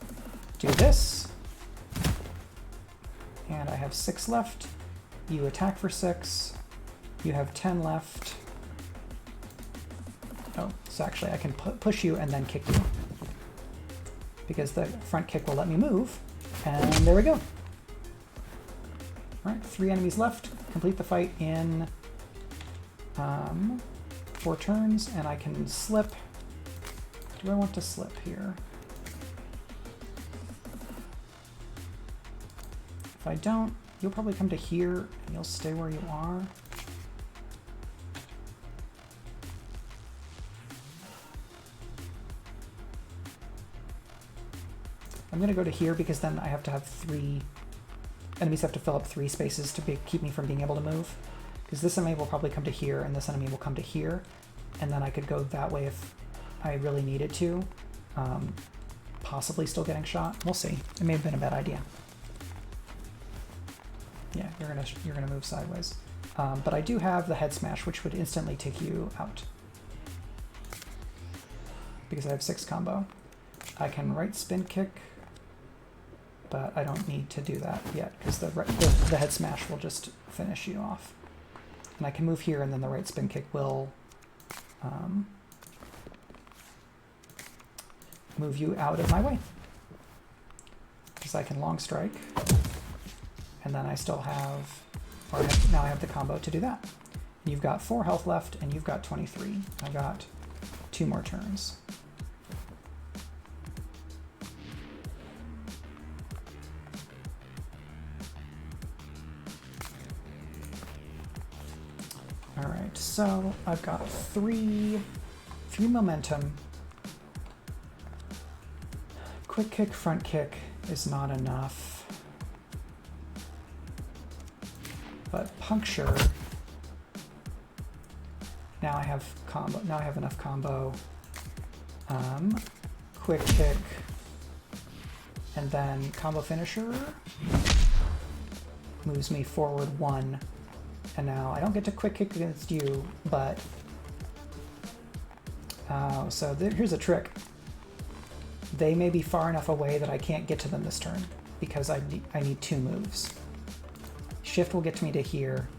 S1: do this. And I have 6 left. You attack for 6. You have 10 left. Oh, so actually I can push you and then kick you, because the front kick will let me move. And there we go. All right, 3 enemies left. Complete the fight in 4 turns, and I can slip. Do I want to slip here? If I don't, you'll probably come to here and you'll stay where you are. I'm going to go to here because then I have to have 3 enemies have to fill up 3 spaces to keep me from being able to move. Because this enemy will probably come to here and this enemy will come to here. And then I could go that way if I really needed to. Possibly still getting shot. We'll see. It may have been a bad idea. Yeah, you're gonna move sideways. But I do have the head smash, which would instantly take you out. Because I have 6 combo. I can right spin kick, but I don't need to do that yet because the head smash will just finish you off. And I can move here and then the right spin kick will move you out of my way. Because I can long strike, and then I still have, now I have the combo to do that. You've got 4 health left and you've got 23. I got 2 more turns. All right, so I've got 3 momentum. Quick kick, front kick is not enough. But puncture, now I have combo. Now I have enough combo. Quick kick, and then combo finisher moves me forward 1. And now I don't get to quick kick against you, but so here's a trick. They may be far enough away that I can't get to them this turn because I need 2 moves. Shift will get me to here.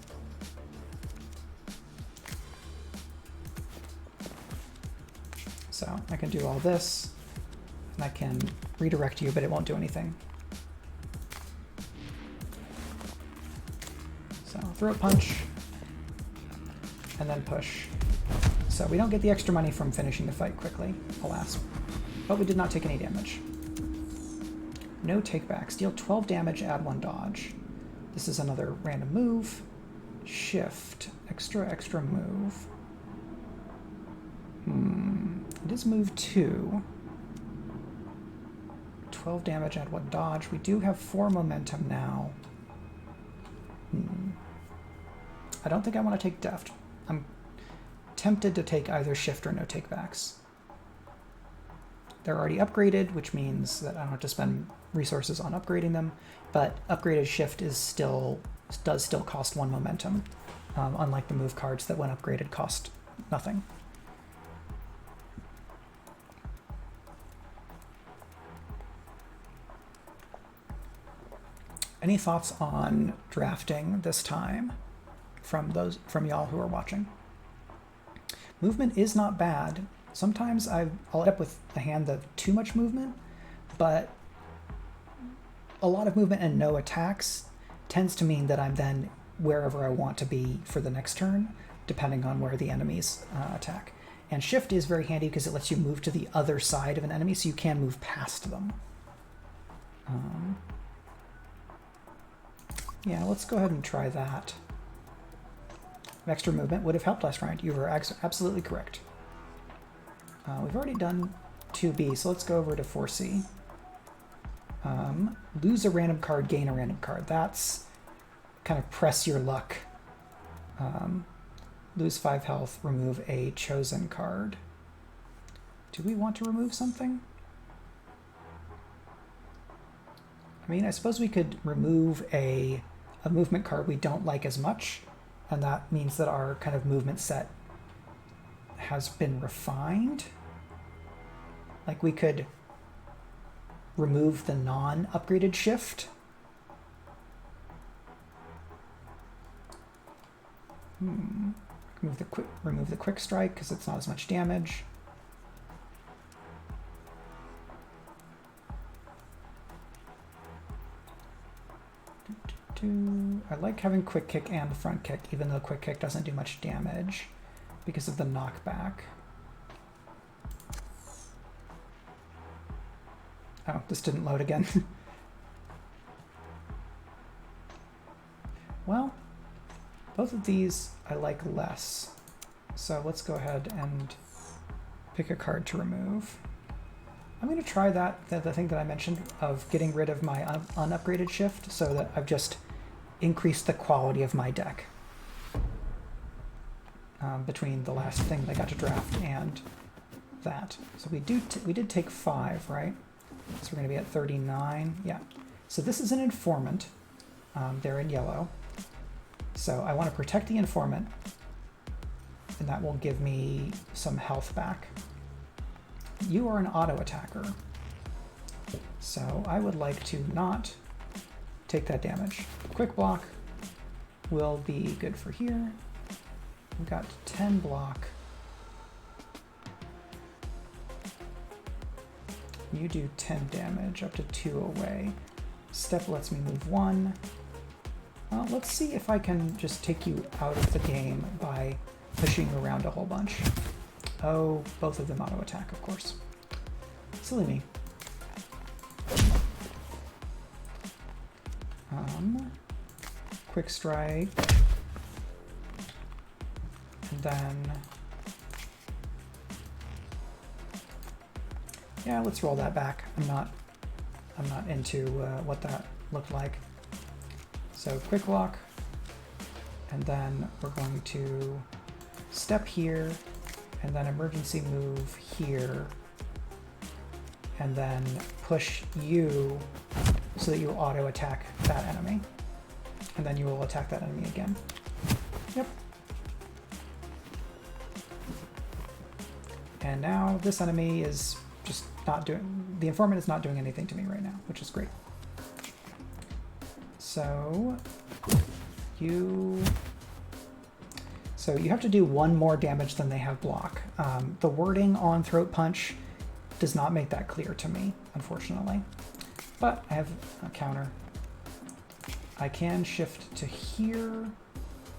S1: So I can do all this, and I can redirect you, but it won't do anything. So throat punch, and then push. So we don't get the extra money from finishing the fight quickly, alas. But we did not take any damage. No takebacks. Deal 12 damage, add 1 dodge. This is another random move. Shift. Extra move. It is move 2. 12 damage, add 1 dodge. We do have 4 momentum now. I don't think I want to take deft. I'm tempted to take either shift or no takebacks. They're already upgraded, which means that I don't have to spend resources on upgrading them, but upgraded shift does still cost 1 momentum, unlike the move cards that when upgraded cost nothing. Any thoughts on drafting this time from y'all who are watching? Movement is not bad. Sometimes I'll end up with a hand that's too much movement, but a lot of movement and no attacks tends to mean that I'm then wherever I want to be for the next turn, depending on where the enemies attack. And shift is very handy because it lets you move to the other side of an enemy, so you can move past them. Yeah, let's go ahead and try that. Extra movement would have helped last round. You were absolutely correct. We've already done 2B, so let's go over to 4C. Lose a random card, gain a random card. That's kind of press your luck. Lose 5 health, remove a chosen card. Do we want to remove something? I mean, I suppose we could remove a movement card we don't like as much, and that means that our kind of movement set has been refined. Like we could remove the non-upgraded shift. Remove the quick strike because it's not as much damage. I like having quick kick and front kick, even though quick kick doesn't do much damage because of the knockback. Oh, this didn't load again. Well, both of these I like less. So let's go ahead and pick a card to remove. I'm going to try the thing that I mentioned of getting rid of my unupgraded shift so that I've just increased the quality of my deck between the last thing that I got to draft and that. So we did take 5, right? So we're going to be at 39. Yeah. So this is an informant. They're in yellow. So I want to protect the informant, and that will give me some health back. You are an auto attacker, so I would like to not take that damage. Quick block will be good for here. We've got 10 block. You do 10 damage, up to 2 away. Step lets me move 1. Well, let's see if I can just take you out of the game by pushing you around a whole bunch. Oh, both of them auto attack, of course. Silly me. Quick strike. And then... yeah, let's roll that back. I'm not into what that looked like. So quick lock, and then we're going to step here, and then emergency move here, and then push you so that you auto attack that enemy, and then you will attack that enemy again. Yep. And now this enemy is just not doing, the informant is not doing anything to me right now, which is great. So you have to do 1 more damage than they have block. The wording on Throat Punch does not make that clear to me, unfortunately. But I have a counter. I can shift to here,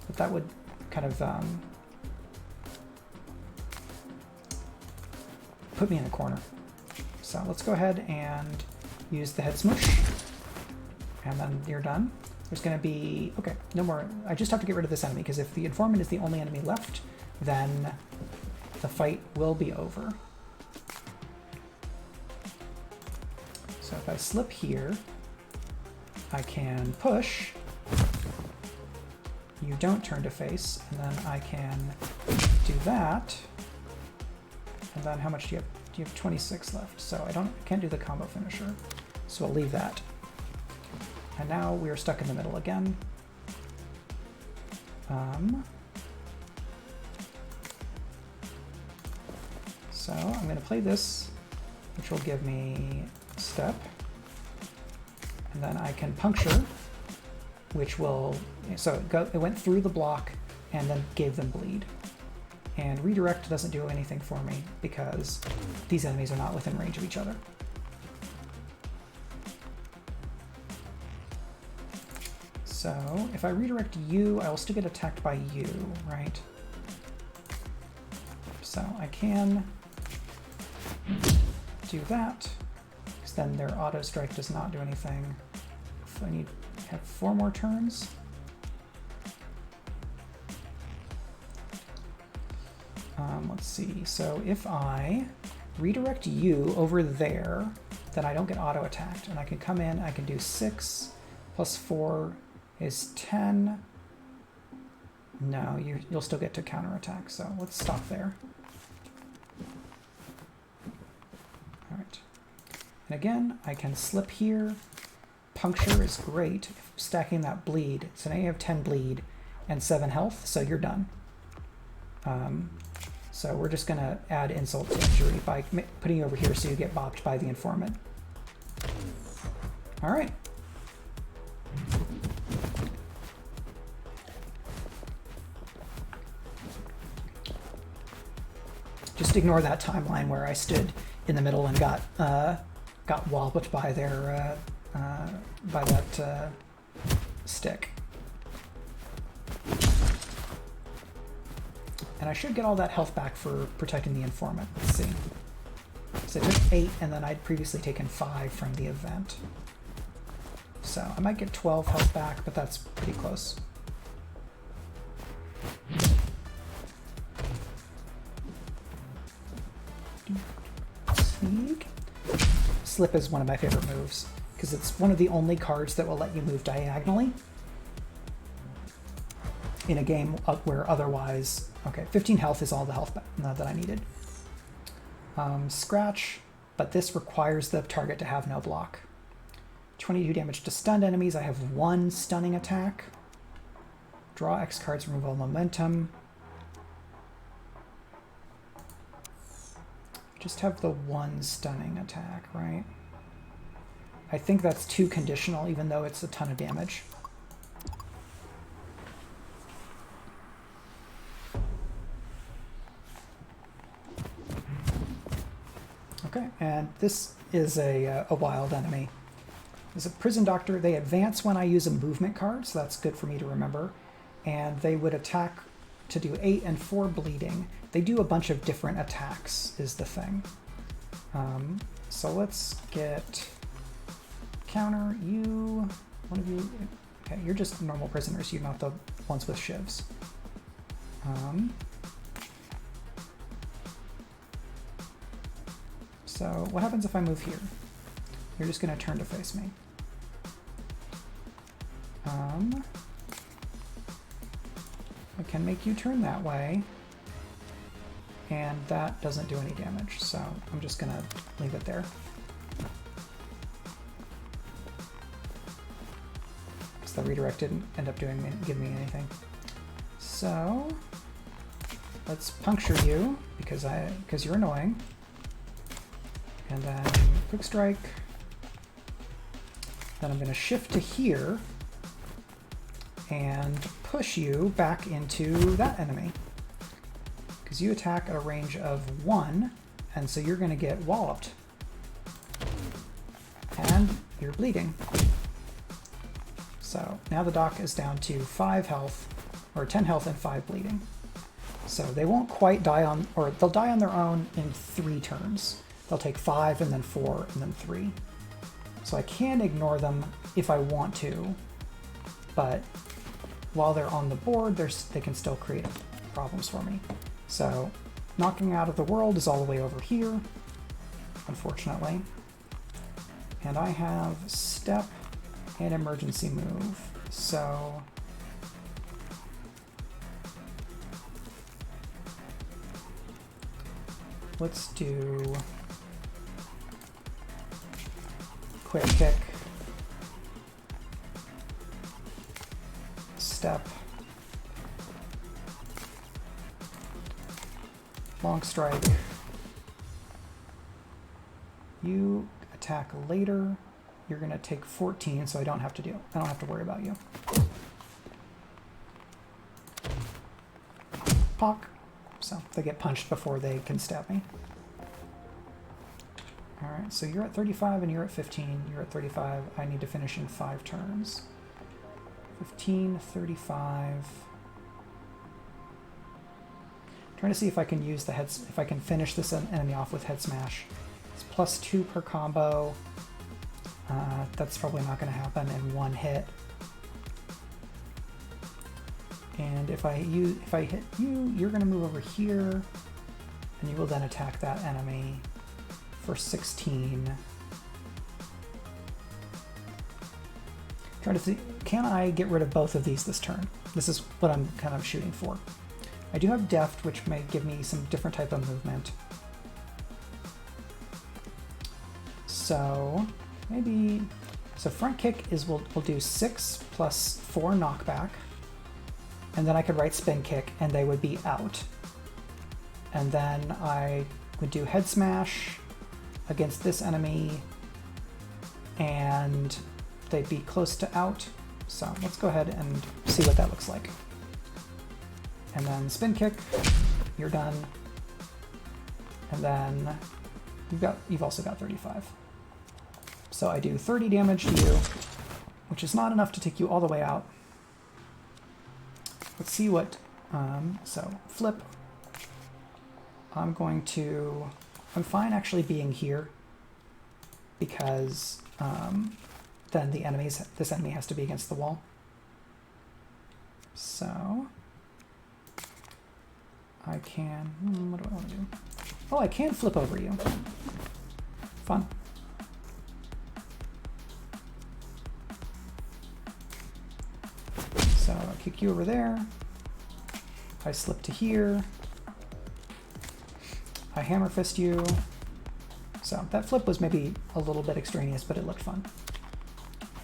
S1: but that would kind of put me in a corner. So let's go ahead and use the head smoosh. And then you're done. There's going to be... okay, no more. I just have to get rid of this enemy, because if the informant is the only enemy left, then the fight will be over. So if I slip here, I can push. You don't turn to face, and then I can do that. And then how much do you have? You have 26 left, so I can't do the combo finisher. So I'll leave that. And now we are stuck in the middle again. So I'm going to play this, which will give me step. And then I can puncture, which will... so it went through the block and then gave them bleed. And redirect doesn't do anything for me because these enemies are not within range of each other. So if I redirect you, I will still get attacked by you, right? So I can do that, because then their auto strike does not do anything. If I need to have 4 more turns. Let's see, so if I redirect you over there, then I don't get auto attacked, and I can come in, I can do 6 plus 4 is 10. No, you'll still get to counterattack, so let's stop there. All right. And again, I can slip here. Puncture is great, stacking that bleed. So now you have 10 bleed and 7 health, so you're done. So we're just going to add insult to injury by putting you over here so you get bopped by the informant. All right. Just ignore that timeline where I stood in the middle and got walloped by their by that stick. And I should get all that health back for protecting the informant. Let's see. So I took 8, and then I'd previously taken 5 from the event. So I might get 12 health back, but that's pretty close. Sneak. Slip is one of my favorite moves, because it's one of the only cards that will let you move diagonally in a game where otherwise... Okay, 15 health is all the health that I needed. Scratch, but this requires the target to have no block. 22 damage to stunned enemies. I have 1 stunning attack. Draw X cards, remove all momentum. Just have the 1 stunning attack, right? I think that's too conditional, even though it's a ton of damage. Okay, and this is a wild enemy. There's a prison doctor. They advance when I use a movement card, so that's good for me to remember. And they would attack to do 8 and 4 bleeding. They do a bunch of different attacks, is the thing. So let's get counter you. One of you. Okay, you're just normal prisoners. You're not the ones with shivs. So what happens if I move here? You're just going to turn to face me. I can make you turn that way, and that doesn't do any damage, so I'm just going to leave it there. Because the redirect didn't end up giving me anything. So let's puncture you because you're annoying. And then quick strike. Then I'm going to shift to here and push you back into that enemy. Because you attack at a range of 1, and so you're going to get walloped. And you're bleeding. So now the doc is down to 5 health, or 10 health and 5 bleeding. So they won't quite die on, or they'll die on their own in 3 turns. They'll take 5 and then 4 and then 3. So I can ignore them if I want to, but while they're on the board, they can still create problems for me. So knocking out of the world is all the way over here, unfortunately. And I have step and emergency move. So let's do quick kick, step, long strike. You attack later. You're going to take 14, so I don't have to worry about you. Pock. So they get punched before they can stab me. All right, so you're at 35 and you're at 15. You're at 35. I need to finish in 5 turns. 15, 35. Trying to see if I can use the if I can finish this enemy off with head smash. It's +2 per combo. That's probably not going to happen in one hit. And if I hit you, you're going to move over here, and you will then attack that enemy for 16. Trying to see, can I get rid of both of these this turn? This is what I'm kind of shooting for. I do have Deft, which may give me some different type of movement. So maybe, so front kick is we'll do 6 + 4 knockback, and then I could write spin kick and they would be out. And then I would do head smash against this enemy and they'd be close to out. So let's go ahead and see what that looks like. And then spin kick, you're done. And then you've also got 35. So I do 30 damage to you, which is not enough to take you all the way out. Let's see what, so flip. I'm fine actually being here because then this enemy has to be against the wall. So I can, what do I want to do? Oh, I can flip over you. Fun. So I'll kick you over there. I slip to here. I hammer fist you. So that flip was maybe a little bit extraneous, but it looked fun.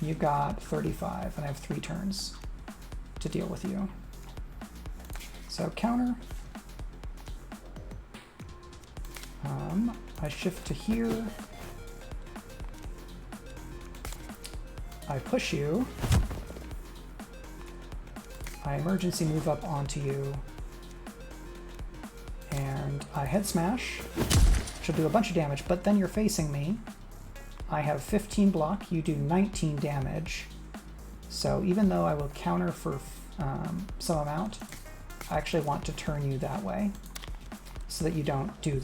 S1: You've got 35, and I have 3 turns to deal with you. So counter. I shift to here. I push you. I emergency move up onto you. And I head smash, which will do a bunch of damage, but then you're facing me. I have 15 block, you do 19 damage. So even though I will counter for some amount, I actually want to turn you that way so that you don't do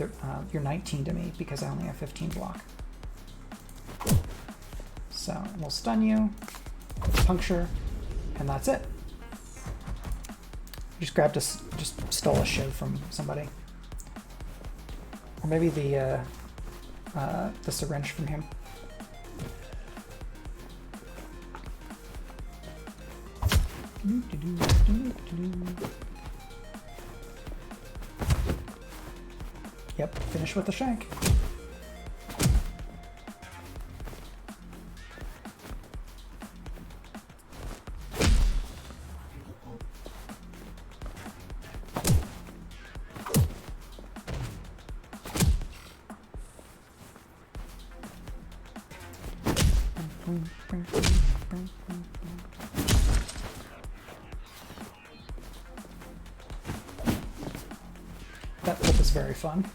S1: your 19 to me because I only have 15 block. So we'll stun you, puncture, and that's it. Just stole a shiv from somebody. Or maybe the syringe from him. Yep, finish with the shank. That flip is very fun.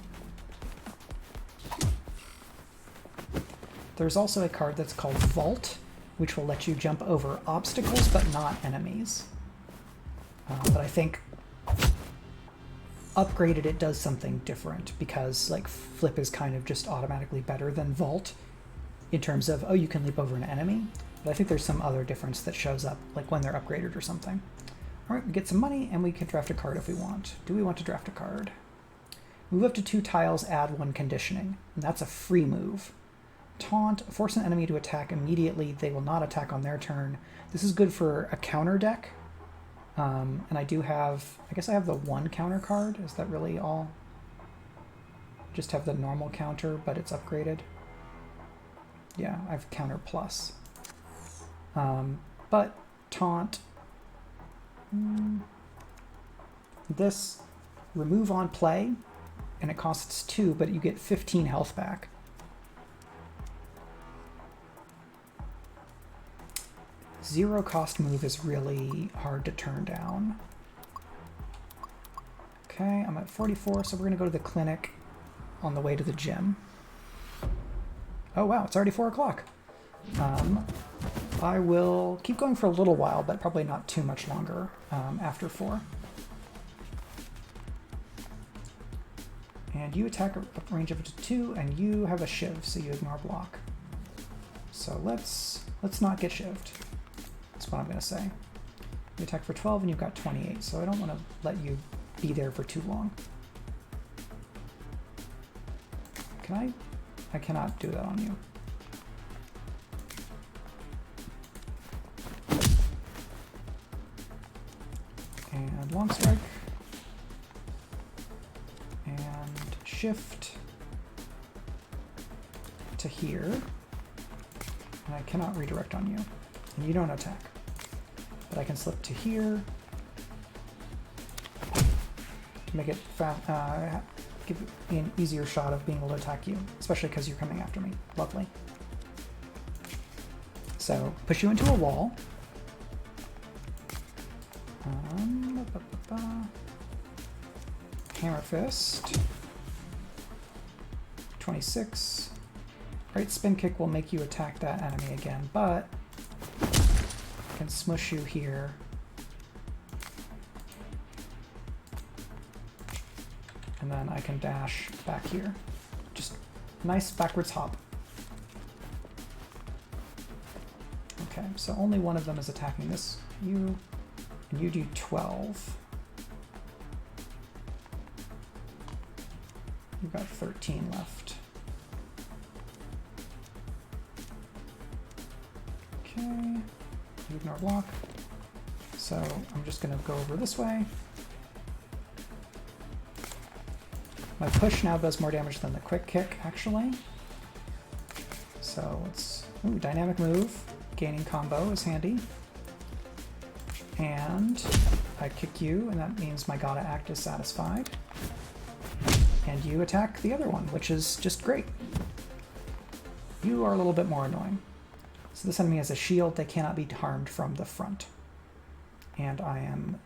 S1: There's also a card that's called Vault, which will let you jump over obstacles but not enemies. But I think upgraded it does something different because like flip is kind of just automatically better than Vault in terms of, oh, you can leap over an enemy. But I think there's some other difference that shows up like when they're upgraded or something. All right, we get some money and we can draft a card if we want. Do we want to draft a card? Move up to 2 tiles, add 1 conditioning. And that's a free move. Taunt, force an enemy to attack immediately. They will not attack on their turn. This is good for a counter deck. And I do have, I guess I have the 1 counter card. Is that really all? Just have the normal counter, but it's upgraded. Yeah, I have counter plus. But taunt. This, remove on play, and it costs 2, but you get 15 health back. Zero cost move is really hard to turn down. Okay, I'm at 44, so we're gonna go to the clinic on the way to the gym. Oh wow, it's already 4 o'clock. I will keep going for a little while, but probably not too much longer after 4. And you attack a range of 2, and you have a shiv, so you ignore block. So let's not get shivved. That's what I'm gonna say. You attack for 12 and you've got 28, so I don't want to let you be there for too long. Can I? I cannot do that on you. And long strike. And shift to here. And I cannot redirect on you. And you don't attack. But I can slip to here to make it give me an easier shot of being able to attack you, especially because you're coming after me. Lovely. So push you into a wall. Hammer fist. 26. Right, spin kick will make you attack that enemy again, but I can smush you here. And then I can dash back here. Just nice backwards hop. Okay, so only one of them is attacking this. You, and you do 12. You've got 13 left. Okay, you ignore block. So I'm just gonna go over this way. My push now does more damage than the quick kick, actually. So it's, ooh, dynamic move. Gaining combo is handy. And I kick you, and that means my gotta act is satisfied. And you attack the other one, which is just great. You are a little bit more annoying. So this enemy has a shield, they cannot be harmed from the front. And I am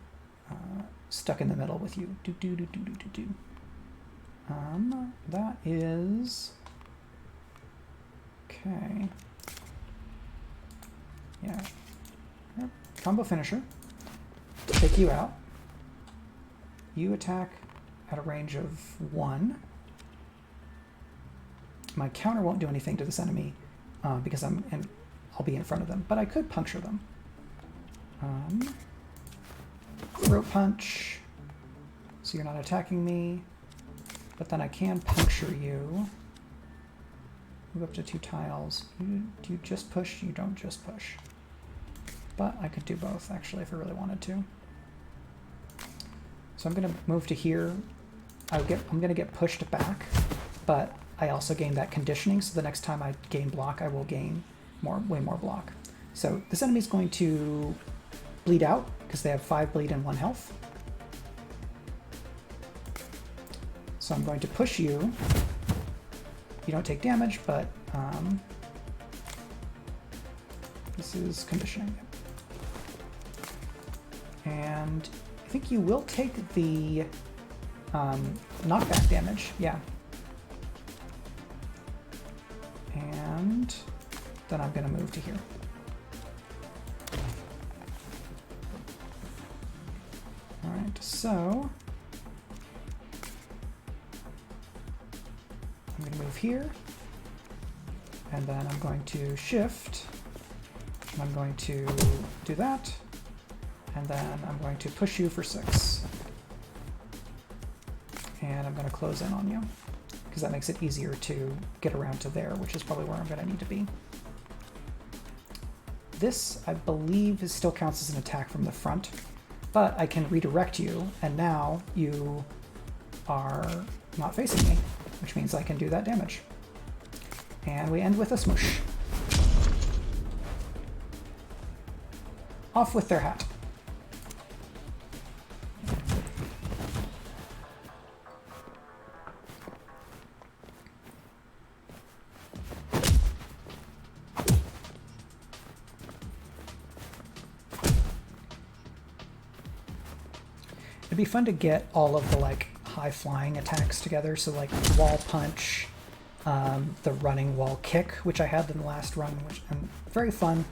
S1: stuck in the middle with you. That is... Okay. Yeah. Yep. Combo finisher. Take you out. You attack at a range of 1. My counter won't do anything to this enemy because I'll be in front of them, but I could puncture them. Throat punch, so you're not attacking me, but then I can puncture you. Move up to 2 tiles. Do you just push? You don't just push. But I could do both, actually, if I really wanted to. So I'm going to move to here. I'm going to get pushed back, but I also gain that conditioning, so the next time I gain block, I will gain way more block. So this enemy is going to bleed out, because they have 5 bleed and 1 health. So I'm going to push you. You don't take damage, but this is conditioning. And I think you will take the knockback damage, yeah. And then I'm going to move to here. All right, so I'm going to move here, and then I'm going to shift, and I'm going to do that, and then I'm going to push you for 6. And I'm going to close in on you, because that makes it easier to get around to there, which is probably where I'm going to need to be. This, I believe, still counts as an attack from the front, but I can redirect you, and now you are not facing me, which means I can do that damage. And we end with a smoosh. Off with their hat. It'd be fun to get all of the like high flying attacks together, so like wall punch, the running wall kick, which I had in the last run, which very fun,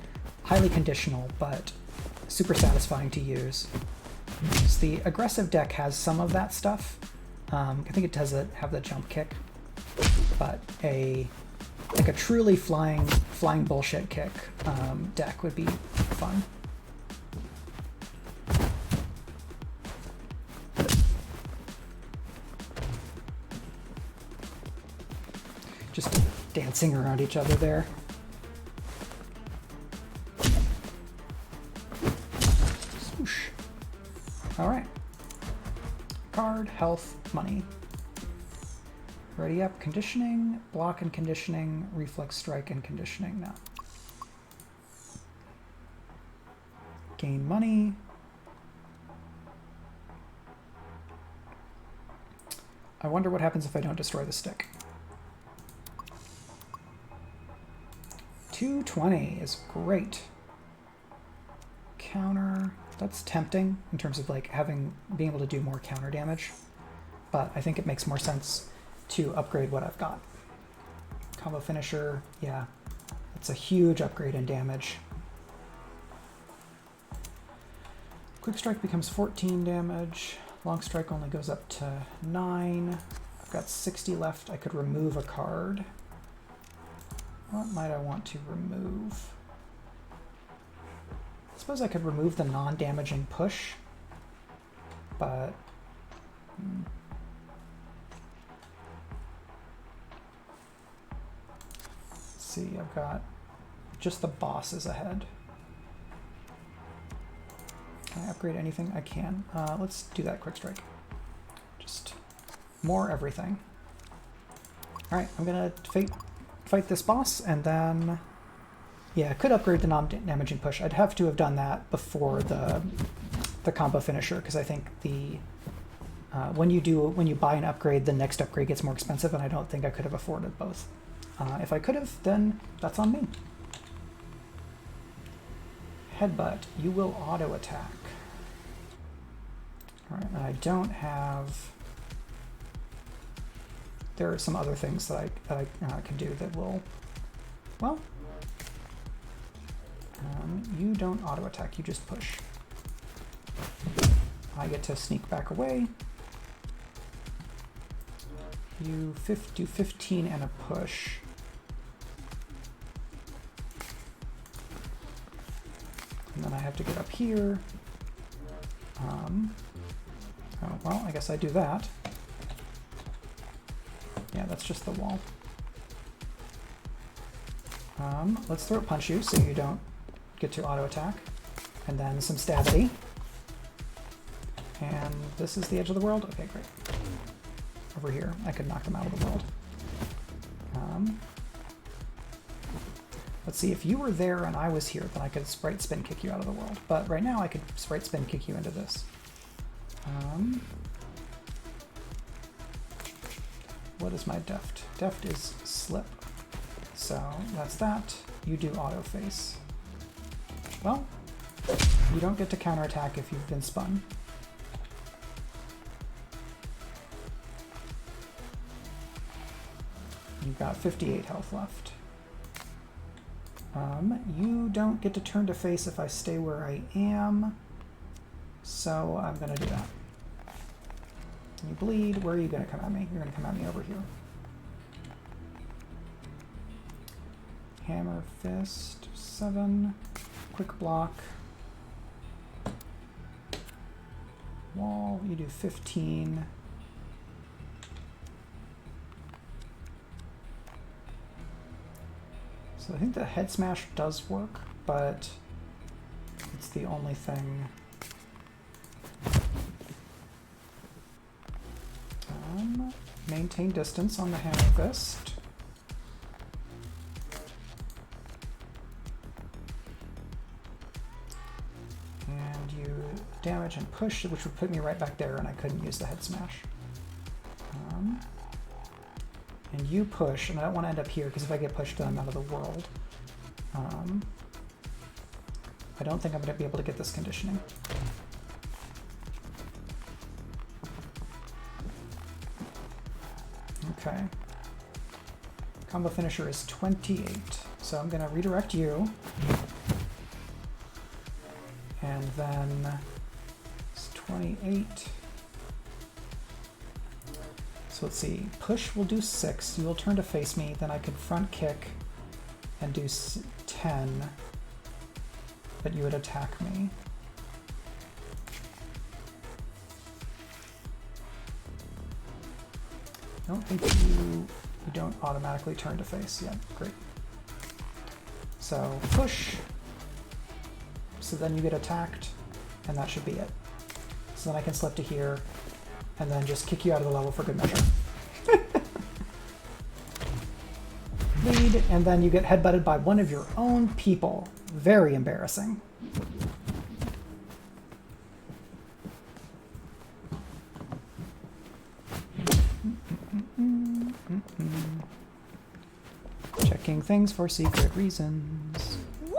S1: highly conditional, but super satisfying to use. So the aggressive deck has some of that stuff, I think it does have the jump kick, but like a truly flying bullshit kick deck would be fun. Just dancing around each other there. Swoosh. All right. Card, health, money. Ready up, conditioning, block and conditioning, reflex strike and conditioning now. Gain money. I wonder what happens if I don't destroy the stick. 220 is great. Counter, that's tempting in terms of like being able to do more counter damage, but I think it makes more sense to upgrade what I've got. Combo finisher, yeah, that's a huge upgrade in damage. Quick strike becomes 14 damage. Long strike only goes up to 9. I've got 60 left. I could remove a card. What might I want to remove? I suppose I could remove the non-damaging push, but let's see, I've got just the bosses ahead. Can I upgrade anything? I can. Let's do that quick strike. Just more everything. All right, I'm gonna fight this boss, and then, yeah, I could upgrade the non-damaging push. I'd have to have done that before the combo finisher, because I think the when you buy an upgrade, the next upgrade gets more expensive, and I don't think I could have afforded both. If I could have, then that's on me. Headbutt, you will auto attack. All right, and I don't have. There are some other things that I can do that will, well, you don't auto attack, you just push. I get to sneak back away. You do 15 and a push. And then I have to get up here. Oh, well, I guess I do that. Yeah, that's just the wall. Let's throat punch you so you don't get to auto attack. And then some stabity. And this is the edge of the world? Okay, great. Over here, I could knock them out of the world. Let's see, if you were there and I was here, then I could sprite spin kick you out of the world. But right now I could sprite spin kick you into this. What is my deft? Deft is slip. So that's that. You do auto face. Well, you don't get to counterattack if you've been spun. You've got 58 health left. You don't get to turn to face if I stay where I am, so I'm gonna do that. You bleed. Where are you gonna come at me? You're gonna come at me over here. Hammer, fist, 7. Quick block. Wall, you do 15. So I think the head smash does work, but it's the only thing. Maintain distance on the hammer fist. And you damage and push, which would put me right back there, and I couldn't use the head smash. And you push, and I don't want to end up here, because if I get pushed, then I'm out of the world. I don't think I'm going to be able to get this conditioning. Okay. Combo finisher is 28, so I'm going to redirect you. And then it's 28. So let's see. Push will do 6. You will turn to face me. Then I could front kick and do 10. But you would attack me. I don't think you don't automatically turn to face yet. Great. So push. So then you get attacked, and that should be it. So then I can slip to here, and then just kick you out of the level for good measure. Lead, and then you get headbutted by one of your own people. Very embarrassing. Checking things for secret reasons.
S2: Woo!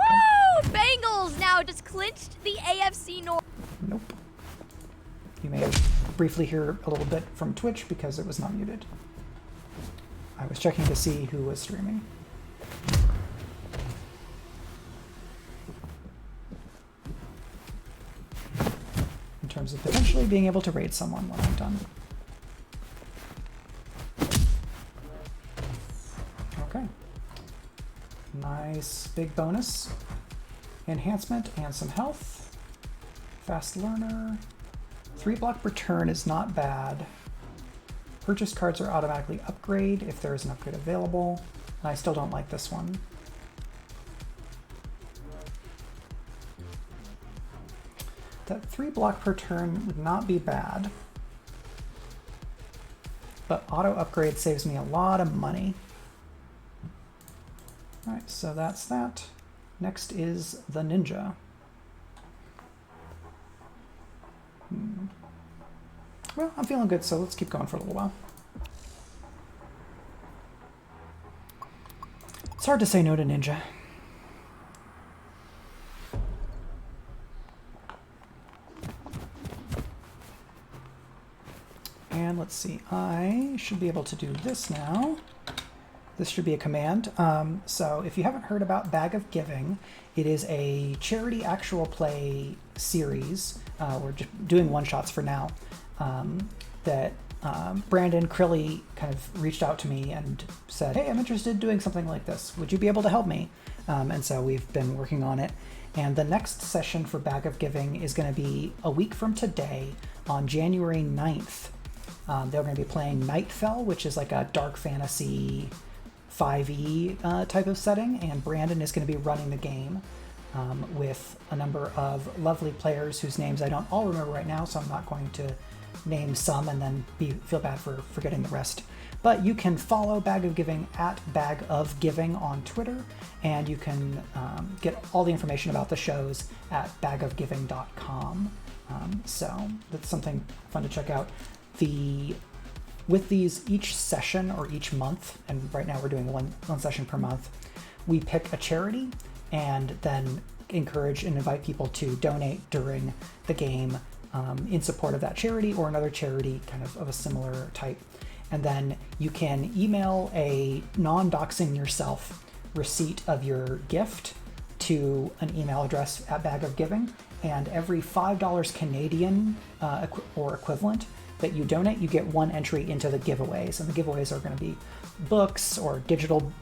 S2: Bengals now just clinched the AFC North.
S1: Nope. You may briefly hear a little bit from Twitch because it was not muted. I was checking to see who was streaming. In terms of potentially being able to raid someone when I'm done. Okay. Nice big bonus. Enhancement and some health. Fast learner. 3-block per turn is not bad. Purchase cards are automatically upgrade if there is an upgrade available. And I still don't like this one. That 3-block per turn would not be bad. But auto upgrade saves me a lot of money. Alright, so that's that. Next is the ninja. Well, I'm feeling good, so let's keep going for a little while. It's hard to say no to ninja. And let's see, I should be able to do this now. This should be a command. So if you haven't heard about Bag of Giving, it is a charity actual play series. We're just doing one-shots for now. That Brandon Crilly kind of reached out to me and said, hey, I'm interested in doing something like this. Would you be able to help me? And so we've been working on it. And the next session for Bag of Giving is going to be a week from today on January 9th. They're going to be playing Nightfell, which is like a dark fantasy 5e type of setting. And Brandon is going to be running the game with a number of lovely players whose names I don't all remember right now, so I'm not going to name some and then feel bad for forgetting the rest. But you can follow Bag of Giving at Bag of Giving on Twitter, and you can get all the information about the shows at bagofgiving.com. So that's something fun to check out. With these, each session or each month, and right now we're doing one session per month, we pick a charity and then encourage and invite people to donate during the game in support of that charity or another charity kind of a similar type. And then you can email a non-doxing yourself receipt of your gift to an email address at Bag of Giving, and every $5 Canadian or equivalent that you donate, you get one entry into the giveaways. And the giveaways are going to be books or digital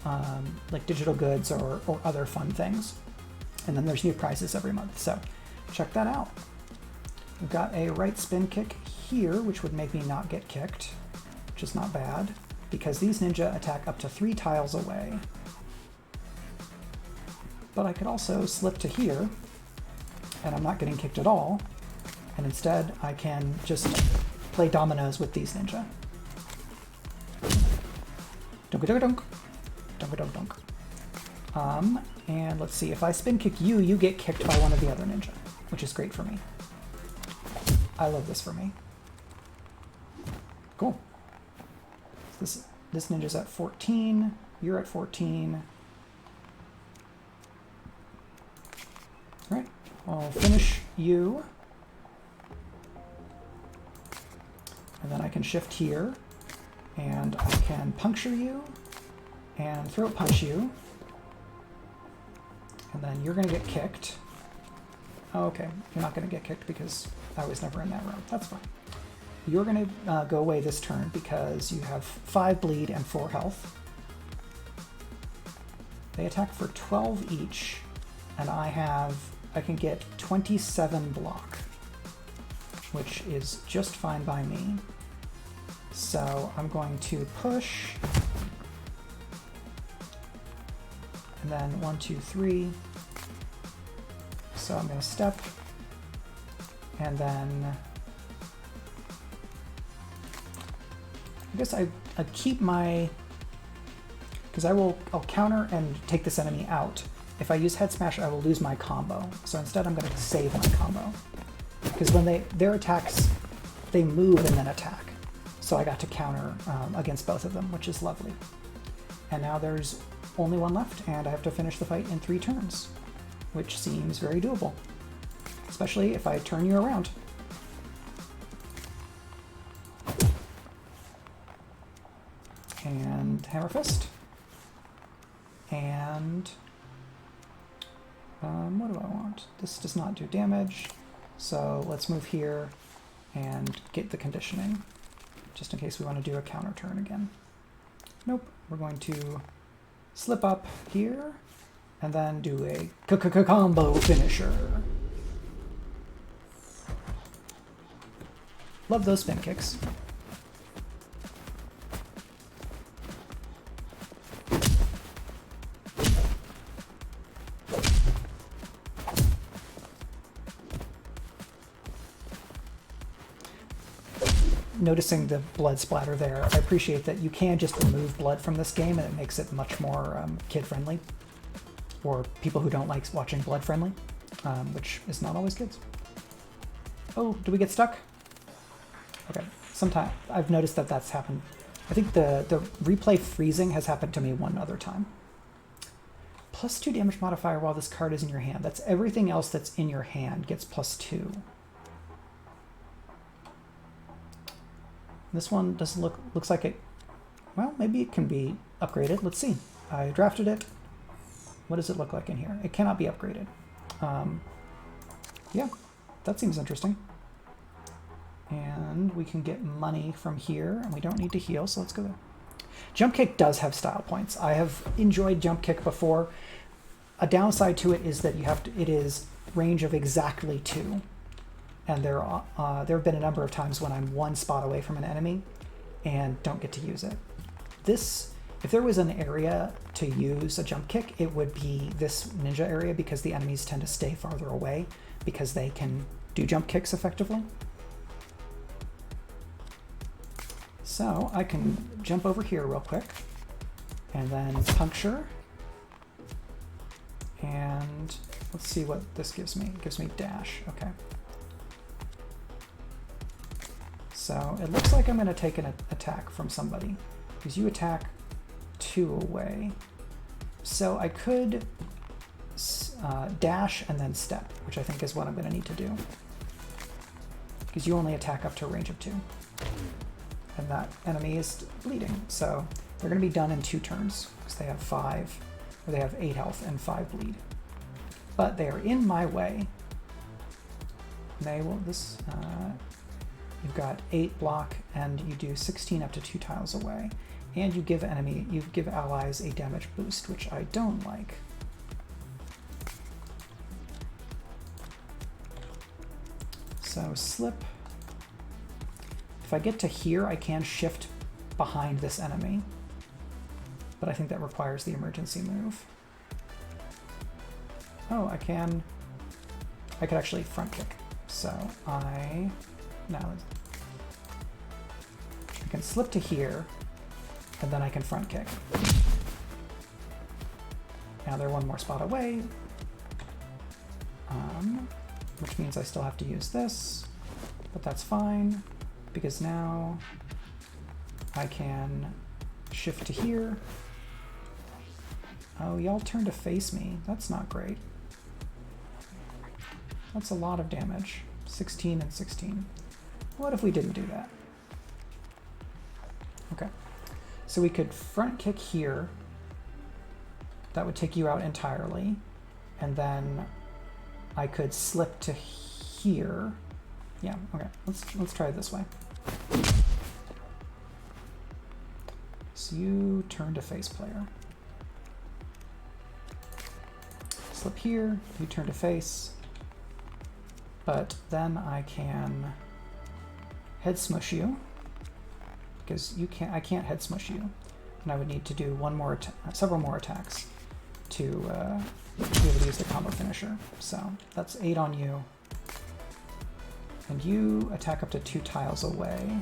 S1: goods or other fun things. And then there's new prizes every month, so check that out. We've got a right spin kick here, which would make me not get kicked, which is not bad, because these ninja attack up to 3 tiles away. But I could also slip to here, and I'm not getting kicked at all, and instead I can just play dominoes with these ninja. Dunk-a-dunk-a-dunk. Dunk-a-dunk-dunk. And let's see, if I spin kick you, you get kicked by one of the other ninja, which is great for me. I love this for me. Cool. This ninja's at 14, you're at 14. All right, I'll finish you. And then I can shift here, and I can puncture you, and throat punch you. And then you're gonna get kicked. Oh, okay, you're not gonna get kicked because I was never in that room. That's fine. you're going to go away this turn because you have 5 bleed and 4 health. They attack for 12 each, and I can get 27 block, which is just fine by me. So I'm going to push, and then 1, 2, 3. So I'm going to step, and then I guess I keep my, because I'll counter and take this enemy out. If I use Head Smash, I will lose my combo. So instead I'm going to save my combo. Because when their attacks, they move and then attack. So I got to counter against both of them, which is lovely. And now there's only one left, and I have to finish the fight in 3 turns, which seems very doable. Especially if I turn you around. And Hammer Fist. And what do I want? This does not do damage, so let's move here and get the conditioning, just in case we want to do a counter turn again. Nope, we're going to slip up here and then do a combo finisher. Love those spin kicks. Noticing the blood splatter there, I appreciate that you can just remove blood from this game and it makes it much more kid-friendly, or people who don't like watching blood-friendly, which is not always kids. Oh, do we get stuck? Okay, sometime I've noticed that that's happened. I think the replay freezing has happened to me one other time. +2 damage modifier while this card is in your hand. That's everything else that's in your hand gets +2. This one doesn't looks like it, well, maybe it can be upgraded. Let's see. I drafted it. What does it look like in here? It cannot be upgraded. Yeah, that seems interesting. And we can get money from here, and we don't need to heal, so let's go there. Jump Kick does have style points. I have enjoyed Jump Kick before. A downside to it is that it is range of exactly 2. And there have been a number of times when I'm 1 spot away from an enemy and don't get to use it. If there was an area to use a jump kick, it would be this ninja area, because the enemies tend to stay farther away because they can do jump kicks effectively. So I can jump over here real quick and then puncture. And let's see what this gives me. It gives me dash, okay. So it looks like I'm going to take an attack from somebody, because you attack 2 away. So I could dash and then step, which I think is what I'm going to need to do, because you only attack up to a range of 2. And that enemy is bleeding, so they're going to be done in 2 turns, because they have 8 health and 5 bleed. But they are in my way. They will you've got 8 block, and you do 16 up to 2 tiles away. And you give allies a damage boost, which I don't like. So slip. If I get to here, I can shift behind this enemy, but I think that requires the emergency move. Oh, I could actually front kick. So I can slip to here, and then I can front kick. Now they're 1 more spot away, which means I still have to use this, but that's fine, because now I can shift to here. Oh, y'all turn to face me. That's not great. That's a lot of damage. 16 and 16. What if we didn't do that? Okay. So we could front kick here. That would take you out entirely. And then I could slip to here. Yeah, okay. Let's try it this way. So you turn to face player. Slip here, you turn to face. But then I can head smush you, because I can't head smush you. And I would need to do several more attacks to be able to use the combo finisher. So that's 8 on you. And you attack up to 2 tiles away.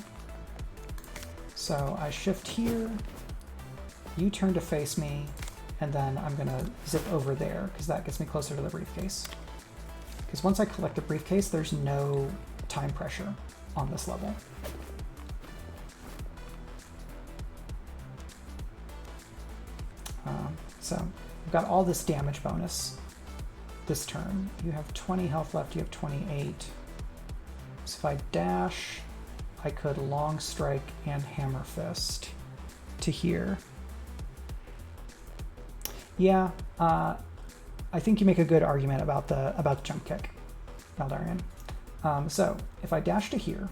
S1: So I shift here, you turn to face me, and then I'm gonna zip over there, because that gets me closer to the briefcase. Because once I collect the briefcase, there's no time pressure on this level. So I've got all this damage bonus this turn. You have 20 health left, you have 28. So if I dash, I could long strike and hammer fist to here. Yeah, I think you make a good argument about the jump kick, Valdarian. So if I dash to here,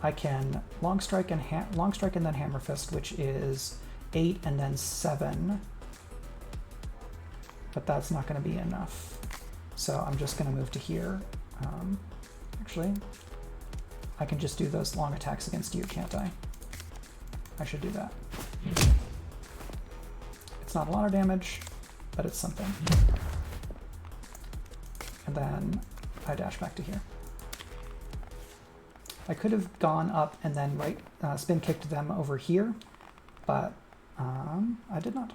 S1: I can long strike and then hammer fist, which is 8 and then 7. But that's not going to be enough. So I'm just going to move to here. Actually, I can just do those long attacks against you, can't I? I should do that. It's not a lot of damage, but it's something. And then I dash back to here. I could have gone up and then spin kicked them over here, but I did not.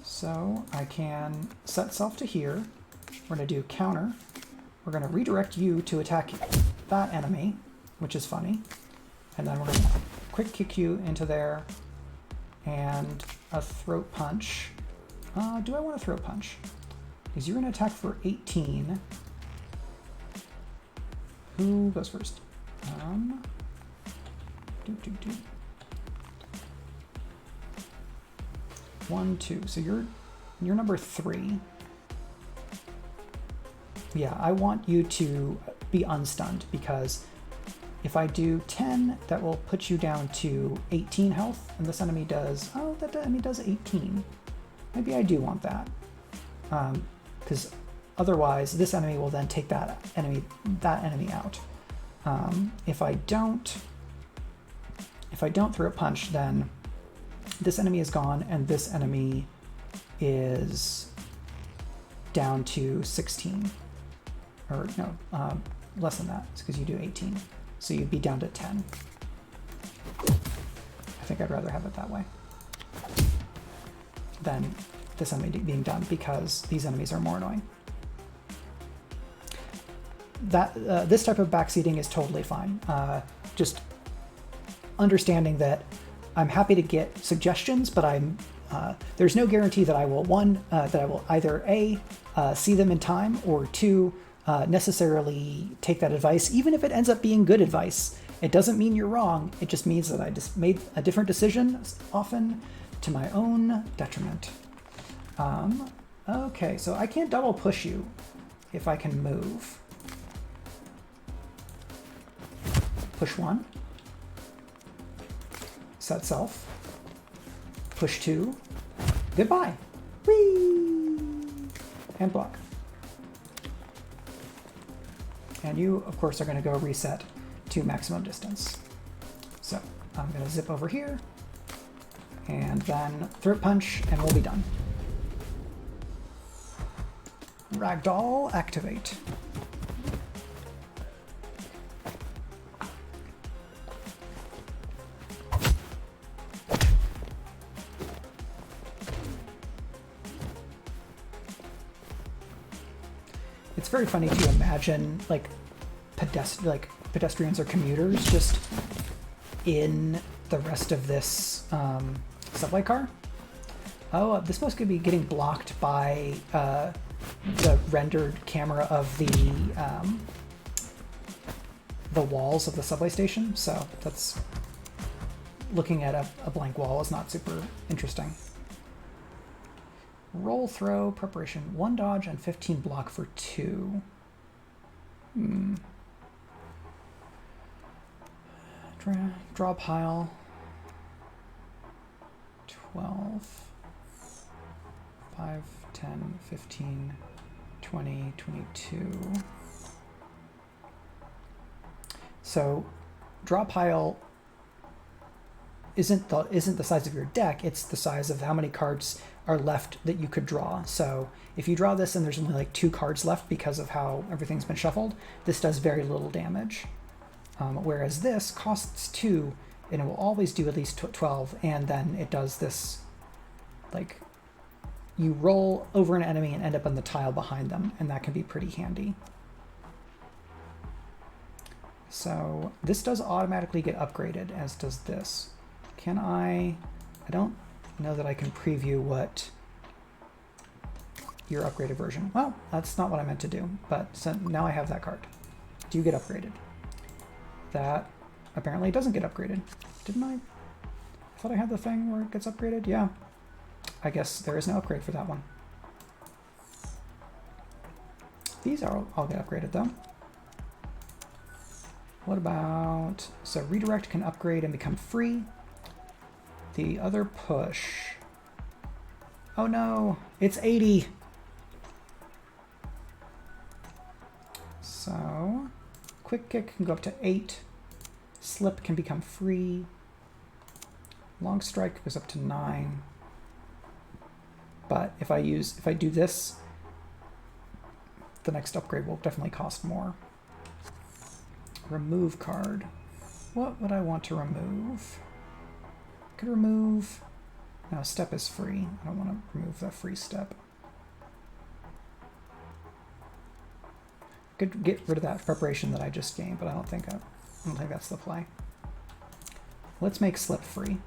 S1: So I can set self to here. We're going to do counter. We're going to redirect you to attack that enemy, which is funny. And then we're going to quick kick you into there and a throat punch. Do I want a throat punch? Because you're going to attack for 18. Who goes first? 1, 2. So you're number 3. Yeah, I want you to be unstunned, because if I do 10, that will put you down to 18 health, and this enemy does, that enemy does 18. Maybe I do want that, because otherwise this enemy will then take that enemy out. If I don't throw a punch, then this enemy is gone, and this enemy is down to 16. Or no, less than that. It's because you do 18. So you'd be down to 10. I think I'd rather have it that way than this enemy being done, because these enemies are more annoying. This type of backseating is totally fine. Just understanding that I'm happy to get suggestions, but there's no guarantee that I will either A, see them in time, or 2, necessarily take that advice, even if it ends up being good advice. It doesn't mean you're wrong. It just means that I just made a different decision, often to my own detriment. Okay, so I can't double push you if I can move. Push 1. Set self. Push 2. Goodbye. Whee! And block. And you, of course, are going to go reset to maximum distance. So I'm going to zip over here, and then throat punch, and we'll be done. Ragdoll, activate. It's very funny to imagine pedestrians or commuters just in the rest of this subway car. Oh, this must be getting blocked by the rendered camera of the walls of the subway station. So that's looking at a blank wall is not super interesting. Roll throw preparation 1 dodge and 15 block for 2. Draw pile. 12. 5, 10, 15, 20, 22. So draw pile isn't the size of your deck, it's the size of how many cards are left that you could draw. So if you draw this and there's only like 2 cards left because of how everything's been shuffled, this does very little damage. Whereas this costs 2 and it will always do at least 12, and then it does this, like, you roll over an enemy and end up on the tile behind them, and that can be pretty handy. So this does automatically get upgraded, as does this. Can I don't know that I can preview what your upgraded version. Well, that's not what I meant to do, but so now I have that card. Do you get upgraded? That apparently doesn't get upgraded. Didn't I? I thought I had the thing where it gets upgraded. Yeah. I guess there is no upgrade for that one. These are all get upgraded though. What about, so redirect can upgrade and become free. The other push. Oh no, it's 80. So quick kick can go up to 8. Slip can become free. Long strike goes up to 9. But if I do this, the next upgrade will definitely cost more. Remove card. What would I want to remove? I could remove, no, step is free. I don't want to remove that free step. Could get rid of that preparation that I just gained, but I don't think that's the play. Let's make slip free.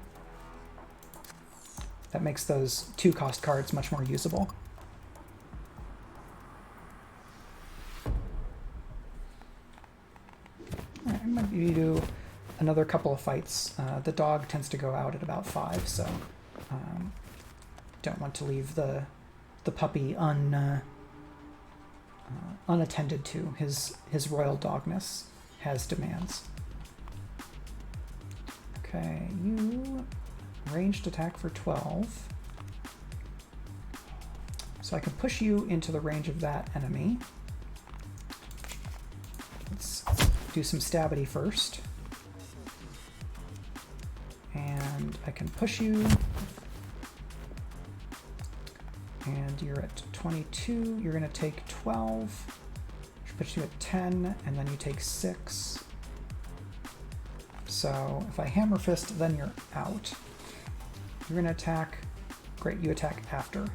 S1: That makes those 2-cost cards much more usable. All right, I might do another couple of fights. The dog tends to go out at about 5, so don't want to leave the puppy unattended to. His royal dogness has demands. Okay, you ranged attack for 12. So I can push you into the range of that enemy. Let's do some stabity first. And I can push you. And you're at 22. You're going to take 12. Which puts you at 10, and then you take 6. So if I hammer fist, then you're out. You're going to attack. Great, you attack after.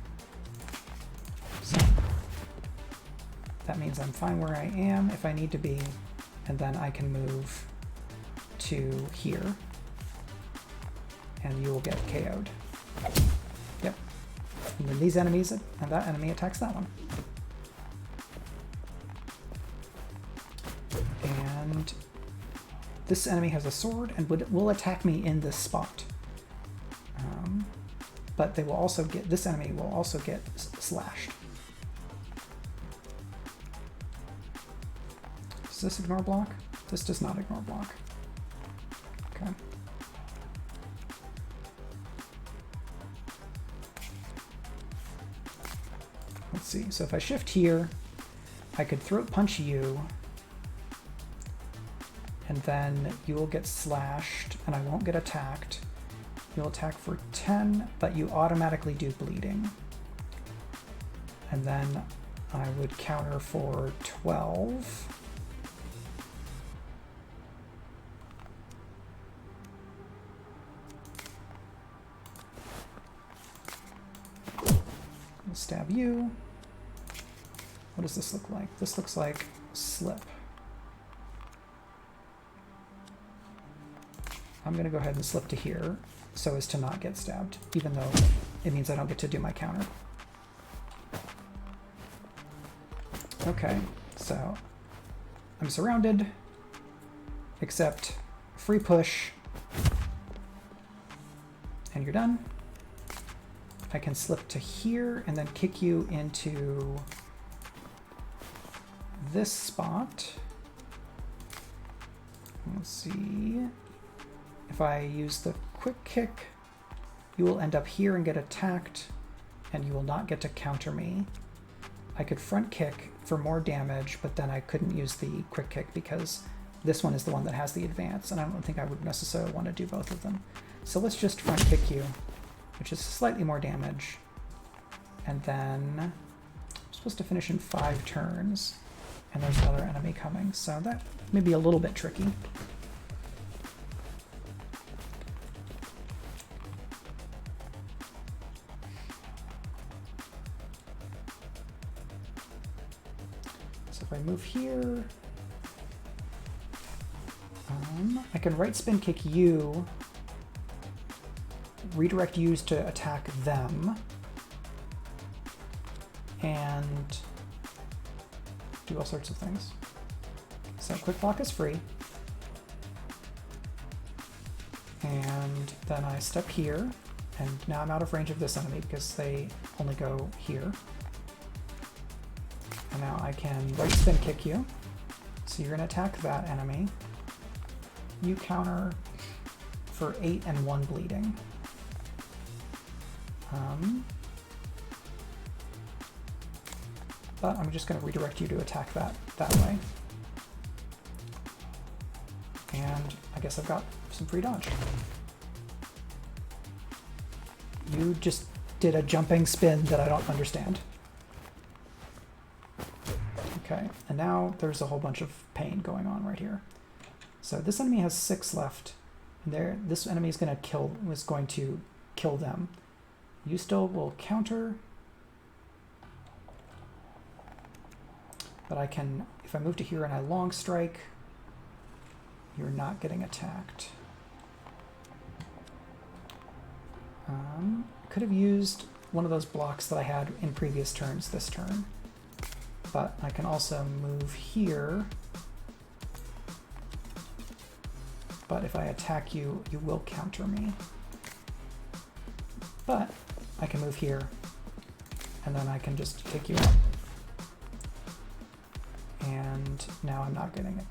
S1: So that means I'm fine where I am if I need to be, and then I can move to here, and you will get KO'd. Yep. And then these enemies, and that enemy attacks that one. And this enemy has a sword and will attack me in this spot. But they will also get, this enemy will also get slashed. Does this ignore block? This does not ignore block. Okay. Let's see, so if I shift here, I could throat punch you, and then you will get slashed, and I won't get attacked. You'll attack for 10, but you automatically do bleeding. And then I would counter for 12. I'll stab you. What does this look like? This looks like slip. I'm going to go ahead and slip to here so as to not get stabbed, even though it means I don't get to do my counter. Okay, so I'm surrounded, except free push, and you're done. I can slip to here and then kick you into this spot. Let's see. if I use the quick kick, you will end up here and get attacked, and you will not get to counter me. I could front kick for more damage, but then I couldn't use the quick kick because this one is the one that has the advance, and I don't think I would necessarily want to do both of them. So let's just front kick you, which is slightly more damage. And then I'm supposed to finish in 5 turns, and there's another enemy coming, so that may be a little bit tricky. So if I move here, I can right spin kick you, redirect yous to attack them, and do all sorts of things. So quick block is free. And then I step here, and now I'm out of range of this enemy because they only go here. And now I can right spin kick you. So you're gonna attack that enemy. You counter for 8 and 1 bleeding. But I'm just going to redirect you to attack that way. And I guess I've got some free dodge. You just did a jumping spin that I don't understand. Okay, and now there's a whole bunch of pain going on right here. So this enemy has 6 left, and this enemy is going to kill them. You still will counter, but I can, if I move to here and I long strike, you're not getting attacked. Could have used one of those blocks that I had in previous turns this turn, but I can also move here. But if I attack you, you will counter me. But I can move here, and then I can just take you out. And now I'm not getting it.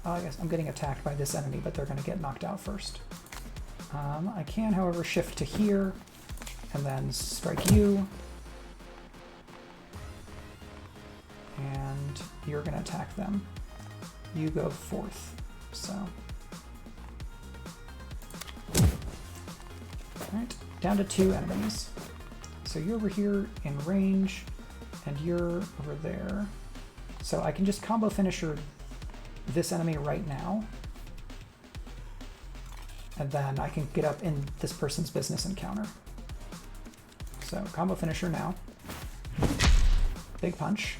S1: I guess I'm getting attacked by this enemy, but they're going to get knocked out first. I can, however, shift to here, and then strike you. And you're going to attack them. You go 4th, so. Alright, down to 2 enemies. So you're over here in range, and you're over there. So I can just combo finisher this enemy right now, and then I can get up in this person's business and counter. So combo finisher now, big punch,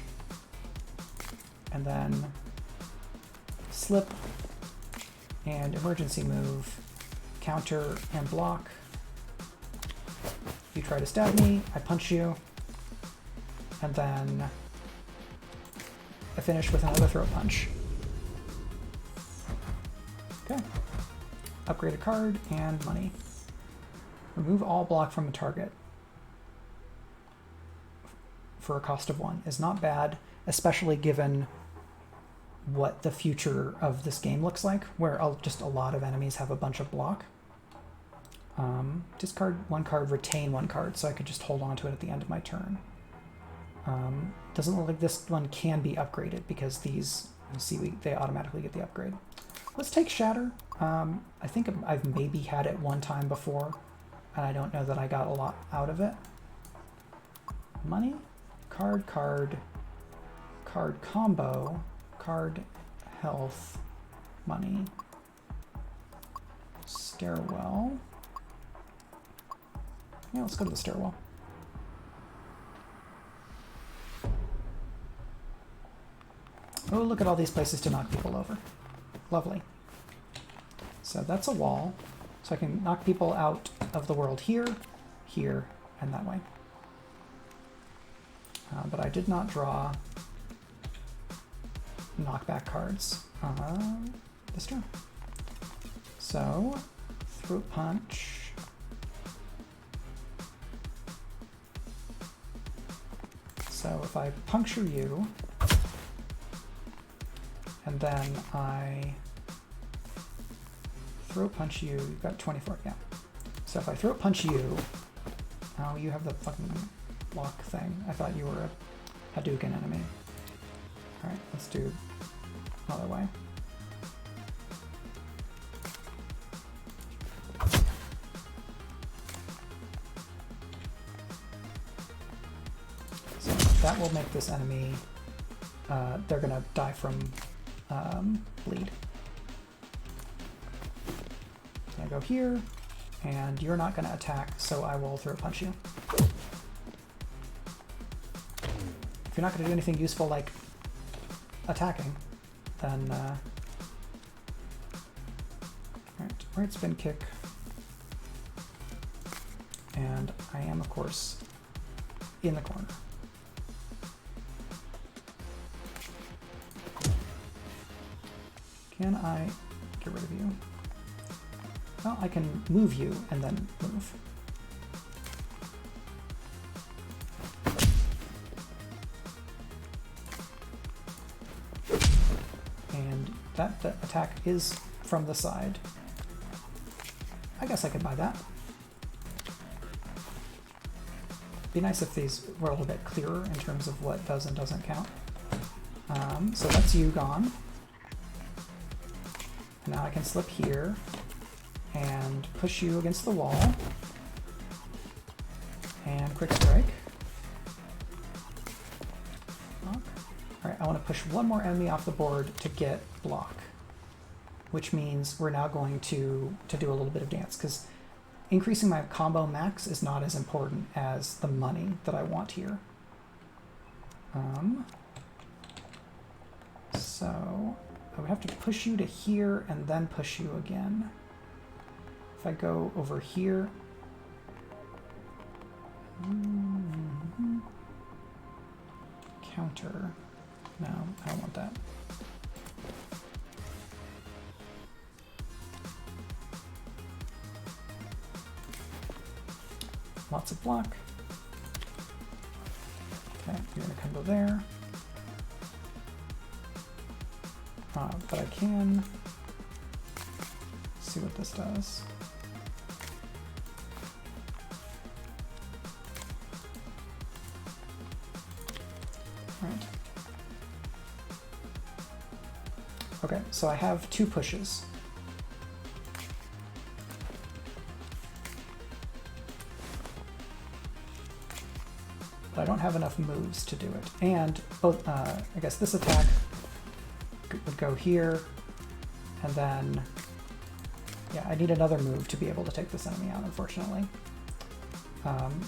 S1: and then slip and emergency move, counter and block. You try to stab me, I punch you, and then I finish with another throat punch. Okay. Upgrade a card and money. Remove all block from a target for a cost of 1 is not bad, especially given what the future of this game looks like, where just a lot of enemies have a bunch of block. Discard 1 card, retain 1 card, so I could just hold on to it at the end of my turn. Doesn't look like this one can be upgraded because these, you see, they automatically get the upgrade. Let's take Shatter. I think I've maybe had it one time before, and I don't know that I got a lot out of it. Money, card, card, card combo, card health, money, stairwell. Yeah, let's go to the stairwell. Oh, look at all these places to knock people over. Lovely. So that's a wall. So I can knock people out of the world here, here, and that way. But I did not draw knockback cards this turn. So, throat punch. So if I puncture you, and then I throat punch you, you've got 24, yeah. So if I throat punch you, oh, you have the fucking block thing. I thought you were a Hadouken enemy. Alright, let's do another way. So that will make this enemy, they're gonna die from bleed. I go here, and you're not gonna attack, so I will throat punch you. If you're not gonna do anything useful like attacking, then right spin kick. And I am, of course, in the corner. Can I get rid of you? Well, I can move you and then move. And that attack is from the side. I guess I could buy that. Be nice if these were a little bit clearer in terms of what does and doesn't count. So that's you gone. Now I can slip here and push you against the wall. And quick strike. Block. All right, I want to push one more enemy off the board to get block, which means we're now going to do a little bit of dance, because increasing my combo max is not as important as the money that I want here. So I would have to push you to here and then push you again. If I go over here, counter. No, I don't want that. Lots of block. Okay, you're gonna come over there. But I can see what this does. All right. Okay, so I have two pushes. But I don't have enough moves to do it. And both, I guess this attack would go here, and then, yeah, I need another move to be able to take this enemy out, unfortunately.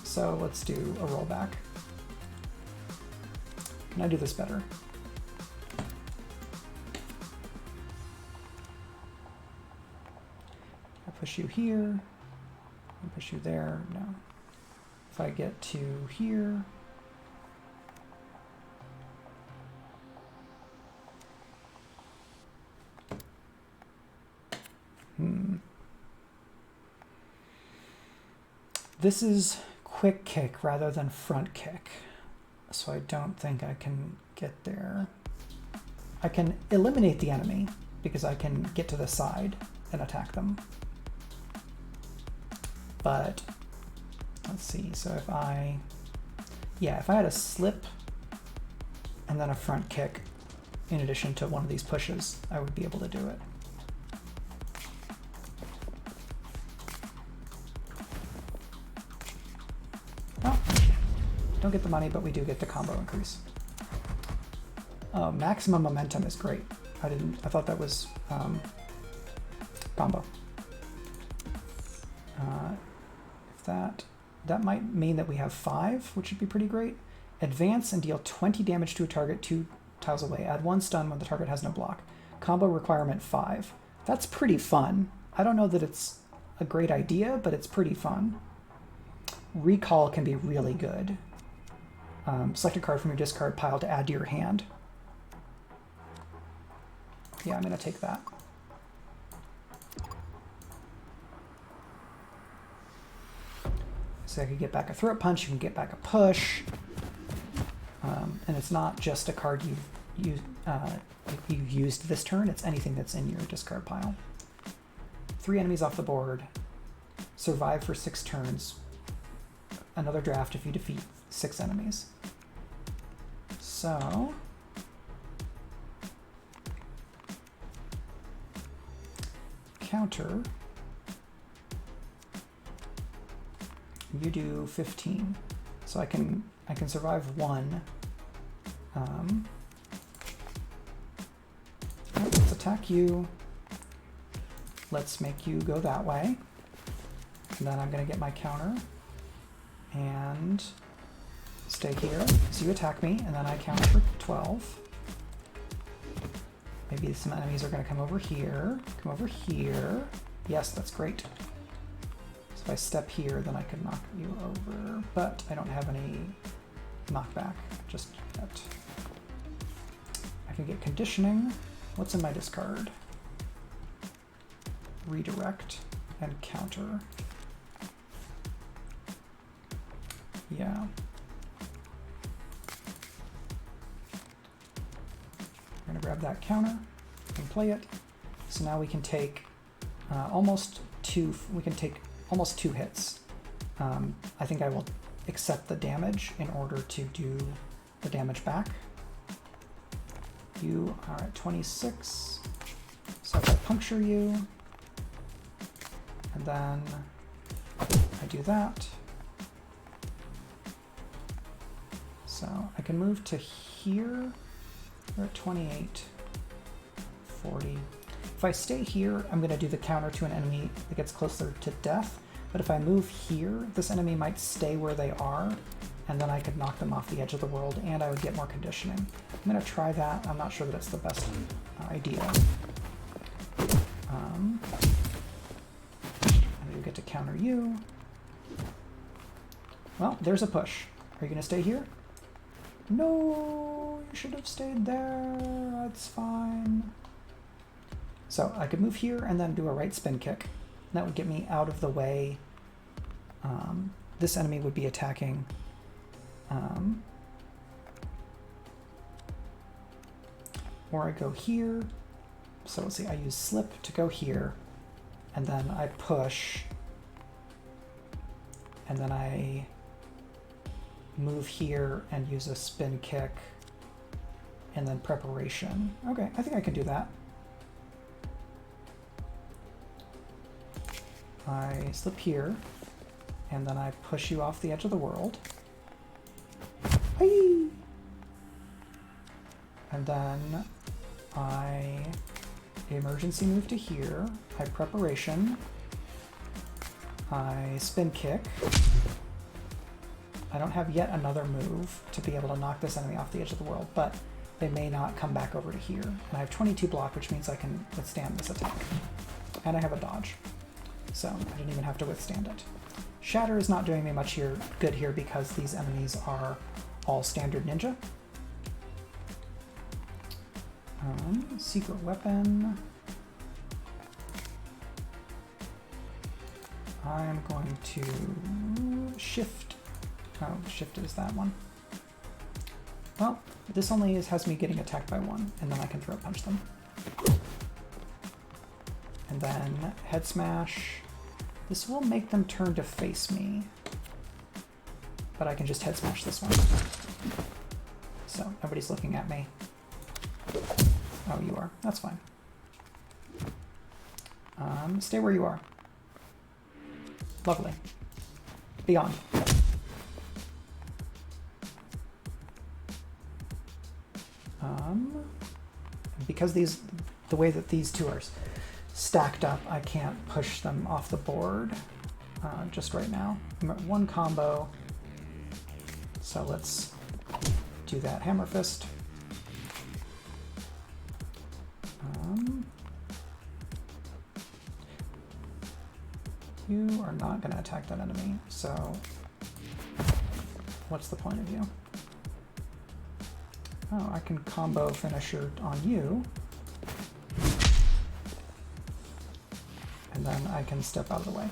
S1: So let's do a rollback. Can I do this better? I push you here, I push you there, no. If I get to here, this is quick kick rather than front kick, so I don't think I can get there. I can eliminate the enemy because I can get to the side and attack them. But let's see, so if I had a slip and then a front kick in addition to one of these pushes, I would be able to do it. Oh, don't get the money, but we do get the combo increase. Maximum momentum is great. I thought that was combo. If that might mean that we have 5, which would be pretty great. Advance and deal 20 damage to a target 2 tiles away. Add 1 stun when the target has no block. Combo requirement 5. That's pretty fun. I don't know that it's a great idea, but it's pretty fun. Recall can be really good. Select a card from your discard pile to add to your hand. Yeah, I'm going to take that. So I could get back a throat punch, you can get back a push. And it's not just a card you used this turn, it's anything that's in your discard pile. 3 enemies off the board, survive for 6 turns, another draft if you defeat 6 enemies. So counter, you do 15, so I can survive 1. Let's attack you. Let's make you go that way. And then I'm going to get my counter and stay here. So you attack me, and then I counter for 12. Maybe some enemies are going to come over here. Come over here. Yes, that's great. So if I step here, then I could knock you over. But I don't have any knockback just yet. I can get conditioning. What's in my discard? Redirect and counter. Yeah. We're gonna grab that counter and play it. So now we can take almost 2 hits. I think I will accept the damage in order to do the damage back. You are at 26. So if I puncture you, and then I do that. So I can move to here. We're at 28, 40. If I stay here, I'm going to do the counter to an enemy that gets closer to death. But if I move here, this enemy might stay where they are, and then I could knock them off the edge of the world, and I would get more conditioning. I'm going to try that. I'm not sure that it's the best idea. I do get to counter you. Well, there's a push. Are you going to stay here? No, you should have stayed there. That's fine. So I could move here and then do a right spin kick. That would get me out of the way. This enemy would be attacking. Or I go here. So let's see, I use slip to go here. And then I push. And then I move here and use a spin kick. And then preparation. Okay, I think I can do that. I slip here, and then I push you off the edge of the world. Whee! And then I emergency move to here. I preparation. I spin kick. I don't have yet another move to be able to knock this enemy off the edge of the world, but they may not come back over to here. And I have 22 block, which means I can withstand this attack. And I have a dodge. So I didn't even have to withstand it. Shatter is not doing me much good here because these enemies are all standard ninja. Secret weapon. I'm going to shift. Oh, shift is that one. Well, this only has me getting attacked by 1, and then I can throw punch them. And then head smash. This will make them turn to face me, but I can just head smash this one. So nobody's looking at me. Oh, you are. That's fine. Stay where you are. Lovely. Beyond. Because the way that these two are stacked up, I can't push them off the board just right now. I'm at 1 combo, so let's do that. Hammer fist. You are not going to attack that enemy, so what's the point of you? Oh, I can combo finisher on you. And then I can step out of the way.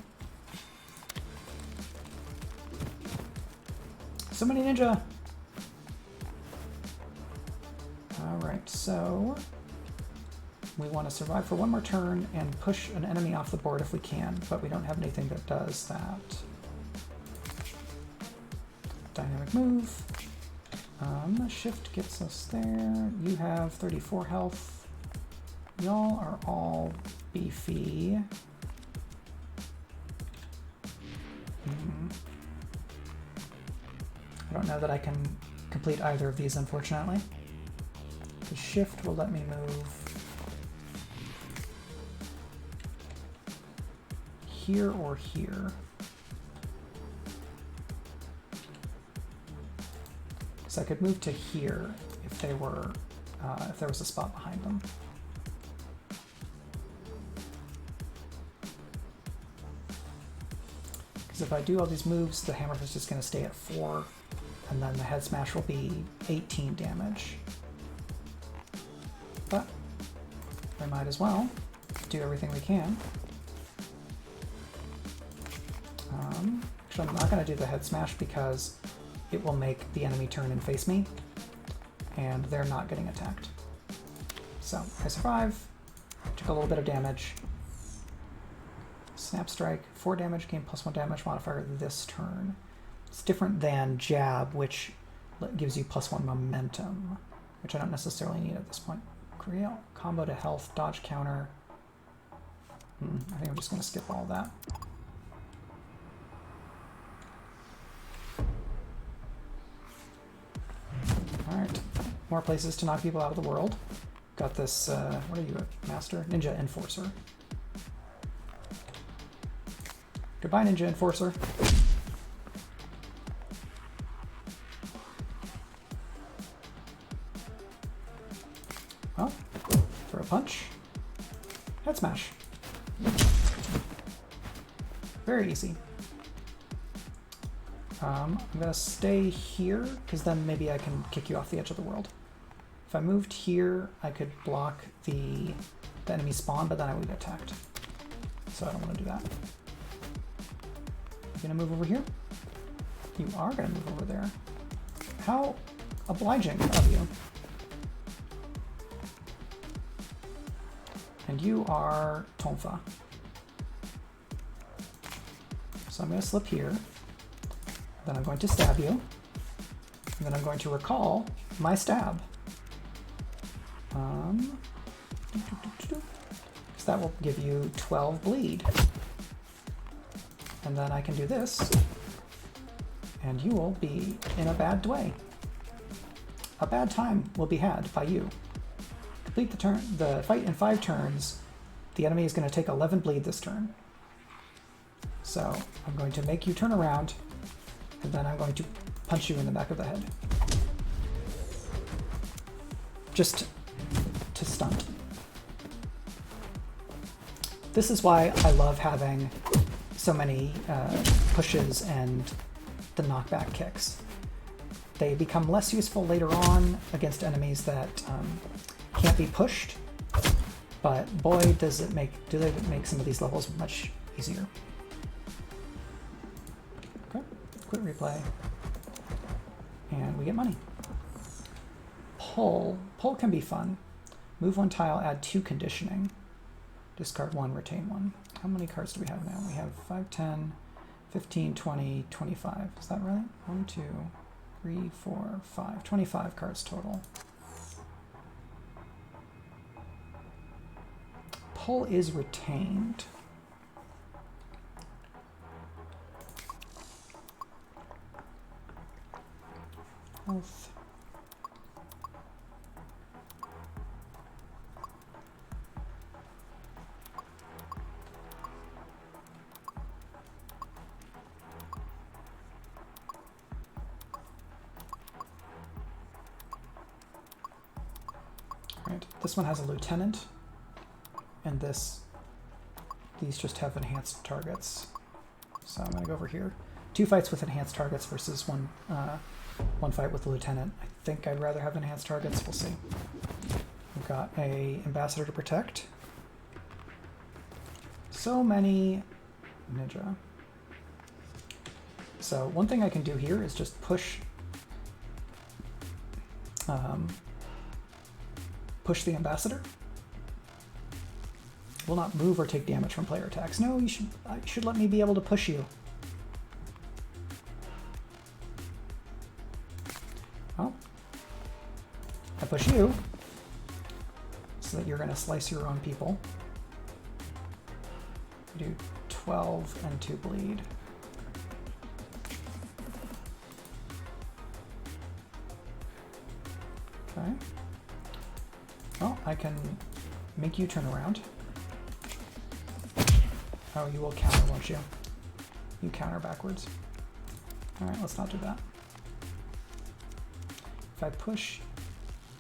S1: So many ninja! Alright, so we want to survive for one more turn and push an enemy off the board if we can, but we don't have anything that does that. Dynamic move. Shift gets us there. You have 34 health. Y'all are all beefy. I don't know that I can complete either of these, unfortunately. The shift will let me move here or here. So I could move to here if they were, if there was a spot behind them. Because if I do all these moves, the hammer is just going to stay at 4, and then the head smash will be 18 damage. But we might as well do everything we can. Actually, I'm not going to do the head smash because it will make the enemy turn and face me, and they're not getting attacked. So I survive, took a little bit of damage. Snap Strike, 4 damage, gain +1 damage modifier this turn. It's different than Jab, which gives you +1 momentum, which I don't necessarily need at this point. Create combo to health, dodge counter. I think I'm just going to skip all that. Alright, more places to knock people out of the world. Got this, what are you, a master? Ninja Enforcer. Goodbye, Ninja Enforcer. Well, throw a punch. Head smash. Very easy. I'm going to stay here, because then maybe I can kick you off the edge of the world. If I moved here, I could block the enemy spawn, but then I would get attacked. So I don't want to do that. You going to move over here? You are going to move over there. How obliging of you. And you are Tonfa. So I'm going to slip here. Then I'm going to stab you, and then I'm going to recall my stab. So that will give you 12 bleed. And then I can do this, and you will be in a bad way. A bad time will be had by you. Complete the fight in 5 turns. The enemy is going to take 11 bleed this turn. So I'm going to make you turn around, and then I'm going to punch you in the back of the head. Just to stunt. This is why I love having so many pushes and the knockback kicks. They become less useful later on against enemies that can't be pushed, but boy, do they make some of these levels much easier. Quit replay, and we get money. Pull can be fun. Move 1 tile, add 2 conditioning. Discard 1, retain 1. How many cards do we have now? We have 5, 10, 15, 20, 25. Is that right? 1, 2, 3, 4, 5. 25 cards total. Pull is retained. Health. Right, this one has a lieutenant, and these just have enhanced targets. So I'm going to go over here. 2 fights with enhanced targets versus one fight with the lieutenant. I think I'd rather have enhanced targets. We'll see. We've got a ambassador to protect. So many ninja. So one thing I can do here is just push the ambassador. Will not move or take damage from player attacks. No, you should let me be able to push you. Oh. I push you so that you're going to slice your own people. Do 12 and 2 bleed. Okay. Oh, I can make you turn around. Oh, you will counter, won't you? You counter backwards. Alright, let's not do that. If I push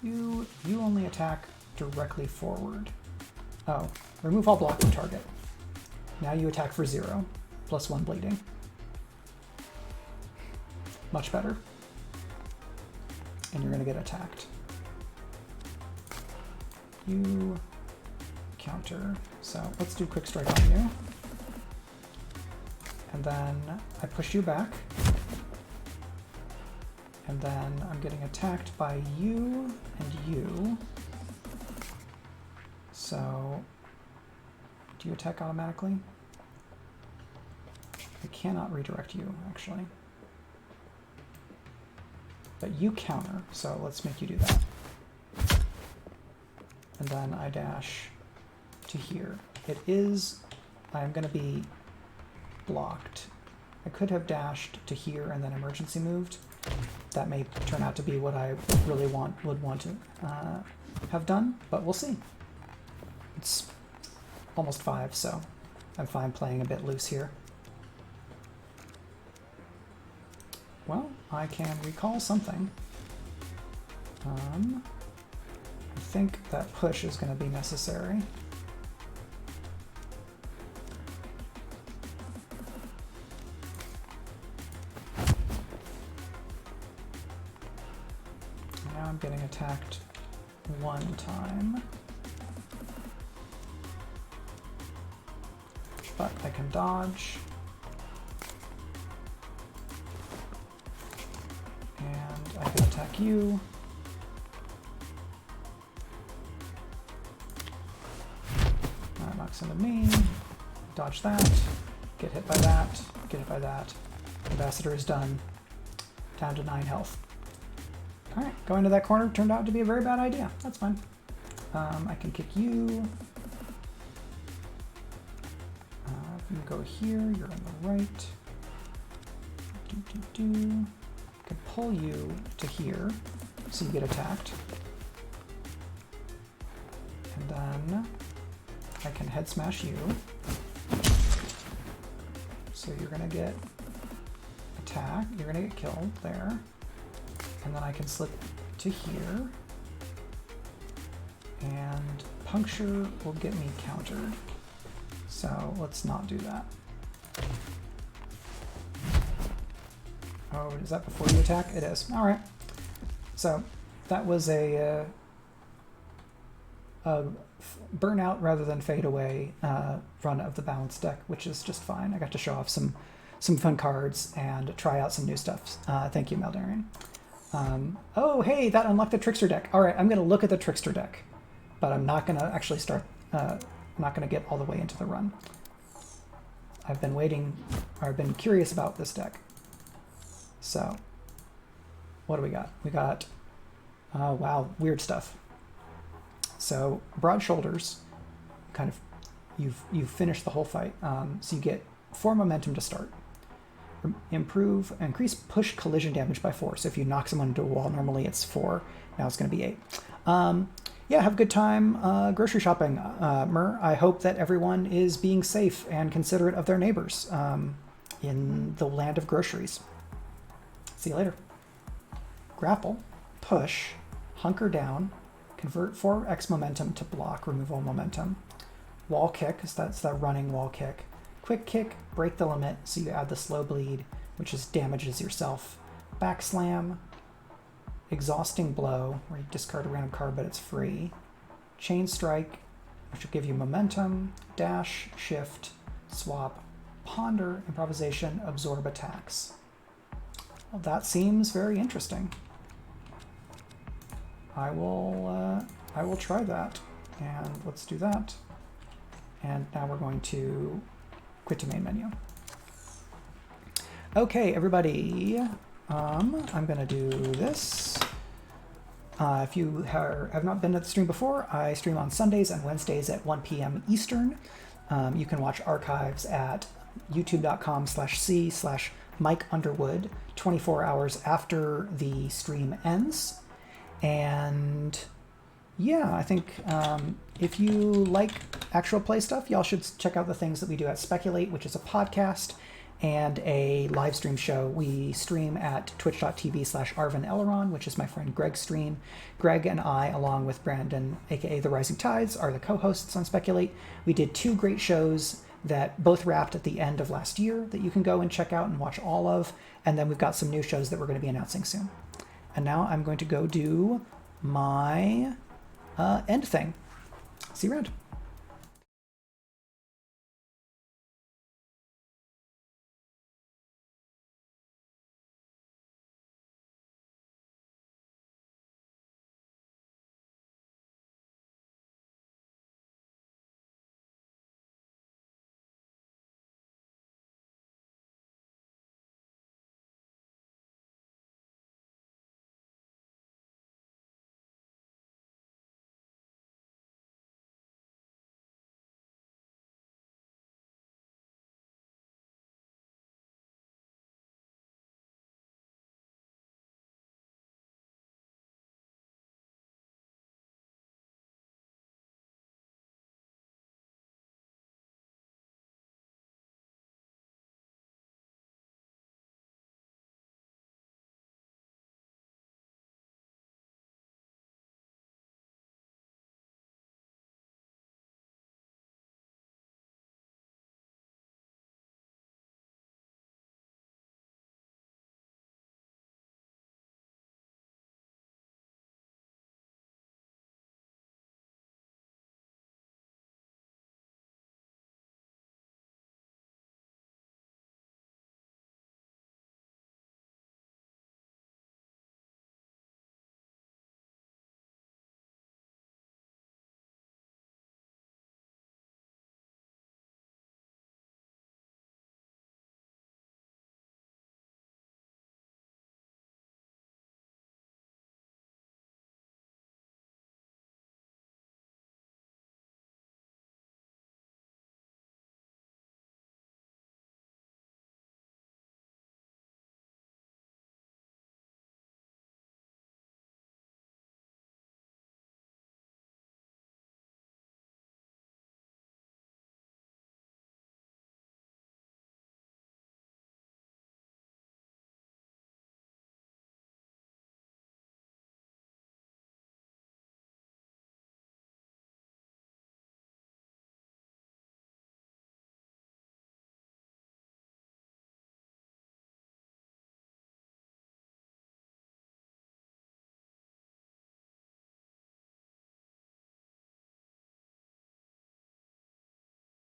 S1: you, you only attack directly forward. Oh, remove all block from target. Now you attack for 0, plus 1 bleeding. Much better. And you're going to get attacked. You counter. So let's do quick strike on you. And then I push you back. And then I'm getting attacked by you and you. So, do you attack automatically? I cannot redirect you, actually. But you counter, so let's make you do that. And then I dash to here. I'm going to be blocked. I could have dashed to here and then emergency moved. That may turn out to be what I really would want to have done, but we'll see. It's almost 5, so I'm fine playing a bit loose here. Well, I can recall something. I think that push is going to be necessary. Now I'm getting attacked 1 time. But I can dodge. And I can attack you. That knocks into me. Dodge that. Get hit by that. Get hit by that. Ambassador is done. Down to 9 health. Alright, going to that corner turned out to be a very bad idea. That's fine. I can kick you. You go here, you're on the right. I can pull you to here so you get attacked. And then I can head smash you. So you're gonna get attacked, you're gonna get killed there. And then I can slip to here. And puncture will get me countered. So let's not do that. Oh, is that before you attack? It is. All right. So that was a burnout rather than fade away run of the balance deck, which is just fine. I got to show off some fun cards and try out some new stuff. Thank you, Maldarian. Oh, hey, that unlocked the Trickster deck. All right, I'm going to look at the Trickster deck, but I'm not going to actually start. I'm not going to get all the way into the run. I've been waiting, or I've been curious about this deck. So, what do we got? We got, wow, weird stuff. So, Broad Shoulders, kind of, you've finished the whole fight. So you get 4 momentum to start. Increase push collision damage by 4. So if you knock someone into a wall, normally it's 4. Now it's going to be 8. Yeah, have a good time grocery shopping, Mur. I hope that everyone is being safe and considerate of their neighbors in the land of groceries. See you later. Grapple, push, hunker down, convert 4x momentum to block, remove all momentum. Wall kick, so that's that running wall kick. Quick kick, break the limit, so you add the slow bleed, which just damages yourself. Back slam, exhausting blow, where you discard a random card but it's free. Chain strike, which will give you momentum. Dash, shift, swap, ponder, improvisation, absorb attacks. Well, that seems very interesting. I will try that, and let's do that. And now we're going to quit to main menu. Okay, everybody. I'm going to do this. If you have not been to the stream before, I stream on Sundays and Wednesdays at 1 p.m. Eastern. You can watch archives at youtube.com/c/Mike Underwood 24 hours after the stream ends. And yeah, I think if you like actual play stuff, y'all should check out the things that we do at Speculate, which is a podcast and a live stream show. We stream at twitch.tv/Arvin Eleron, which is my friend Greg's stream. Greg and I, along with Brandon, aka The Rising Tides, are the co-hosts on Speculate. We did 2 great shows that both wrapped at the end of last year that you can go and check out and watch all of. And then we've got some new shows that we're going to be announcing soon. And now I'm going to go do my end thing. See you around.